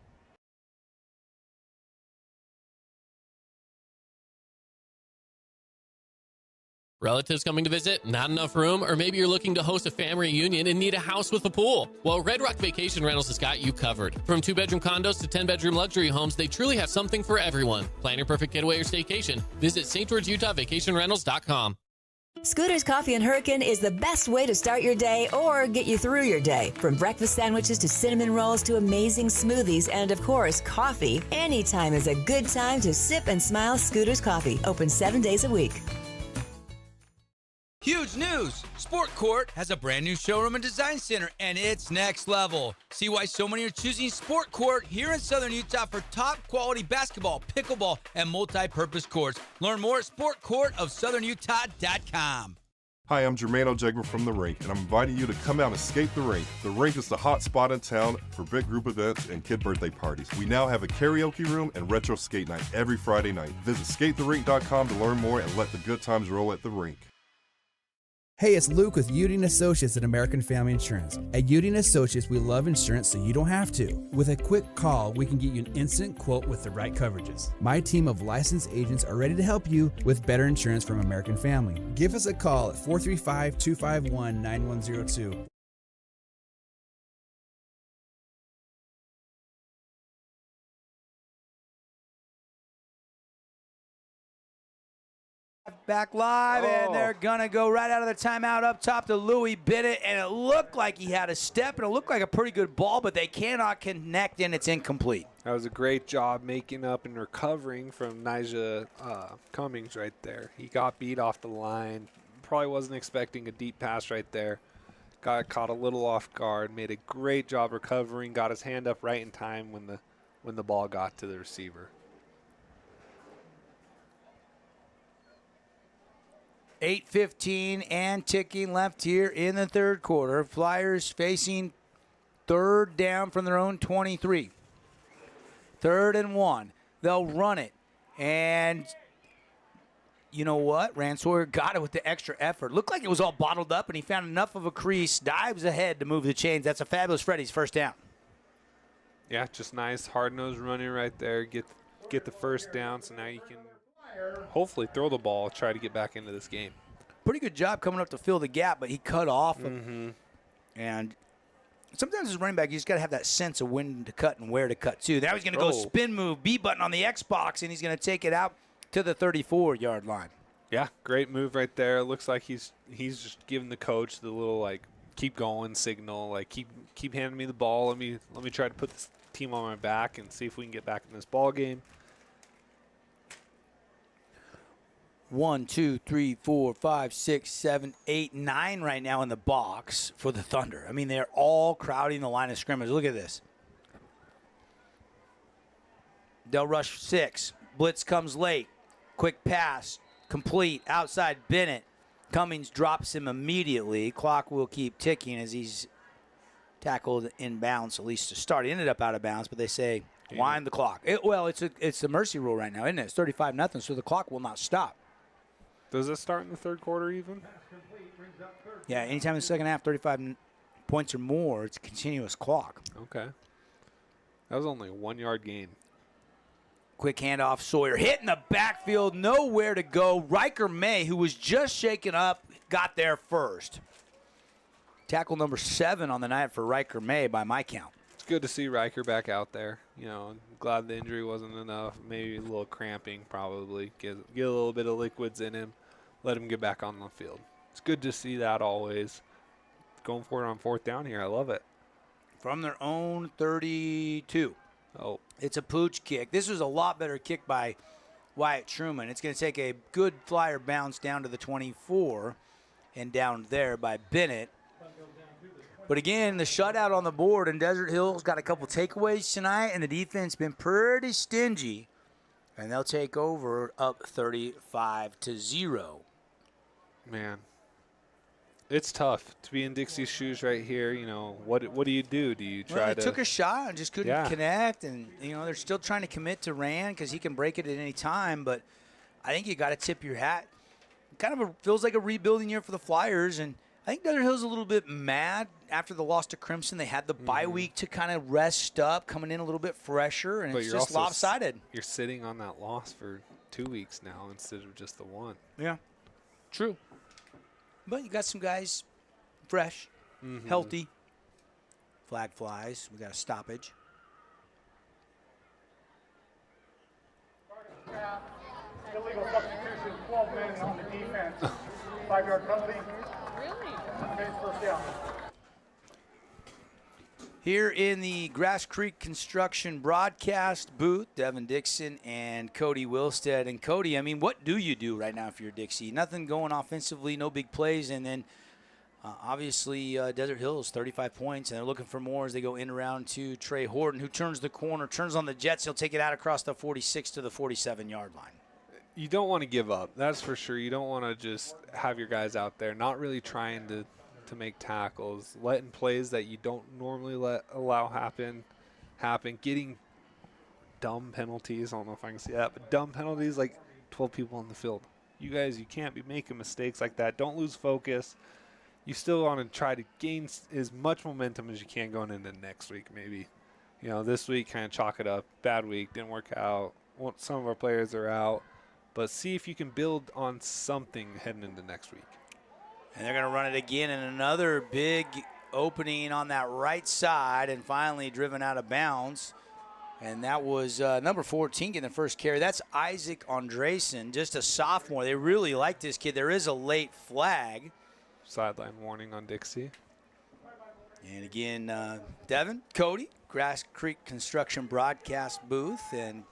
Relatives coming to visit, not enough room, or maybe you're looking to host a family reunion and need a house with a pool. Well, Red Rock Vacation Rentals has got you covered. From 2-bedroom condos to 10-bedroom luxury homes, they truly have something for everyone. Plan your perfect getaway or staycation. Visit St. George, Utah, vacationrentals.com. Scooter's Coffee and Hurricane is the best way to start your day or get you through your day. From breakfast sandwiches to cinnamon rolls to amazing smoothies and, of course, coffee, anytime is a good time to sip and smile Scooter's Coffee. Open 7 days a week. Huge news! Sport Court has a brand new showroom and design center, and it's next level. See why so many are choosing Sport Court here in Southern Utah for top quality basketball, pickleball, and multi-purpose courts. Learn more at sportcourtofsouthernutah.com. Hi, I'm Jermaine Jegmer from The Rink, and I'm inviting you to come out and skate The Rink. The Rink is the hot spot in town for big group events and kid birthday parties. We now have a karaoke room and retro skate night every Friday night. Visit skatetherink.com to learn more and let the good times roll at The Rink. Hey, it's Luke with Udine Associates at American Family Insurance. At Udine Associates, we love insurance so you don't have to. With a quick call, we can get you an instant quote with the right coverages. My team of licensed agents are ready to help you with better insurance from American Family. Give us a call at 435-251-9102. Back live, and they're going to go right out of the timeout up top to Louis Bennett, and it looked like he had a step, and it looked like a pretty good ball, but they cannot connect, and it's incomplete. That was a great job making up and recovering from Nigel Cummings right there. He got beat off the line. Probably wasn't expecting a deep pass right there. Got caught a little off guard, made a great job recovering, got his hand up right in time when the ball got to the receiver. 8:15 and ticking left here in the third quarter. Flyers facing third down from their own 23. 3rd and 1. They'll run it. And you know what? Ransawyer got it with the extra effort. Looked like it was all bottled up, and he found enough of a crease, dives ahead to move the chains. That's a fabulous Freddy's first down. Yeah, just nice hard-nosed running right there. Get the first down, so now you can hopefully throw the ball, try to get back into this game. Pretty good job coming up to fill the gap, but he cut off. And sometimes as a running back, you just got to have that sense of when to cut and where to cut to. Now he's going to go spin move, B button on the Xbox, and he's going to take it out to the 34-yard line. Yeah, great move right there. Looks like he's just giving the coach the little, like, keep going signal, like keep handing me the ball. Let me try to put this team on my back and see if we can get back in this ball game. 1, 2, 3, 4, 5, 6, 7, 8, 9 right now in the box for the Thunder. I mean, they're all crowding the line of scrimmage. Look at this. They'll rush 6. Blitz comes late. Quick pass. Complete. Outside Bennett. Cummings drops him immediately. Clock will keep ticking as he's tackled in bounds, at least to start. He ended up out of bounds, but they say wind the clock. It's the mercy rule right now, isn't it? It's 35-0, so the clock will not stop. Does it start in the third quarter even? Yeah, anytime in the second half, 35 points or more, it's a continuous clock. Okay. That was only a 1-yard gain. Quick handoff, Sawyer hit in the backfield, nowhere to go. Riker May, who was just shaken up, got there first. Tackle number 7 on the night for Riker May by my count. It's good to see Riker back out there. You know, glad the injury wasn't enough. Maybe a little cramping probably. Get a little bit of liquids in him. Let him get back on the field. It's good to see that always. Going for it on 4th down here. I love it. From their own 32. Oh. It's a pooch kick. This was a lot better kick by Wyatt Truman. It's going to take a good flyer bounce down to the 24 and down there by Bennett. But again, the shutout on the board, and Desert Hill's got a couple takeaways tonight, and the defense been pretty stingy. And they'll take over up 35-0. Man, it's tough to be in Dixie's shoes right here. You know, what do you do? Do you try to? Took a shot and just couldn't connect, and you know they're still trying to commit to Rand because he can break it at any time. But I think you got to tip your hat. It kind of feels like a rebuilding year for the Flyers, and I think Desert Hill's a little bit mad after the loss to Crimson. They had the bye week to kind of rest up, coming in a little bit fresher, and it's just lopsided. You're sitting on that loss for 2 weeks now instead of just the 1. Yeah, true. But you got some guys fresh, healthy. Flag flies. We got a stoppage. Illegal substitution, 12 men on the defense. 5-yard penalty. Really? First down. Here in the Grass Creek Construction broadcast booth, Devin Dixon and Cody Wilstead. And Cody, I mean, what do you do right now if you're Dixie? Nothing going offensively, no big plays, and then obviously Desert Hills, 35 points, and they're looking for more as they go in around to Trey Horton, who turns the corner, turns on the Jets. He'll take it out across the 46 to the 47-yard line. You don't want to give up, that's for sure. You don't want to just have your guys out there not really trying to make tackles, letting plays that you don't normally allow happen, getting dumb penalties. I don't know if I can see that, but dumb penalties, like 12 people on the field. You guys, you can't be making mistakes like that. Don't lose focus. You still want to try to gain as much momentum as you can going into next week maybe. You know, this week kind of chalk it up. Bad week, didn't work out. Some of our players are out. But see if you can build on something heading into next week. And they're going to run it again in another big opening on that right side and finally driven out of bounds. And that was number 14 getting the first carry. That's Isaac Andresen, just a sophomore. They really like this kid. There is a late flag. Sideline warning on Dixie. And again, Devin, Cody, Grass Creek Construction broadcast booth. And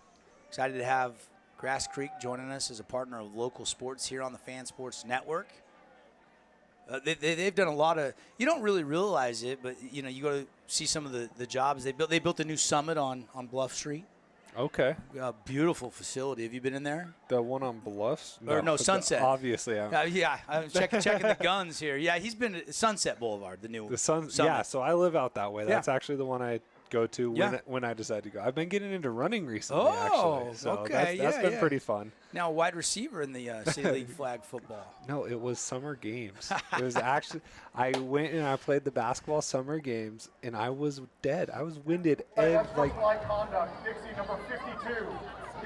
excited to have Grass Creek joining us as a partner of local sports here on the Fan Sports Network. They've done a lot of, you don't really realize it, but you know, you go to see some of the jobs they built. They built a new summit on Bluff Street. Okay. A beautiful facility. Have you been in there? The one on Bluffs? No, Sunset. Obviously. Yeah, I'm checking the guns here. Yeah, he's been at Sunset Boulevard, the new summit. Yeah, so I live out that way. That's Yeah. actually the one I go to when I decide to go. I've been getting into running recently, Oh, actually. So okay. That's been pretty fun. Now a wide receiver in the City League flag football. No, it was summer games. It was actually, I went and I played the basketball summer games, and I was dead. I was winded. Like conduct, Dixie number 52.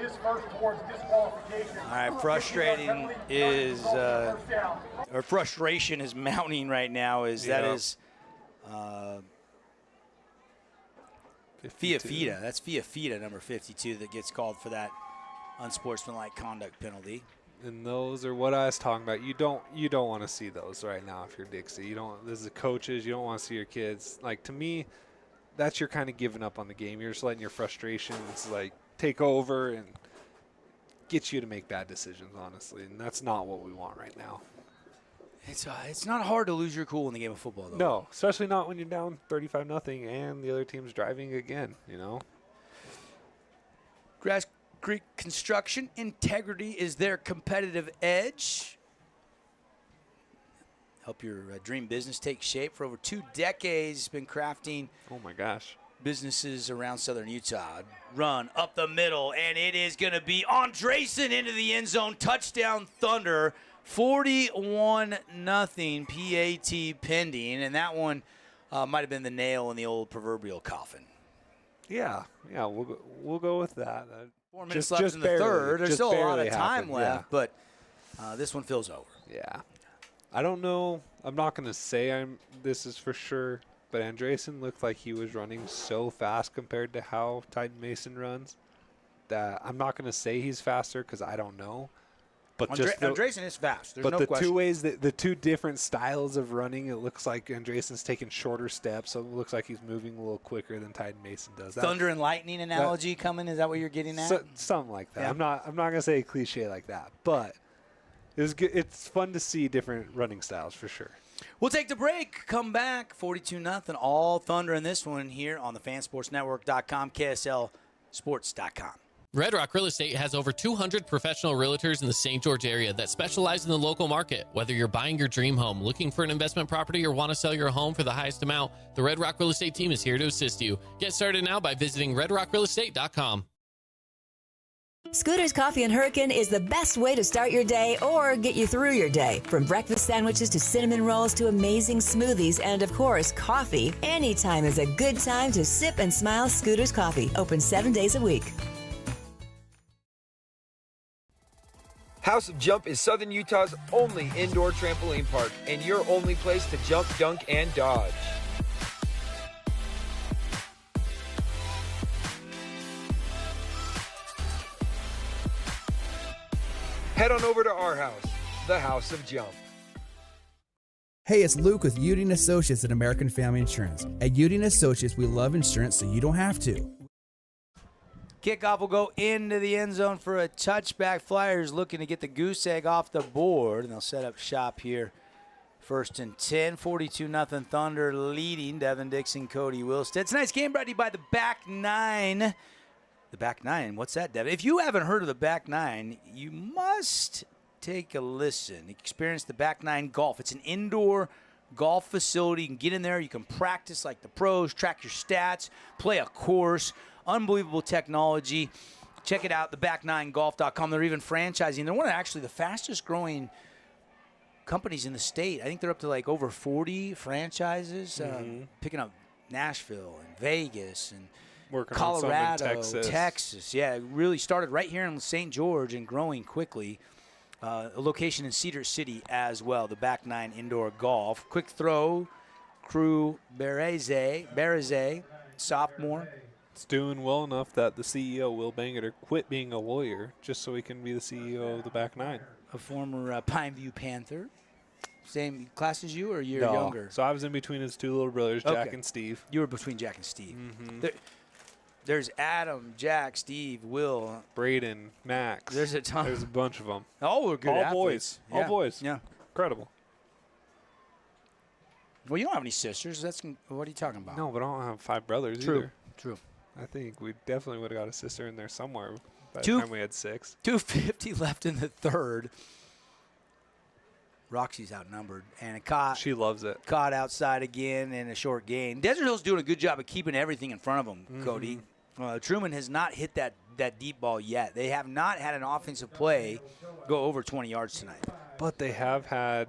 His first towards disqualification. All right, frustration frustration is mounting right now. Fiafita. That's Fiafita, number 52, that gets called for that unsportsmanlike conduct penalty. And those are what I was talking about. You don't want to see those right now if you're Dixie. This is coaches. You don't want to see your kids. Like, to me, that's your kind of giving up on the game. You're just letting your frustrations like take over and get you to make bad decisions, honestly. And that's not what we want right now. It's not hard to lose your cool in the game of football, though. No, especially not when you're down 35-0 and the other team's driving again, you know. Grass Creek Construction, integrity is their competitive edge. Help your dream business take shape. For over 2 decades, been crafting businesses around southern Utah. Run up the middle, and it is going to be Andresen into the end zone. Touchdown Thunder. 41-0 PAT pending, and that one might have been the nail in the old proverbial coffin. Yeah, we'll go with that. 4 minutes left in the third. There's still a lot of time left, but this one feels over. Yeah. I don't know. I'm not going to say this is for sure, but Andresen looked like he was running so fast compared to how Titan Mason runs that I'm not going to say he's faster because I don't know. But Andresen is fast. There's no question. But the 2 ways, the 2 different styles of running, it looks like Andresen's taking shorter steps, so it looks like he's moving a little quicker than Titan Mason does. Thunder and lightning analogy coming? Is that what you're getting at? Something like that. Yeah. I'm not gonna say a cliche like that, but it's fun to see different running styles for sure. We'll take the break. Come back. 42-0. All Thunder in this one here on the FanSportsNetwork.com, KSLSports.com. Red Rock Real Estate has over 200 professional realtors in the St. George area that specialize in the local market. Whether you're buying your dream home, looking for an investment property, or want to sell your home for the highest amount, the Red Rock Real Estate team is here to assist you. Get started now by visiting redrockrealestate.com. Scooter's Coffee and Hurricane is the best way to start your day or get you through your day. From breakfast sandwiches to cinnamon rolls to amazing smoothies and, of course, coffee, anytime is a good time to sip and smile. Scooter's Coffee, open 7 days a week. House of Jump is Southern Utah's only indoor trampoline park and your only place to jump, dunk, and dodge. Head on over to our house, the House of Jump. Hey, it's Luke with Udine Associates at American Family Insurance. At Udine Associates, we love insurance so you don't have to. Kickoff will go into the end zone for a touchback. Flyers looking to get the goose egg off the board, and they'll set up shop here. 1st and 10, 42-0 Thunder leading. Devin Dixon, Cody Wilstead. Tonight's game brought to you by the Back Nine. The Back Nine, what's that, Devin? If you haven't heard of the Back Nine, you must take a listen. Experience the Back Nine Golf. It's an indoor golf facility. You can get in there. You can practice like the pros, track your stats, play a course. Unbelievable technology. Check it out, theback9golf.com. They're even franchising. They're one of actually the fastest growing companies in the state. I think they're up to like over 40 franchises, picking up Nashville and Vegas and working Colorado, on some in Texas. Yeah, it really started right here in St. George and growing quickly. A location in Cedar City as well, the Back Nine Indoor Golf. Quick throw, Crew Bereze, sophomore. It's doing well enough that the CEO, Will Bangeter, quit being a lawyer just so he can be the CEO of the Back Nine. A former Pineview Panther. Same class as you, or you're No. younger? So I was in between his two little brothers, Jack and Steve. You were between Jack and Steve. There's Adam, Jack, Steve, Will, Braden, Max. There's a ton. There's a bunch of them. All were good All athletes. boys. All boys. Yeah. Incredible. Well, you don't have any sisters. What are you talking about? No, but I don't have 5 brothers True. either. True. I think we definitely would have got a sister in there somewhere by the Two- time we had 6. 2:50 left in the third. Roxy's outnumbered, and She loves it. Caught outside again in a short gain. Desert Hill's doing a good job of keeping everything in front of them, Cody. Truman has not hit that deep ball yet. They have not had an offensive play go over 20 yards tonight. But they have had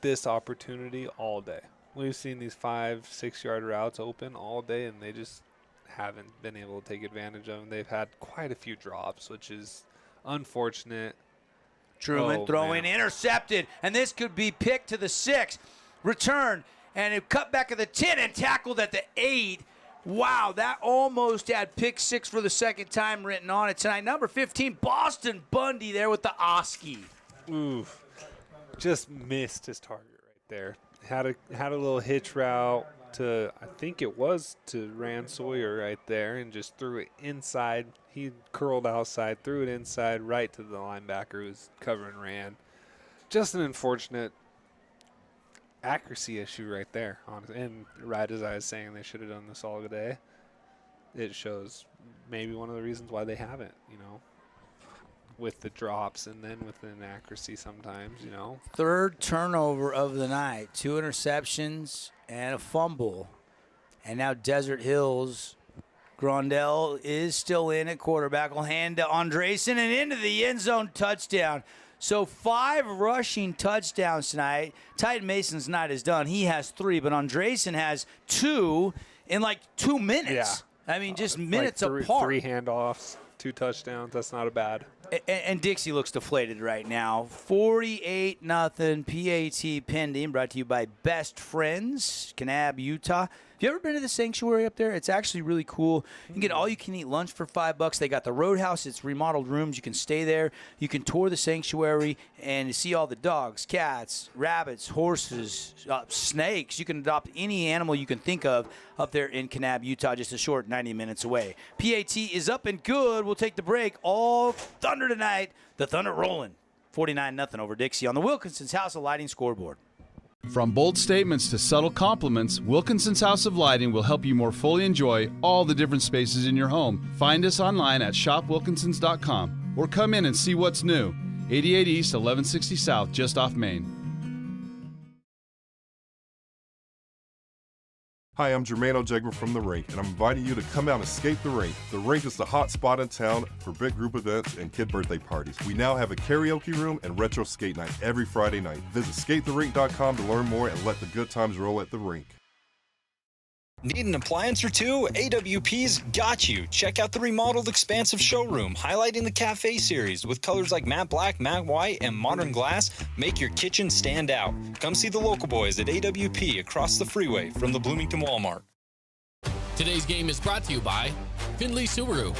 this opportunity all day. We've seen these 5-6 yard routes open all day, and they just haven't been able to take advantage of them. They've had quite a few drops, which is unfortunate. Truman throwing, intercepted, and this could be picked to the 6. Return, and it cut back at the 10 and tackled at the 8. Wow, that almost had pick 6 for the second time written on it tonight. Number 15, Boston Bundy there with the Oski. Oof. Just missed his target right there. Had a little hitch route to, I think it was to Rand Sawyer right there, and just threw it inside. He curled outside, threw it inside right to the linebacker who was covering Rand. Just an unfortunate accuracy issue right there. And right as I was saying they should have done this all day, it shows maybe one of the reasons why they haven't, with the drops and then with the inaccuracy sometimes, Third turnover of the night. 2 interceptions and a fumble. And now Desert Hills, Grondell is still in at quarterback. Will hand to Andresen and into the end zone, touchdown. So 5 rushing touchdowns tonight. Titan Mason's night is done. He has 3, but Andresen has 2 in like 2 minutes. Yeah. I mean, just minutes like apart. 3 handoffs, 2 touchdowns. That's not a bad. And Dixie looks deflated right now. 48-0 PAT pending, brought to you by Best Friends, Kanab, Utah. Have you ever been to the sanctuary up there? It's actually really cool. You can get all-you-can-eat lunch for $5. They got the Roadhouse. It's remodeled rooms. You can stay there. You can tour the sanctuary and see all the dogs, cats, rabbits, horses, snakes. You can adopt any animal you can think of up there in Kanab, Utah, just a short 90 minutes away. PAT is up and good. We'll take the break. All Thunder tonight. The Thunder rolling. 49-0 over Dixie on the Wilkinson's House of Lighting scoreboard. From bold statements to subtle compliments, Wilkinson's House of Lighting will help you more fully enjoy all the different spaces in your home. Find us online at shopwilkinsons.com or come in and see what's new. 88 East, 1160 South, just off Main. Hi, I'm Jermaine Jegman from The Rink, and I'm inviting you to come out and escape The Rink. The Rink is the hot spot in town for big group events and kid birthday parties. We now have a karaoke room and retro skate night every Friday night. Visit skatetherink.com to learn more and let the good times roll at The Rink. Need an appliance or two? AWP's got you. Check out the remodeled expansive showroom, highlighting the cafe series with colors like matte black, matte white, and modern glass. Make your kitchen stand out. Come see the local boys at AWP across the freeway from the Bloomington Walmart. Today's game is brought to you by Findlay Subaru,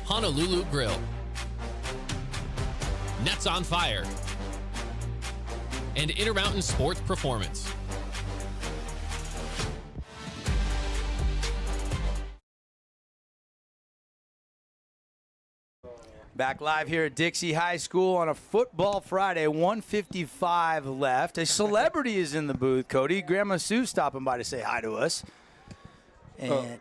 Honolulu Grill, Nets on Fire, and Intermountain Sports Performance. Back live here at Dixie High School on a football Friday, 1:55 left. A celebrity is in the booth, Cody. Grandma Sue stopping by to say hi to us. And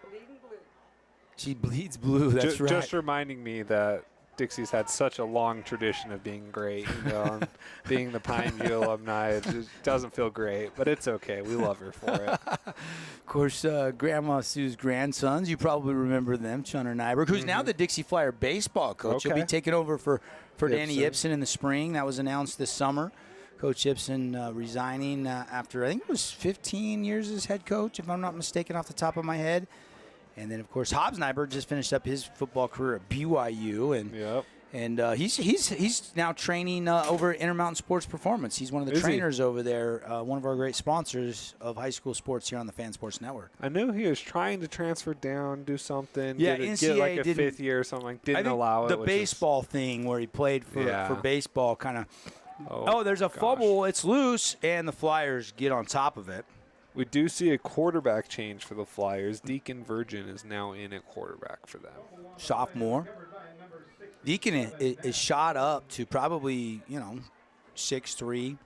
she bleeds blue, that's right. Just reminding me that Dixie's had such a long tradition of being great, and being the Pineview alumni. It just doesn't feel great, but it's okay. We love her for it. Of course, Grandma Sue's grandsons, you probably remember them, Chunner Nyberg, who's now the Dixie Flyer baseball coach. He'll be taking over for Danny Ibsen in the spring. That was announced this summer. Coach Ibsen resigning after, I think it was 15 years as head coach, if I'm not mistaken, off the top of my head. And then, of course, Hobbs Nyberg just finished up his football career at BYU, and he's now training over at Intermountain Sports Performance. He's one of the trainers over there, one of our great sponsors of high school sports here on the Fan Sports Network. I knew he was trying to transfer down, do something, get like a fifth year or something. Like, didn't allow it. The baseball thing where he played for baseball kind of. Oh, there's a fumble. It's loose, and the Flyers get on top of it. We do see a quarterback change for the Flyers. Deacon Virgin is now in at quarterback for them. Sophomore. Deacon is shot up to probably, 6'3".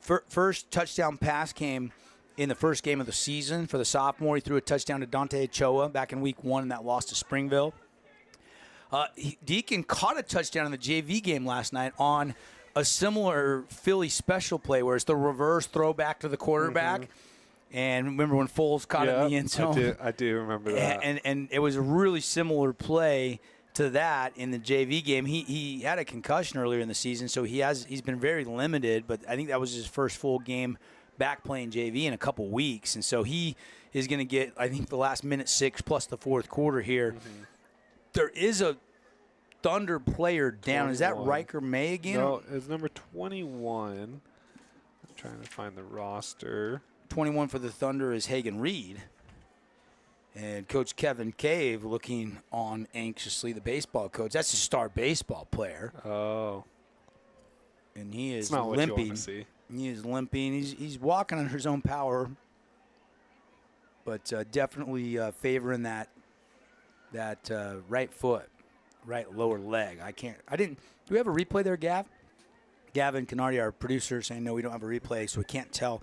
First touchdown pass came in the first game of the season for the sophomore. He threw a touchdown to Dante Ochoa back in week 1 in that loss to Springville. Deacon caught a touchdown in the JV game last night on a similar Philly special play where it's the reverse throwback to the quarterback. And remember when Foles caught it in the end zone? I do remember that. And it was a really similar play to that in the JV game. He had a concussion earlier in the season, so he's been very limited, but I think that was his first full game back playing JV in a couple weeks. And so he is going to get, I think, the last minute 6 plus the fourth quarter here. There is a Thunder player down. 21. Is that Riker May again? No, it's number 21. I'm trying to find the roster. 21 for the Thunder is Hagen Reed. And Coach Kevin Cave looking on anxiously, the baseball coach. That's a star baseball player. Oh. And he is not limping. What you want to see. He is limping. He's walking under his own power. But definitely favoring that right foot. Right lower leg. Do we have a replay there, Gav? Gavin Canardi, our producer, saying no, we don't have a replay, so we can't tell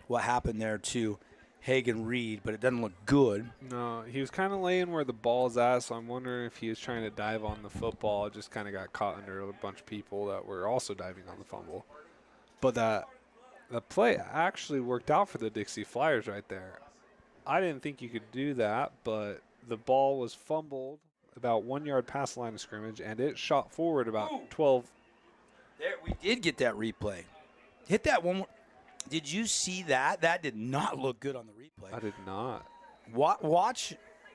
what happened there to Hagen Reed, but it doesn't look good. No, he was kind of laying where the ball's at, so I'm wondering if he was trying to dive on the football. It just kind of got caught under a bunch of people that were also diving on the fumble. But the play actually worked out for the Dixie Flyers right there. I didn't think you could do that, but the ball was fumbled about 1 yard past the line of scrimmage, and it shot forward about 12. There, we did get that replay. Hit that one more. Did you see that? That did not look good on the replay. I did not. Watch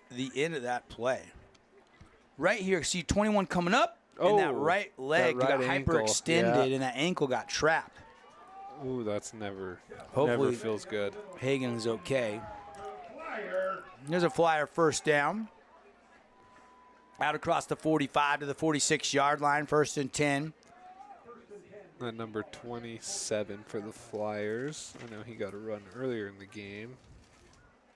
the end of that play. Right here, see 21 coming up, and that right leg got hyperextended, and that ankle got trapped. Ooh, that's never feels good. Hagen is okay. There's a Flyer first down. Out across the 45 to the 46-yard line, 1st and 10. Number 27 for the Flyers. I know he got a run earlier in the game.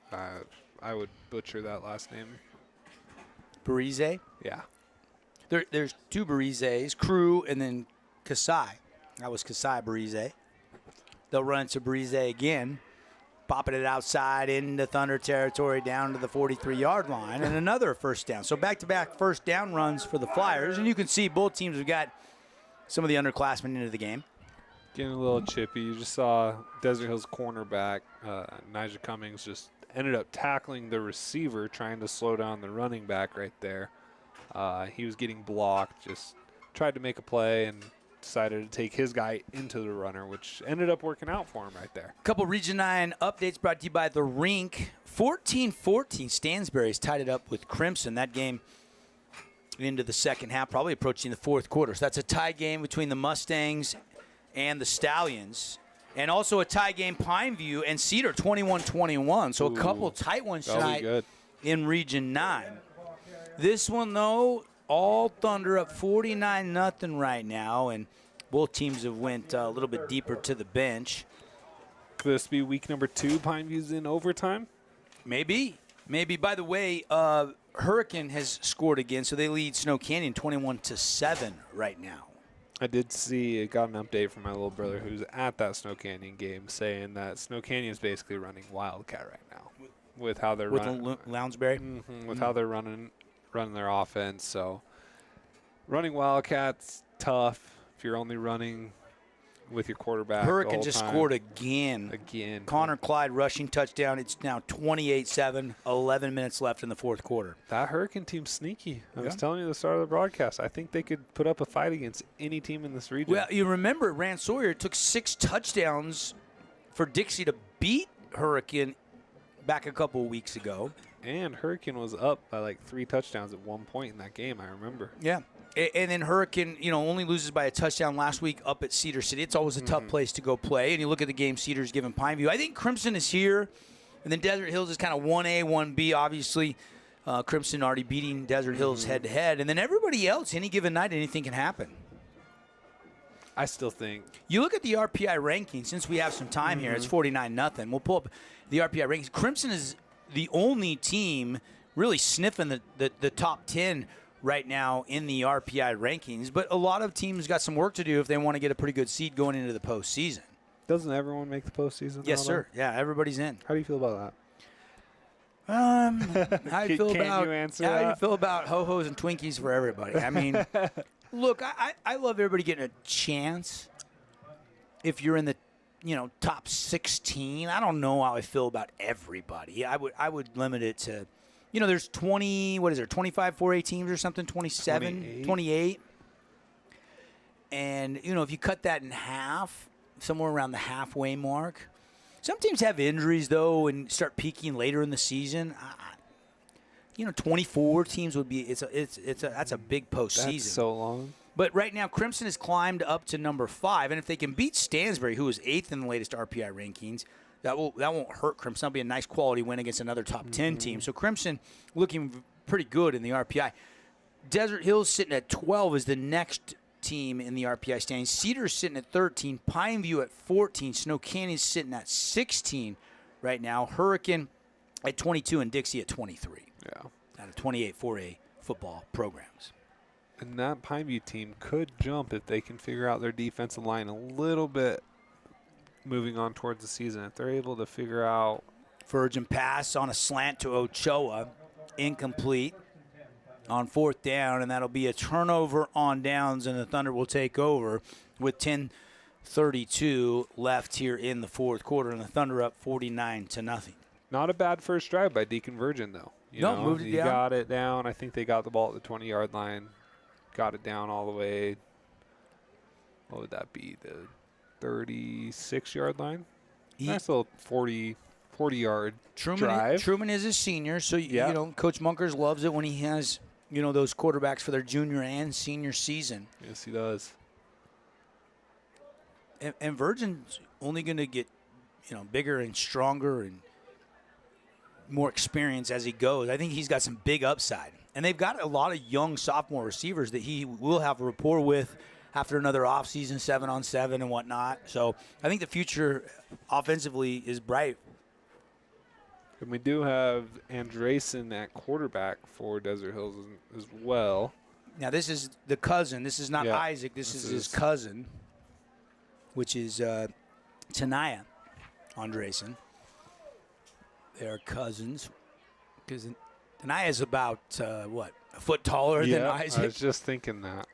I would butcher that last name. Barise? Yeah. There's 2 Barises, Crew and then Kasai. That was Kasai Barise. They'll run to Barise again. Popping it outside into Thunder territory down to the 43-yard line, and another first down. So back-to-back first down runs for the Flyers, and you can see both teams have got some of the underclassmen into the game. Getting a little chippy. You just saw Desert Hills cornerback, Nigel Cummings, just ended up tackling the receiver, trying to slow down the running back right there. He was getting blocked, just tried to make a play, and decided to take his guy into the runner, which ended up working out for him right there. Couple Region 9 updates brought to you by The Rink. 14-14, Stansbury's tied it up with Crimson. That game into the second half, probably approaching the fourth quarter. So that's a tie game between the Mustangs and the Stallions. And also a tie game, Pineview and Cedar, 21-21. So a couple tight ones tonight in Region 9. This one, though, all Thunder up 49-0 right now. And Both teams have went a little bit deeper to the bench. Could this be week number 2? Pineview's in overtime? Maybe. By the way, Hurricane has scored again, so they lead Snow Canyon 21-7 right now. I did see, got an update from my little brother who's at that Snow Canyon game saying that Snow Canyon's basically running Wildcat right now with how they're running. With Lounsbury? With how they're running their offense. So running Wildcat's tough if you're only running with your quarterback. Hurricane just scored again. Connor Clyde rushing touchdown. It's now 28-7, 11 minutes left in the fourth quarter. That Hurricane team's sneaky. I was telling you at the start of the broadcast, I think they could put up a fight against any team in this region. Well, you remember Rand Sawyer took 6 touchdowns for Dixie to beat Hurricane back a couple of weeks ago. And Hurricane was up by like 3 touchdowns at one point in that game, I remember. Yeah. And then Hurricane, only loses by a touchdown last week up at Cedar City. It's always a tough place to go play. And you look at the game Cedar's given Pineview. I think Crimson is here, and then Desert Hills is kind of 1A, 1B. Obviously, Crimson already beating Desert Hills head-to-head. And then everybody else, any given night, anything can happen. I still think. You look at the RPI rankings. Since we have some time here, it's 49-0. We'll pull up the RPI rankings. Crimson is the only team really sniffing the top 10 right now in the RPI rankings, but a lot of teams got some work to do if they want to get a pretty good seed going into the postseason. Doesn't everyone make the postseason? Yes, sir. Yeah, everybody's in. How do you feel about that? How do you feel about ho-hos and Twinkies for everybody? I mean, look, I love everybody getting a chance. If you're in the top 16, I don't know how I feel about everybody. I would limit it to. There's 25 4A teams or something, 27, 28. And, if you cut that in half, somewhere around the halfway mark. Some teams have injuries, though, and start peaking later in the season. 24 teams would be that's a big postseason. That's so long. But right now, Crimson has climbed up to number 5. And if they can beat Stansbury, who is 8th in the latest RPI rankings, that won't hurt Crimson. That'll be a nice quality win against another top 10 team. So Crimson looking pretty good in the RPI. Desert Hills sitting at 12 is the next team in the RPI standings. Cedar's sitting at 13. Pineview at 14. Snow Canyon's sitting at 16 right now. Hurricane at 22 and Dixie at 23. Yeah. Out of 28 4A football programs. And that Pineview team could jump if they can figure out their defensive line a little bit moving on towards the season. If they're able to figure out. Virgin pass on a slant to Ochoa. Incomplete on 4th down, and that'll be a turnover on downs, and the Thunder will take over with 10:32 left here in the fourth quarter, and the Thunder up 49-0. Not a bad first drive by Deacon Virgin, though. Moved it down. Got it down. I think they got the ball at the 20-yard line. Got it down all the way. What would that be? The 36-yard line? Nice little 40-yard drive. Truman is a senior, so Coach Munkers loves it when he has those quarterbacks for their junior and senior season. Yes, he does. And Virgin's only going to get bigger and stronger and more experience as he goes. I think he's got some big upside, and they've got a lot of young sophomore receivers that he will have a rapport with after another offseason, 7-on-7 and whatnot. So I think the future offensively is bright. And we do have Andresen at quarterback for Desert Hills as well. Now, this is the cousin. This is not Isaac. This is his cousin, which is Tanaya Andresen. They're cousins. Because Tanaya is about, a foot taller than Isaac? I was just thinking that.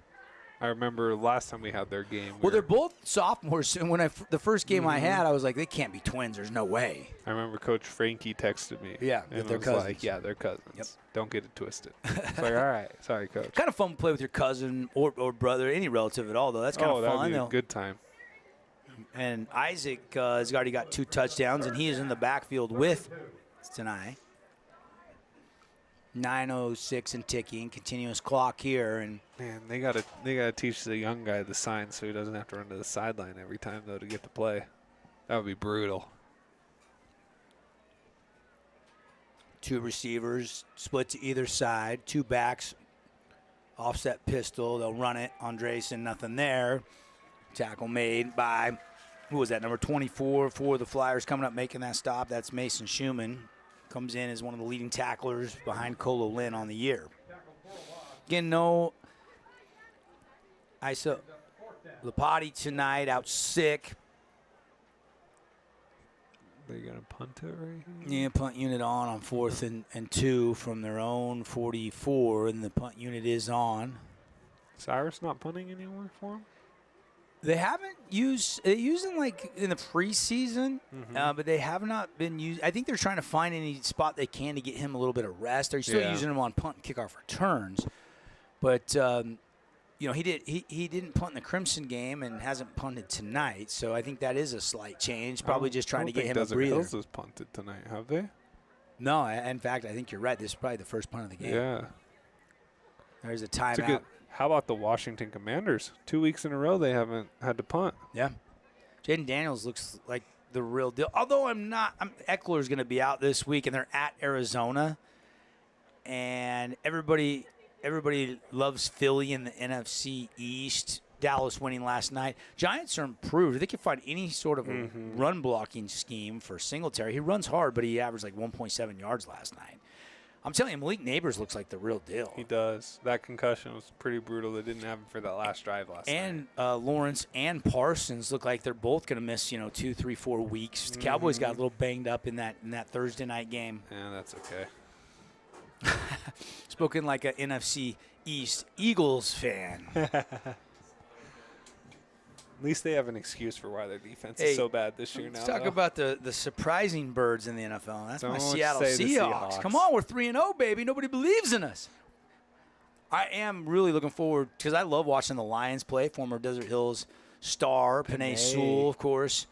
I remember last time we had their game. Well, they're both sophomores, and when the first game I had, I was like, they can't be twins. There's no way. I remember Coach Frankie texted me. Yeah, and they're cousins. Like, yeah, they're cousins. Yep. Don't get it twisted. It's like, all right, sorry, Coach. Kind of fun to play with your cousin or brother, any relative at all, though. That's kind of fun. That'd be a good time. And Isaac has already got 2 touchdowns, and he is in the backfield with Tanai. 9:06 and ticking, continuous clock here, and man, they gotta teach the young guy the signs so he doesn't have to run to the sideline every time though to get to play. That would be brutal. 2 receivers split to either side, 2 backs, offset pistol. They'll run it. Andresen, nothing there. Tackle made by, who was that, number 24 for the Flyers coming up making that stop. That's Mason Schumann. Comes in as one of the leading tacklers behind Colo Lynn on the year. Again, no Isa Lapati tonight, out sick. They're going to punt it right here? Yeah, punt unit on 4th and 2 from their own 44, and the punt unit is on. Cyrus not punting anymore for them? They haven't used – they used them like in the preseason, but they have not been used – I think they're trying to find any spot they can to get him a little bit of rest. They're still using him on punt and kickoff returns. But, you know, he didn't punt in the Crimson game and hasn't punted tonight, so I think that is a slight change, probably just trying to get him a breather. Hills has punted tonight, have they? No, in fact, I think you're right. This is probably the first punt of the game. Yeah. There's a timeout. How about the Washington Commanders? 2 weeks in a row they haven't had to punt. Yeah. Jaden Daniels looks like the real deal. Although Eckler's going to be out this week, and they're at Arizona. And everybody loves Philly in the NFC East. Dallas winning last night. Giants are improved. If they can find any sort of a run blocking scheme for Singletary. He runs hard, but he averaged like 1.7 yards last night. I'm telling you, Malik Neighbors looks like the real deal. He does. That concussion was pretty brutal. They didn't have him for that last drive last night. And Lawrence and Parsons look like they're both going to miss, 2, 3, 4 weeks. The Cowboys got a little banged up in that Thursday night game. Yeah, that's okay. Spoken like an NFC East Eagles fan. At least they have an excuse for why their defense is so bad this year now. Let's talk about the surprising birds in the NFL. That's my Seattle Seahawks. Seahawks. Come on, we're 3-0, baby. Nobody believes in us. I am really looking forward because I love watching the Lions play. Former Desert Hills star, Penei Sewell, of course.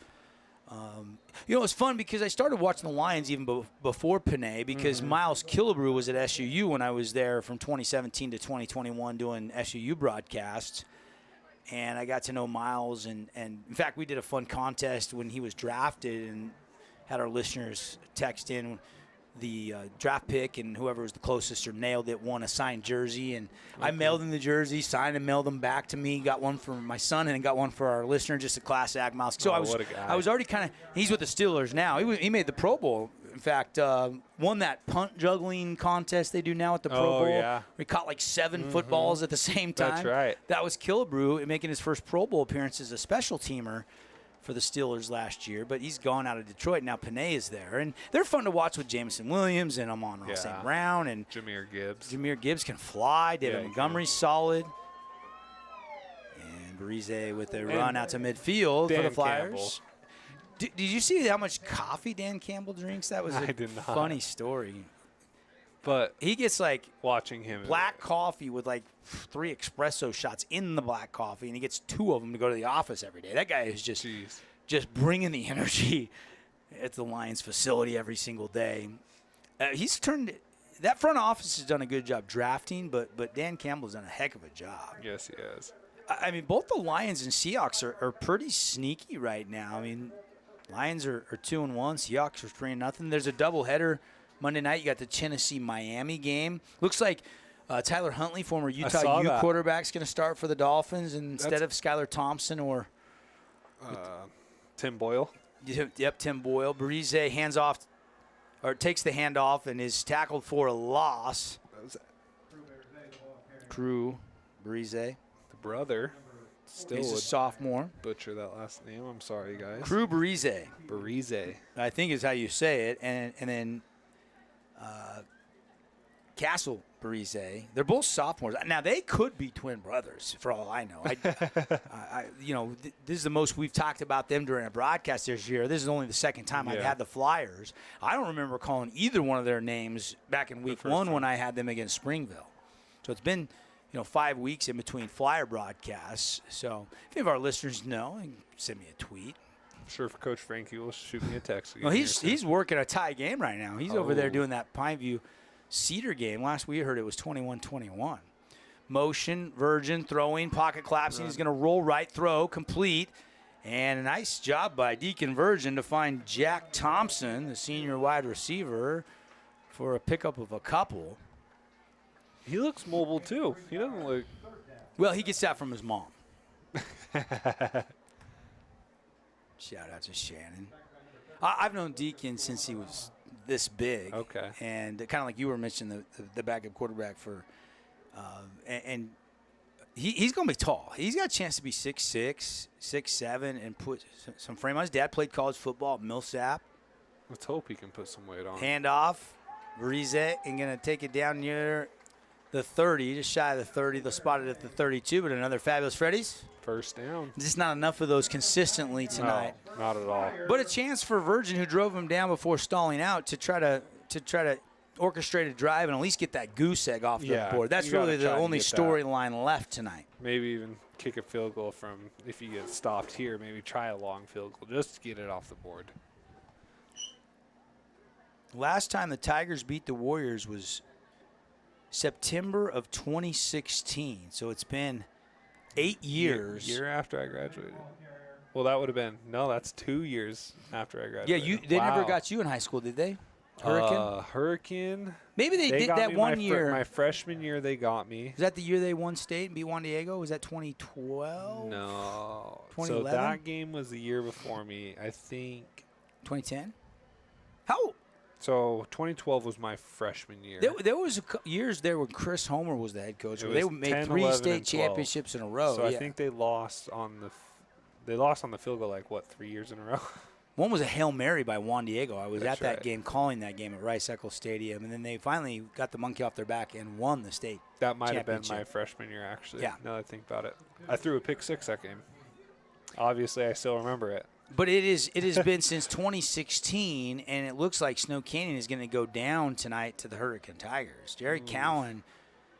It's fun because I started watching the Lions even before Penei because Miles Killebrew was at SUU when I was there from 2017 to 2021 doing SUU broadcasts. And I got to know Miles, and in fact, we did a fun contest when he was drafted and had our listeners text in the draft pick, and whoever was the closest or nailed it won a signed jersey. And I mailed him the jersey, signed and mailed them back to me. Got one for my son and got one for our listener, just a class act Miles. So I was already kind of – he's with the Steelers now. He made the Pro Bowl. In fact, won that punt juggling contest they do now at the Pro Bowl. Yeah. We caught like 7 footballs at the same time. That's right. That was Killebrew making his first Pro Bowl appearance as a special teamer for the Steelers last year. But he's gone out of Detroit. Now Penei is there. And they're fun to watch with Jameson Williams and Amon-Ra St. Brown. And Jahmyr Gibbs. Jahmyr Gibbs can fly. David Montgomery's solid. And Barize with a run out to midfield for the Flyers. Campbell. Did you see how much coffee Dan Campbell drinks? That was a funny story. But he gets like watching him black coffee with like 3 espresso shots in the black coffee, and he gets 2 of them to go to the office every day. That guy is just bringing the energy at the Lions facility every single day. He's turned that front office has done a good job drafting, but Dan Campbell's done a heck of a job. Yes, he has. I mean, both the Lions and Seahawks are pretty sneaky right now. I mean, Lions are 2-1. Seahawks are 3-0. There's a doubleheader Monday night. You got the Tennessee-Miami game. Looks like Tyler Huntley, former Utah U quarterback, is going to start for the Dolphins instead of Skylar Thompson or Tim Boyle. Yep, Tim Boyle. Barize hands off or takes the handoff and is tackled for a loss. Crew Barize, the brother. Still he's a sophomore. Butcher that last name. I'm sorry, guys. Crew Barize. Barize. I think is how you say it. And then Castle Barize. They're both sophomores. Now, they could be twin brothers, for all I know. This is the most we've talked about them during a broadcast this year. This is only the second time I've had the Flyers. I don't remember calling either one of their names back in week 1 when I had them against Springville. So it's been 5 weeks in between Flyer broadcasts. So if any of our listeners know, you can send me a tweet. I'm sure if Coach Frankie will shoot me a text. Well, he's working a tie game right now. He's over there doing that Pineview Cedar game. Last we heard it was 21-21. Motion, Virgin, throwing, pocket collapsing. He's going to roll right, throw, complete. And a nice job by Deacon Virgin to find Jack Thompson, the senior wide receiver, for a pickup of a couple. He looks mobile, too. He doesn't look... Well, he gets that from his mom. Shout out to Shannon. I've known Deacon since he was this big. Okay. And kind of like you were mentioning, the backup quarterback for and he's going to be tall. He's got a chance to be 6'6", 6'7", and put some frame on. His dad played college football at Millsap. Let's hope he can put some weight on. Handoff. Breeze and going to take it down near the 30, just shy of the 30. They'll spot it at the 32, but another fabulous Freddy's. First down. Just not enough of those consistently tonight. No, not at all. But a chance for Virgin, who drove him down before stalling out, to try to orchestrate a drive and at least get that goose egg off the board. That's really the only storyline left tonight. Maybe even kick a field goal from, if you get stopped here, maybe try a long field goal just to get it off the board. Last time the Tigers beat the Warriors was September of 2016. So it's been 8 years. Year after I graduated. Well, that would have been, no, that's 2 years after I graduated. Yeah, they never got you in high school, did they? Hurricane? Hurricane. Maybe they did that one year. My freshman year, they got me. Is that the year they won state and beat Juan Diego? Was that 2012? No. 2011? So that game was the year before me. I think. 2010? How? So 2012 was my freshman year. There was years there when Chris Homer was the head coach. Where they made 10, 3 11, state and 12. championships in a row. So I think they lost on the field goal 3 years in a row. One was a Hail Mary by Juan Diego. I was That's at that right. game, calling that game at Rice-Eccles Stadium, and then they finally got the monkey off their back and won the state That might have been championship. my freshman year, actually. Yeah. Now that I think about it. I threw a pick six that game. Obviously, I still remember it. But it has been since 2016, and it looks like Snow Canyon is going to go down tonight to the Hurricane Tigers. Jerry Cowan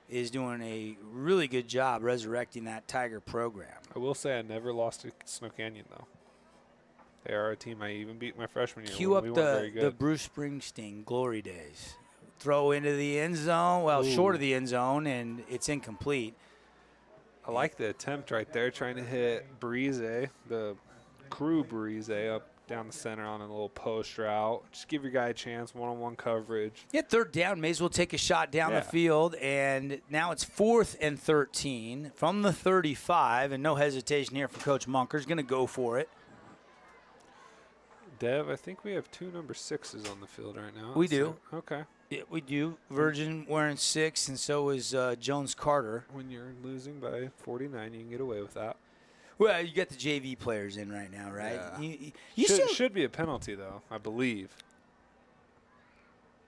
is doing a really good job resurrecting that Tiger program. I will say I never lost to Snow Canyon, though. They are a team I even beat my freshman year. Cue up we weren't very the good. Bruce Springsteen glory days. Throw into the end zone, short of the end zone, and it's incomplete. I like the attempt right there, trying to hit Breeze, the crew Breeze, up down the center on a little post route. Just give your guy a chance, one-on-one coverage. Yeah, third down, may as well take a shot down the field, and now it's 4th and 13 from the 35, and no hesitation here for Coach Munker's going to go for it. Dev, I think we have 2 number 6s on the field right now. We do. Okay. Yeah, we do. Virgin wearing 6, and so is Jones Carter. When you're losing by 49, you can get away with that. Well, you got the JV players in right now, right? Yeah. You should be a penalty, though, I believe.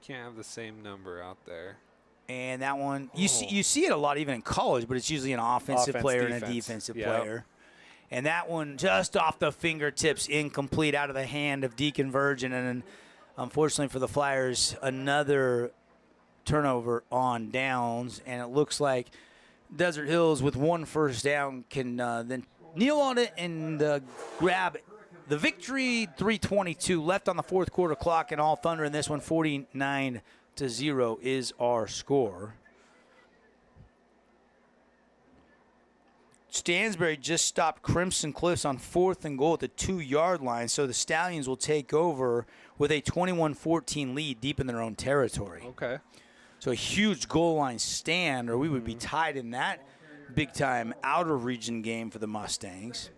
Can't have the same number out there. And that one, you see it a lot even in college, but it's usually an offensive player and a defensive player. And that one just off the fingertips, incomplete, out of the hand of Deacon Virgin. And unfortunately for the Flyers, another turnover on downs. And it looks like Desert Hills with 1 first down can then kneel on it and grab the victory. 3:22 left on the fourth quarter clock, and all thunder in this one. 49-0 is our score. Stansbury just stopped Crimson Cliffs on 4th and goal at the 2-yard line, so the Stallions will take over with a 21-14 lead deep in their own territory. Okay. So a huge goal line stand, or we would be tied in that big-time out-of-region game for the Mustangs.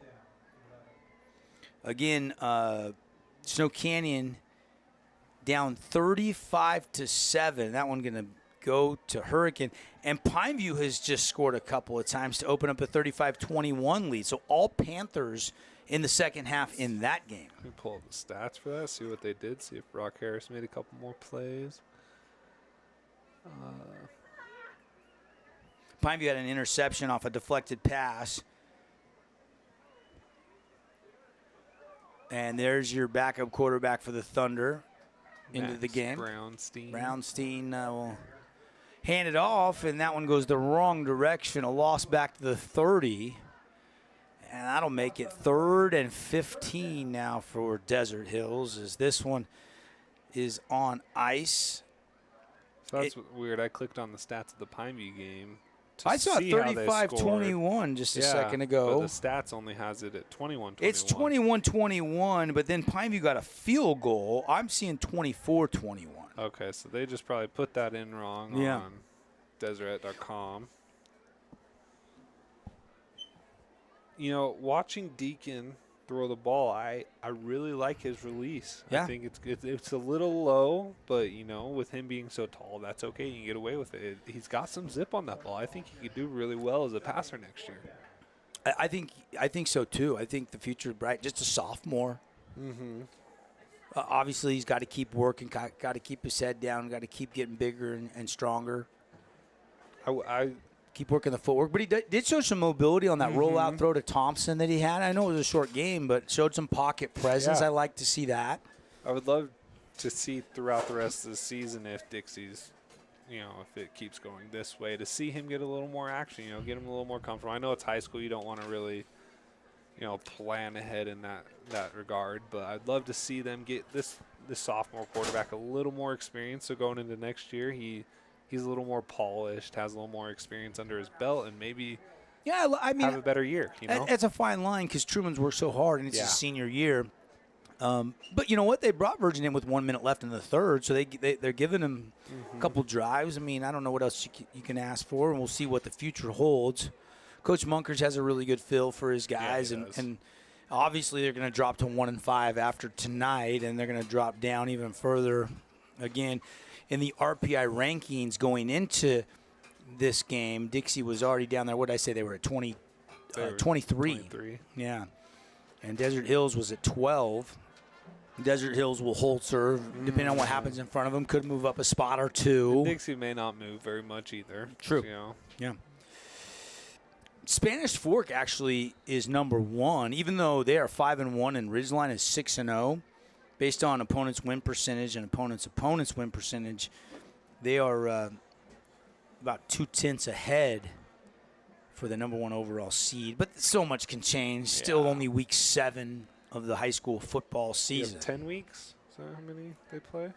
Again, Snow Canyon down 35-7. That one going to go to Hurricane. And Pineview has just scored a couple of times to open up a 35-21 lead. So all Panthers in the second half in that game. Let me pull up the stats for that, see what they did, see if Brock Harris made a couple more plays. Pineview had an interception off a deflected pass. And there's your backup quarterback for the Thunder into the game. Brownstein will hand it off, and that one goes the wrong direction. A loss back to the 30. And that'll make it 3rd and 15 now for Desert Hills, as this one is on ice. So that's weird. I clicked on the stats of the Pineview game. I saw 35-21 just a second ago. But the stats only has it at 21-21. It's 21-21, but then Pineview got a field goal. I'm seeing 24-21. Okay, so they just probably put that in wrong on Deseret.com. you know, watching Deacon throw the ball, I really like his release. Yeah. I think it's a little low, but, you know, with him being so tall, that's okay. You can get away with it. He's got some zip on that ball. I think he could do really well as a passer next year. I think so, too. I think the future is bright. Just a sophomore. Mm-hmm. Obviously, he's got to keep working, got to keep his head down, got to keep getting bigger and stronger. I keep working the footwork. But he did show some mobility on that rollout throw to Thompson that he had. I know it was a short game, but showed some pocket presence. Yeah. I like to see that. I would love to see throughout the rest of the season if Dixie's, you know, if it keeps going this way, to see him get a little more action, you know, get him a little more comfortable. I know it's high school. You don't want to really, you know, plan ahead in that regard, but I'd love to see them get this sophomore quarterback a little more experience. So going into next year, he's a little more polished, has a little more experience under his belt, and maybe have a better year. You know, it's a fine line because Truman's worked so hard, and it's his senior year. But you know what? They brought Virgin in with 1 minute left in the third, so they're giving him a couple drives. I mean, I don't know what else you can ask for, and we'll see what the future holds. Coach Munkers has a really good feel for his guys, and obviously they're going to drop to 1-5 after tonight, and they're going to drop down even further again in the RPI rankings going into this game. Dixie was already down there. What did I say? They were at 23. 23. Yeah. And Desert Hills was at 12. Desert Hills will hold serve, depending on what happens in front of them. Could move up a spot or two. And Dixie may not move very much either. True. You know. Yeah. Spanish Fork actually is number 1, even though they are 5-1 and Ridgeline is 6-0. Based on opponents' win percentage and opponents' win percentage, they are about 0.2 ahead for the number 1 overall seed. But so much can change. Still only week 7 of the high school football season. 10 weeks? Is that how many they play?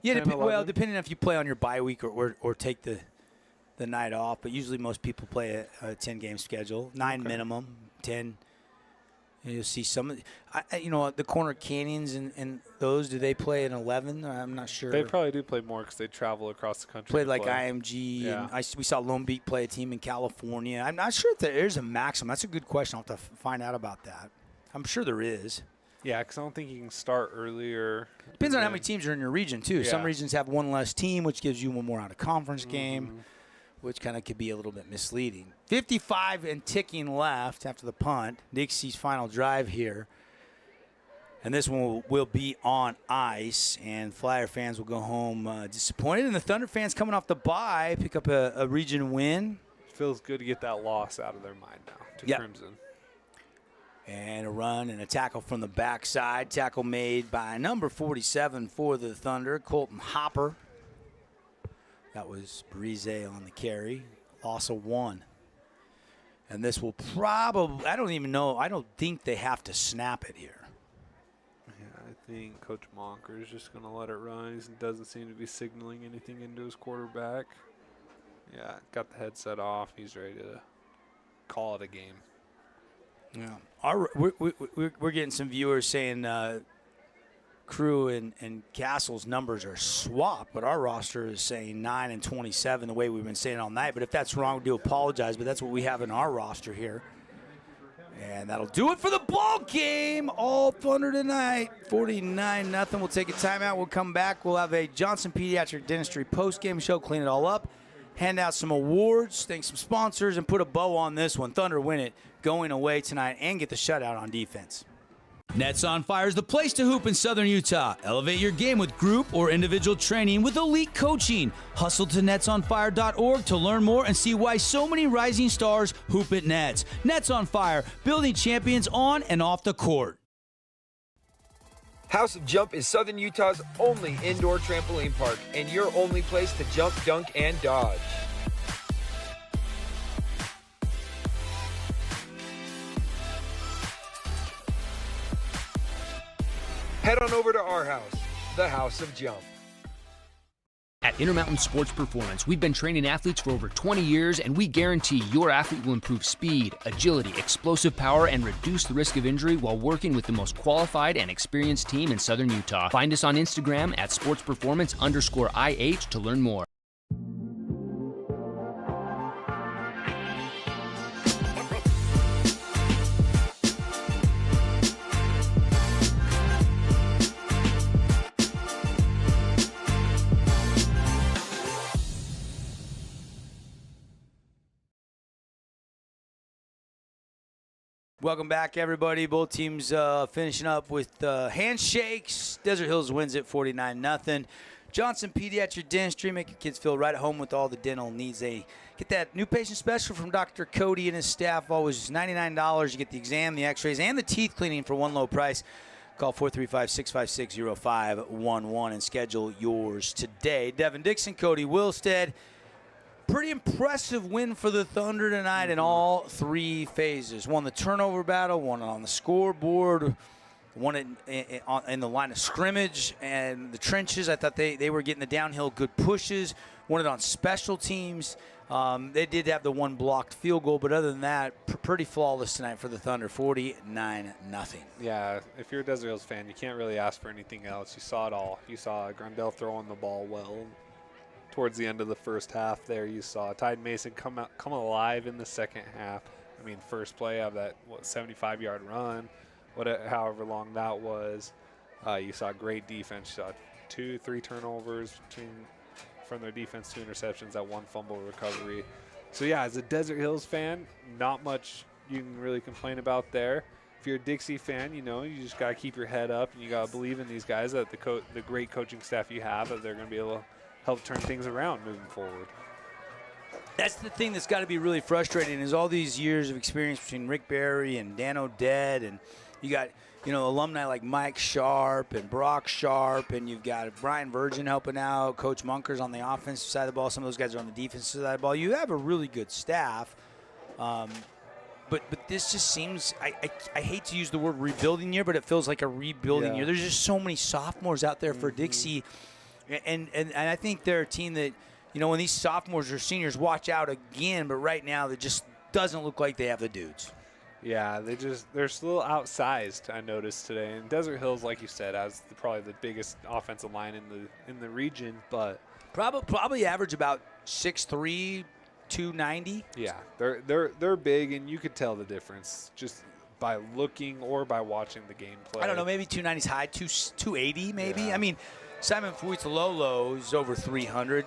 Yeah, 10, depending if you play on your bye week or take the night off. But usually most people play a 10-game schedule, 9 minimum, 10. And you'll see some, the Corner Canyons and those, do they play an 11? I'm not sure. They probably do play more because they travel across the country. Played like IMG. Yeah. And we saw Lone Beat play a team in California. I'm not sure if there's a maximum. That's a good question. I'll have to find out about that. I'm sure there is. Yeah, because I don't think you can start earlier. Depends on how many teams are in your region, too. Yeah. Some regions have one less team, which gives you one more out-of-conference game, which kind of could be a little bit misleading. 55 and ticking left after the punt. Dixie's final drive here. And this one will be on ice, and Flyer fans will go home disappointed. And the Thunder fans coming off the bye pick up a region win. Feels good to get that loss out of their mind now to Crimson. And a run and a tackle from the backside. Tackle made by number 47 for the Thunder, Colton Hopper. That was Brise on the carry. Loss of 1. And this will probably, I don't think they have to snap it here. Yeah, I think Coach Monker is just going to let it run. He doesn't seem to be signaling anything into his quarterback. Yeah, got the headset off. He's ready to call it a game. Yeah, we're getting some viewers saying Crew and Castle's numbers are swapped, but our roster is saying 9 and 27 the way we've been saying all night. But if that's wrong, we do apologize, but that's what we have in our roster here. And that'll do it for the ball game. All Thunder tonight, 49-0. We'll take a timeout. We'll come back. We'll have a Johnson Pediatric Dentistry post-game show, clean it all up, hand out some awards, thank some sponsors, and put a bow on this one. Thunder win it going away tonight and get the shutout on defense. Nets on Fire is the place to hoop in Southern Utah. Elevate your game with group or individual training with elite coaching. Hustle to netsonfire.org to learn more and see why so many rising stars hoop at Nets. Nets on Fire, building champions on and off the court. House of Jump is Southern Utah's only indoor trampoline park and your only place to jump, dunk, and dodge. Head on over to our house, the House of Jump. At Intermountain Sports Performance, we've been training athletes for over 20 years, and we guarantee your athlete will improve speed, agility, explosive power, and reduce the risk of injury while working with the most qualified and experienced team in Southern Utah. Find us on Instagram at sportsperformance_IH to learn more. Welcome back, everybody. Both teams finishing up with handshakes. Desert Hills wins it 49-0. Johnson Pediatric Dentistry, make your kids feel right at home with all the dental needs. They get that new patient special from Dr. Cody and his staff. Always $99. You get the exam, the x-rays, and the teeth cleaning for one low price. Call 435-656-0511 and schedule yours today. Devin Dixon, Cody Wilstead. Pretty impressive win for the Thunder tonight in all three phases. Won the turnover battle, won it on the scoreboard, won it in the line of scrimmage and the trenches. I thought they were getting the downhill good pushes, won it on special teams. They did have the one blocked field goal, but other than that, pretty flawless tonight for the Thunder, 49-0. Yeah, if you're a Desert Hills fan, you can't really ask for anything else. You saw it all. You saw Grundell throwing the ball well. Towards the end of the first half there, you saw Tide Mason come alive in the second half. I mean, first play of that 75-yard run, however long that was. You saw great defense. You saw 2-3 turnovers from their defense, 2 interceptions, that 1 fumble recovery. So yeah, as a Desert Hills fan, not much you can really complain about there. If you're a Dixie fan, you just got to keep your head up and you got to believe in these guys, that the great coaching staff you have, that they're going to be able to help turn things around moving forward. That's the thing that's got to be really frustrating is all these years of experience between Rick Barry and Dan O'Dead, and you got alumni like Mike Sharp and Brock Sharp, and you've got Brian Virgin helping out, Coach Munkers on the offensive side of the ball. Some of those guys are on the defensive side of the ball. You have a really good staff, but this just seems I hate to use the word rebuilding year, but it feels like a rebuilding year. There's just so many sophomores out there for Dixie. And I think they're a team that, when these sophomores or seniors, watch out again. But right now, it just doesn't look like they have the dudes. Yeah, they're still outsized, I noticed today. And Desert Hills, like you said, has probably the biggest offensive line in the region. But probably average about 6'3", 290. Yeah, they're big, and you could tell the difference just by looking or by watching the game play. I don't know, maybe 290's high, 280 maybe. Yeah. I mean, Simon Fuitzalolo is over 300.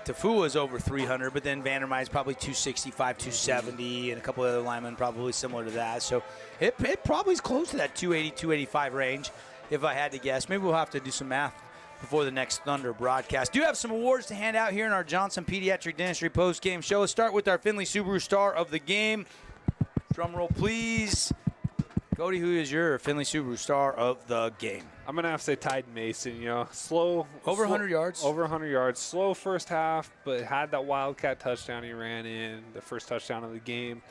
Tafua is over 300, but then Vandermeier's probably 265, 270, and a couple of other linemen probably similar to that. So it probably is close to that 280, 285 range, if I had to guess. Maybe we'll have to do some math before the next Thunder broadcast. Do have some awards to hand out here in our Johnson Pediatric Dentistry post-game show. Let's start with our Findlay Subaru Star of the Game. Drum roll, please. Cody, who is your Findlay Subaru Star of the Game? I'm going to have to say Tide Mason, slow. Over 100 yards? Over 100 yards. Slow first half, but had that Wildcat touchdown he ran in, the first touchdown of the game,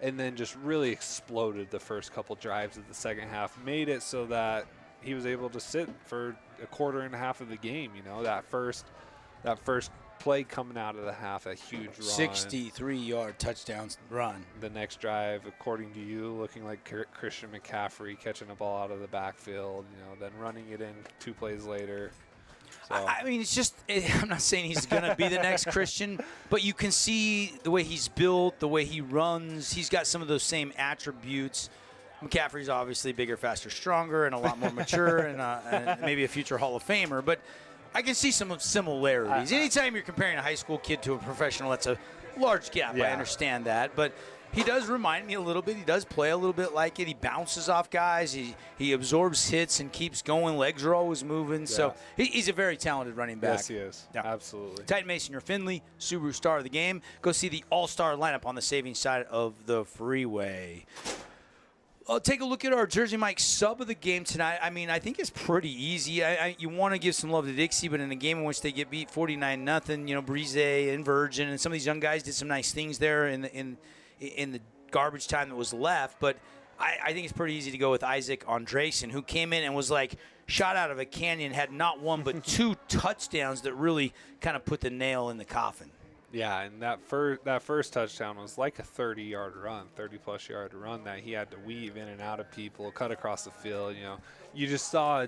and then just really exploded the first couple drives of the second half. Made it so that he was able to sit for a quarter and a half of the game, that first play coming out of the half, a huge run. 63-yard touchdown run. The next drive, according to you, looking like Christian McCaffrey catching a ball out of the backfield, then running it in 2 plays later. So. I mean, it's just, I'm not saying he's going to be the next Christian, but you can see the way he's built, the way he runs. He's got some of those same attributes. McCaffrey's obviously bigger, faster, stronger, and a lot more mature, and maybe a future Hall of Famer. But I can see some similarities. Anytime you're comparing a high school kid to a professional, that's a large gap. Yeah. I understand that. But he does remind me a little bit. He does play a little bit like it. He bounces off guys. He absorbs hits and keeps going. Legs are always moving. Yeah. So he's a very talented running back. Yes, he is. Yeah. Absolutely. Tide Mason, your Findlay Subaru Star of the Game. Go see the all-star lineup on the savings side of the freeway. Take a look at our Jersey Mike sub of the game tonight. I mean, I think it's pretty easy. You want to give some love to Dixie, but in a game in which they get beat 49-0, Breeze and Virgin and some of these young guys did some nice things there in the garbage time that was left. But I think it's pretty easy to go with Isaac Andresen, who came in and was like shot out of a canyon, had not one but 2 touchdowns that really kind of put the nail in the coffin. Yeah, and that first touchdown was like a 30-yard run, 30-plus yard run that he had to weave in and out of people, cut across the field. You just saw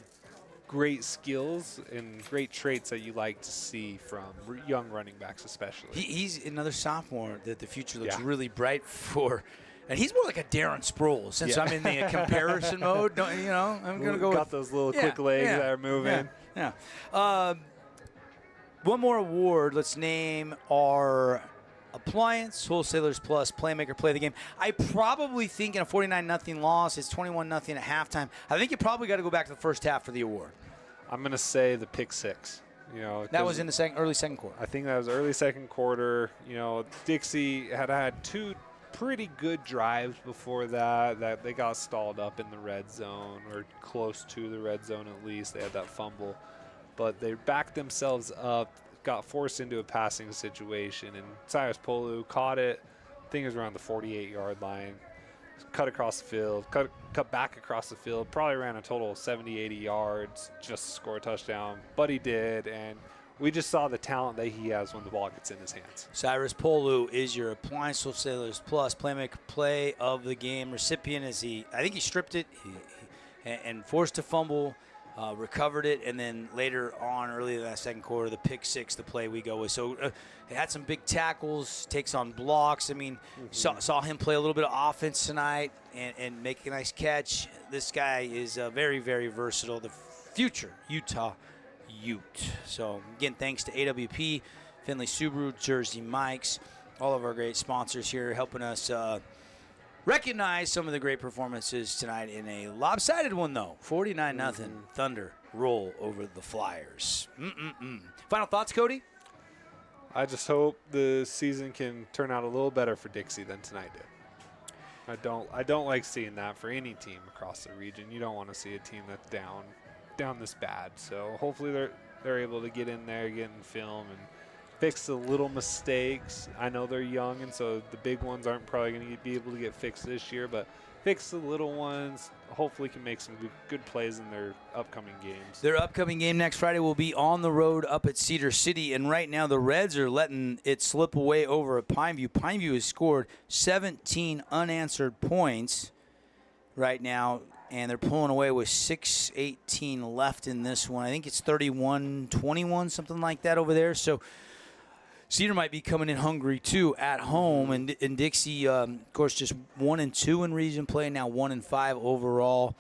great skills and great traits that you like to see from young running backs, especially. He's another sophomore that the future looks really bright for. And he's more like a Darren Sproles, since I'm in the comparison mode. I'm going to go got those little quick legs that are moving. Yeah. One more award. Let's name our Appliance, Wholesalers Plus, Playmaker, play the game. I probably think in a 49-0 loss, it's 21-0 at halftime. I think you probably got to go back to the first half for the award. I'm going to say the pick six. That was in the early second quarter. I think that was early second quarter. Dixie had two pretty good drives before that they got stalled up in the red zone, or close to the red zone at least. They had that fumble. But they backed themselves up, got forced into a passing situation, and Cyrus Polu caught it. I think it was around the 48-yard line. Cut across the field, cut back across the field, probably ran a total of 70, 80 yards just to score a touchdown. But he did, and we just saw the talent that he has when the ball gets in his hands. Cyrus Polu is your Appliance Wholesalers Plus Playmaker play of the game recipient. I think he stripped it and forced a fumble, recovered it, and then later on, early in that second quarter, the pick six, the play we go with. So he had some big tackles, takes on blocks. I mean, saw him play a little bit of offense tonight and make a nice catch. This guy is very, very versatile. The future Utah Ute. So, again, thanks to AWP, Finley Subaru, Jersey Mike's, all of our great sponsors here helping us recognize some of the great performances tonight in a lopsided one, though. 49-0 Thunder roll over the Flyers. Final thoughts, Cody? I just hope the season can turn out a little better for Dixie than tonight did. I don't like seeing that for any team across the region. You don't want to see a team that's down this bad. So hopefully they're able to get in there, get in film, and fix the little mistakes. I know they're young, and so the big ones aren't probably going to be able to get fixed this year, but fix the little ones. Hopefully can make some good plays in their upcoming games. Their upcoming game next Friday will be on the road up at Cedar City, and right now the Reds are letting it slip away over at Pineview. Pineview has scored 17 unanswered points right now, and they're pulling away with 6:18 left in this one. I think it's 31-21, something like that over there. So Cedar might be coming in hungry, too, at home. And Dixie, of course, just 1-2 in region play, now 1-5 overall.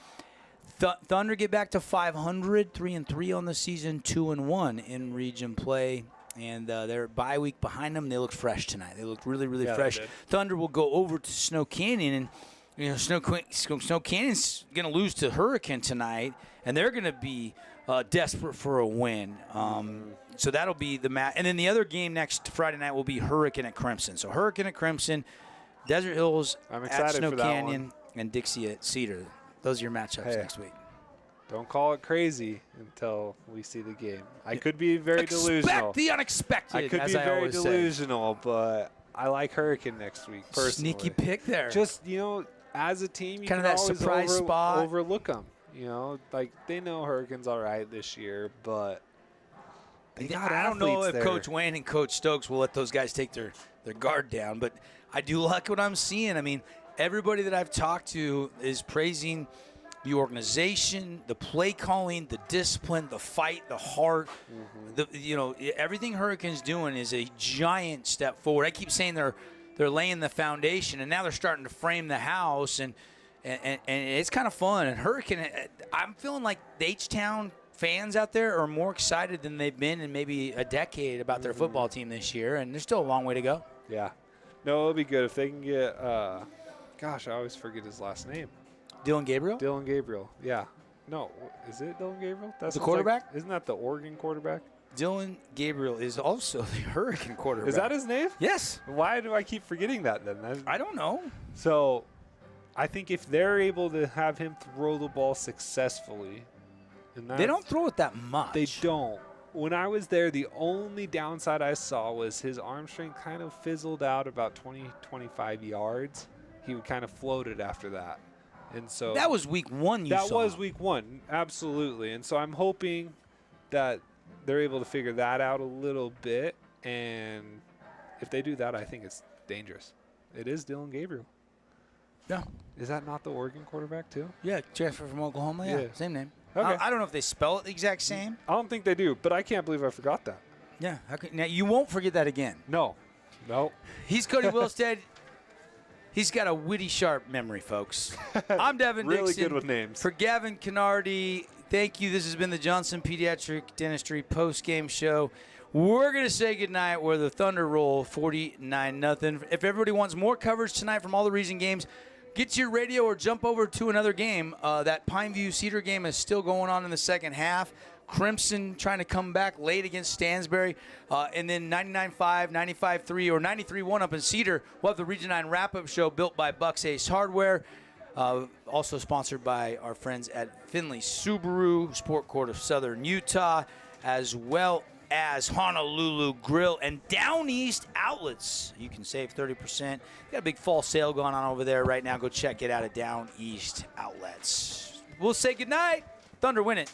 Thunder get back to 500, 3-3 on the season, 2-1 in region play. And their bye week behind them, they look fresh tonight. They look really, really fresh. Thunder will go over to Snow Canyon, and Snow Canyon's going to lose to Hurricane tonight, and they're going to be desperate for a win. So that'll be the match. And then the other game next Friday night will be Hurricane at Crimson. So Hurricane at Crimson, Desert Hills at Snow Canyon, and Dixie at Cedar. Those are your matchups next week. Don't call it crazy until we see the game. I could be very delusional. Expect the unexpected, I could be very delusional, but I like Hurricane next week, personally. Sneaky pick there. Just, as a team, you kind can of that always surprise spot. Overlook them. They know Hurricane's all right this year, but I don't know if Coach Wayne and Coach Stokes will let those guys take their guard down, but I do like what I'm seeing. I mean, everybody that I've talked to is praising the organization, the play calling, the discipline, the fight, the heart. Everything Hurricane's doing is a giant step forward. I keep saying they're laying the foundation, and now they're starting to frame the house, and it's kind of fun. And Hurricane, I'm feeling like the H-Town fans out there are more excited than they've been in maybe a decade about their football team this year, and there's still a long way to go. Yeah. No, it'll be good if they can get I always forget his last name. Dylan Gabriel? Dylan Gabriel, yeah. No, is it Dylan Gabriel? That's the quarterback? Isn't that the Oregon quarterback? Dylan Gabriel is also the Hurricane quarterback. Is that his name? Yes. Why do I keep forgetting that then? I don't know. So I think if they're able to have him throw the ball successfully. They don't throw it that much. They don't. When I was there, the only downside I saw was his arm strength kind of fizzled out about 20, 25 yards. He would kind of floated after that. And so that was week one That was week one, absolutely. And so I'm hoping that they're able to figure that out a little bit. And if they do that, I think it's dangerous. It is Dylan Gabriel. Yeah. Is that not the Oregon quarterback too? Yeah, transfer from Oklahoma. Yeah, same name. Okay. I don't know if they spell it the exact same. I don't think they do, but I can't believe I forgot that. Yeah. Now, you won't forget that again. No. He's Cody Wilstead. He's got a witty, sharp memory, folks. I'm Devin really Dixon. Good with names. For Gavin Kennardy, Thank you. This has been the Johnson Pediatric Dentistry post-game show. We're going to say goodnight where the Thunder roll 49-0. If everybody wants more coverage tonight from all the region games, get to your radio or jump over to another game. That Pineview Cedar game is still going on in the second half. Crimson trying to come back late against Stansbury. And then 99.5, 95.3, or 93.1 up in Cedar. We'll have the Region 9 wrap-up show built by Bucks Ace Hardware. Also sponsored by our friends at Finley Subaru, Sport Court of Southern Utah, as well as Honolulu Grill and Down East Outlets. You can save 30%. Got a big fall sale going on over there right now. Go check it out at Down East Outlets. We'll say goodnight. Thunder win it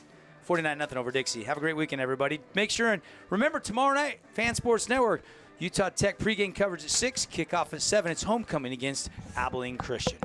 49-0 over Dixie. Have a great weekend, everybody. Make sure and remember, tomorrow night, Fan Sports Network, Utah Tech pregame coverage at 6, kickoff at 7. It's homecoming against Abilene Christian.